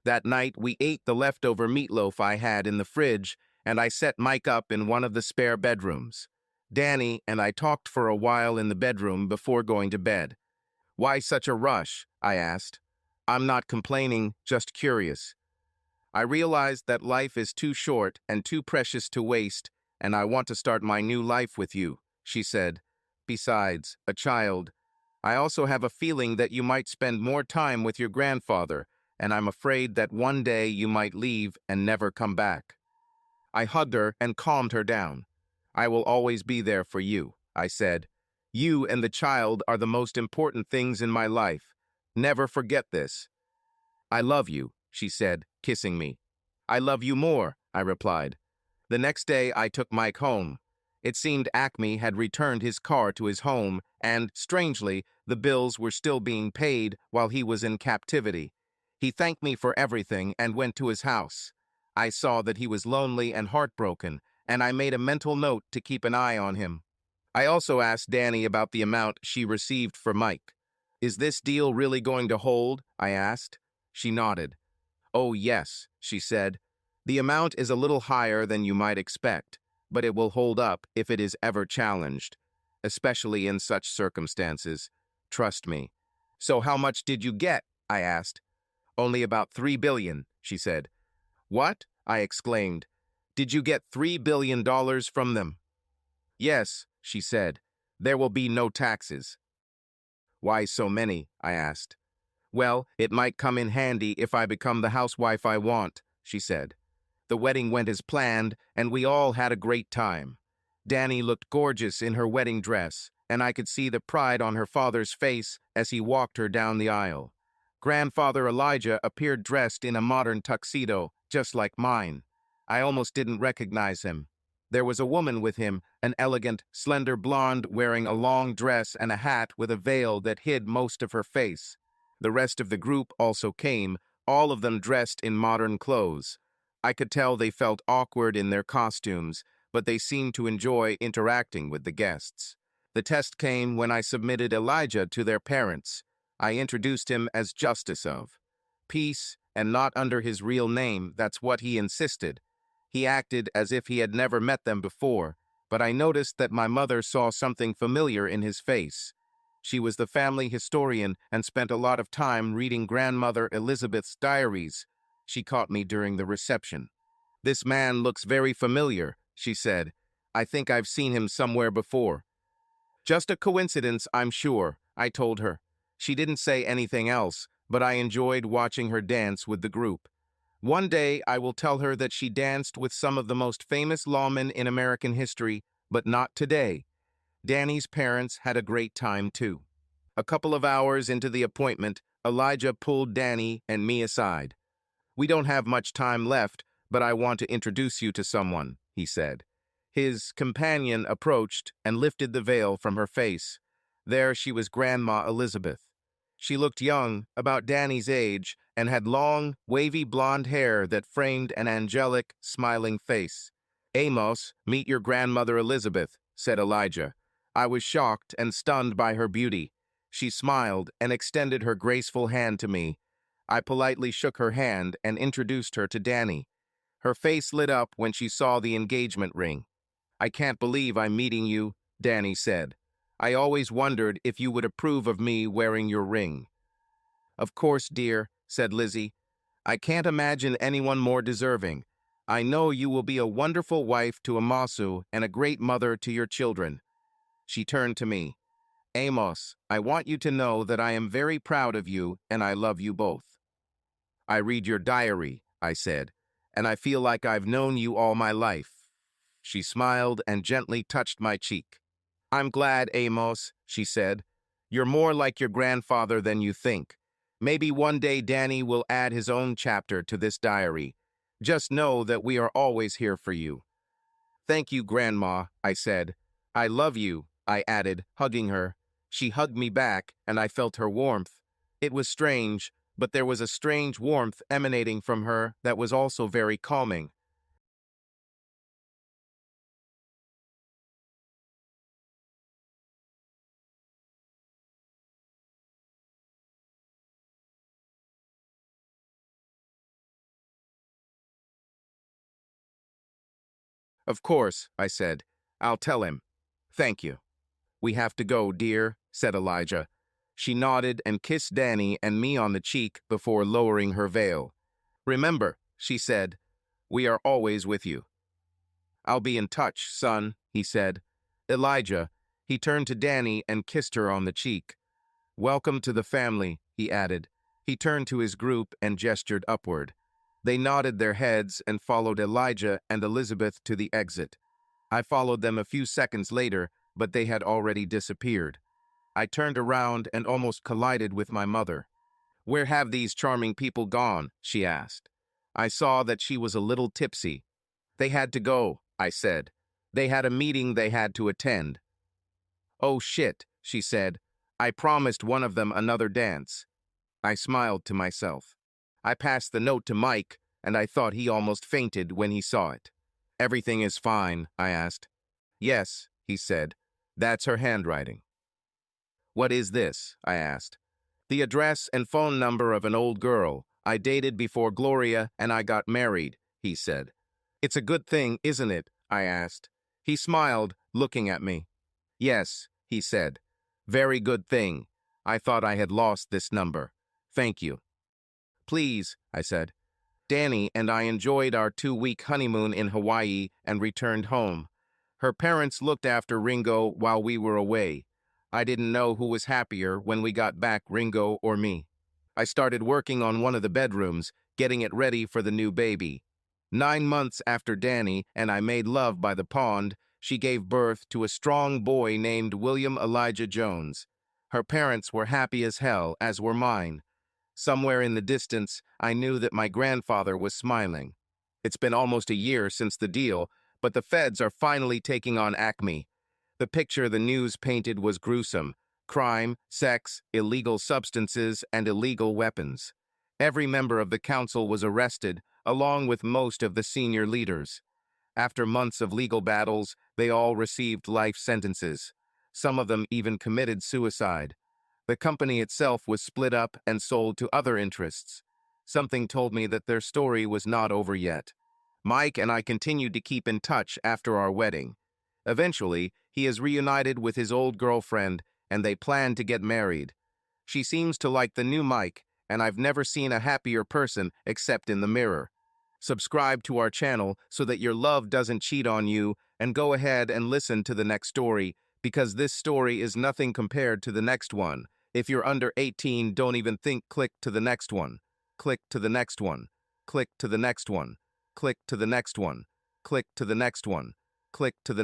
That night, we ate the leftover meatloaf I had in the fridge, and I set Mike up in one of the spare bedrooms. Danny and I talked for a while in the bedroom before going to bed. Why such a rush? I asked. I'm not complaining, just curious. I realized that life is too short and too precious to waste, and I want to start my new life with you, she said. Besides, a child. I also have a feeling that you might spend more time with your grandfather, and I'm afraid that one day you might leave and never come back. I hugged her and calmed her down. I will always be there for you, I said. You and the child are the most important things in my life. Never forget this. I love you, she said, kissing me. I love you more, I replied. The next day, I took Mike home. It seemed Acme had returned his car to his home, and, strangely, the bills were still being paid while he was in captivity. He thanked me for everything and went to his house. I saw that he was lonely and heartbroken, and I made a mental note to keep an eye on him. I also asked Danny about the amount she received for Mike. "Is this deal really going to hold?" I asked. She nodded. "Oh, yes," she said. "The amount is a little higher than you might expect, but it will hold up if it is ever challenged, especially in such circumstances. Trust me." "So how much did you get?" I asked. "Only about 3 billion," she said. "What?" I exclaimed. "Did you get $3 billion from them?" "Yes," she said. "There will be no taxes." "Why so many?" I asked. "Well, it might come in handy if I become the housewife I want," she said. The wedding went as planned, and we all had a great time. Danny looked gorgeous in her wedding dress, and I could see the pride on her father's face as he walked her down the aisle. Grandfather Elijah appeared dressed in a modern tuxedo, just like mine. I almost didn't recognize him. There was a woman with him, an elegant, slender blonde wearing a long dress and a hat with a veil that hid most of her face. The rest of the group also came, all of them dressed in modern clothes. I could tell they felt awkward in their costumes, but they seemed to enjoy interacting with the guests. The test came when I submitted Elijah to their parents. I introduced him as Justice of Peace, and not under his real name. That's what he insisted. He acted as if he had never met them before, but I noticed that my mother saw something familiar in his face. She was the family historian and spent a lot of time reading Grandmother Elizabeth's diaries. She caught me during the reception. "This man looks very familiar," she said. "I think I've seen him somewhere before." "Just a coincidence, I'm sure," I told her. She didn't say anything else, but I enjoyed watching her dance with the group. One day I will tell her that she danced with some of the most famous lawmen in American history, but not today. Danny's parents had a great time too. A couple of hours into the appointment, Elijah pulled Danny and me aside. "We don't have much time left, but I want to introduce you to someone," he said. His companion approached and lifted the veil from her face. There she was, Grandma Elizabeth. She looked young, about Danny's age, and had long, wavy blonde hair that framed an angelic, smiling face. "Amos, meet your grandmother Elizabeth," said Elijah. I was shocked and stunned by her beauty. She smiled and extended her graceful hand to me. I politely shook her hand and introduced her to Danny. Her face lit up when she saw the engagement ring. "I can't believe I'm meeting you," Danny said. "I always wondered if you would approve of me wearing your ring." "Of course, dear," said Lizzie. "I can't imagine anyone more deserving. I know you will be a wonderful wife to Amasu and a great mother to your children." She turned to me. "Amos, I want you to know that I am very proud of you and I love you both." "I read your diary," I said, "and I feel like I've known you all my life." She smiled and gently touched my cheek. "I'm glad, Amos," she said. "You're more like your grandfather than you think. Maybe one day Danny will add his own chapter to this diary. Just know that we are always here for you." "Thank you, Grandma," I said. "I love you," I added, hugging her. She hugged me back, and I felt her warmth. It was strange, but there was a strange warmth emanating from her that was also very calming. "Of course," I said. "I'll tell him. Thank you." "We have to go, dear," said Elijah. She nodded and kissed Danny and me on the cheek before lowering her veil. "Remember," she said, "we are always with you." "I'll be in touch, son," he said. "Elijah," he turned to Danny and kissed her on the cheek. "Welcome to the family," he added. He turned to his group and gestured upward. They nodded their heads and followed Elijah and Elizabeth to the exit. I followed them a few seconds later, but they had already disappeared. I turned around and almost collided with my mother. "Where have these charming people gone?" she asked. I saw that she was a little tipsy. They had to go, I said. They had a meeting they had to attend. Oh shit, she said. I promised one of them another dance. I smiled to myself. I passed the note to Mike, and I thought he almost fainted when he saw it. Everything is fine, I asked. Yes, he said. That's her handwriting. What is this? I asked. The address and phone number of an old girl I dated before Gloria and I got married, he said. It's a good thing, isn't it? I asked. He smiled, looking at me. Yes, he said. Very good thing. I thought I had lost this number. Thank you. Please, I said. Danny and I enjoyed our 2-week honeymoon in Hawaii and returned home. Her parents looked after Ringo while we were away. I didn't know who was happier when we got back, Ringo or me. I started working on one of the bedrooms, getting it ready for the new baby. 9 months after Danny and I made love by the pond, she gave birth to a strong boy named William Elijah Jones. Her parents were happy as hell, as were mine. Somewhere in the distance, I knew that my grandfather was smiling. It's been almost a year since the deal, but the feds are finally taking on Acme. The picture the news painted was gruesome. Crime, sex, illegal substances, and illegal weapons. Every member of the council was arrested, along with most of the senior leaders. After months of legal battles, they all received life sentences. Some of them even committed suicide. The company itself was split up and sold to other interests. Something told me that their story was not over yet. Mike and I continued to keep in touch after our wedding. Eventually, he is reunited with his old girlfriend, and they plan to get married. She seems to like the new Mike, and I've never seen a happier person except in the mirror. Subscribe to our channel so that your love doesn't cheat on you, and go ahead and listen to the next story, because this story is nothing compared to the next one. If you're under 18, don't even think. Click to the next one. Click to the next one. Click to the next one. Click to the next one. Click to the next one. Click to the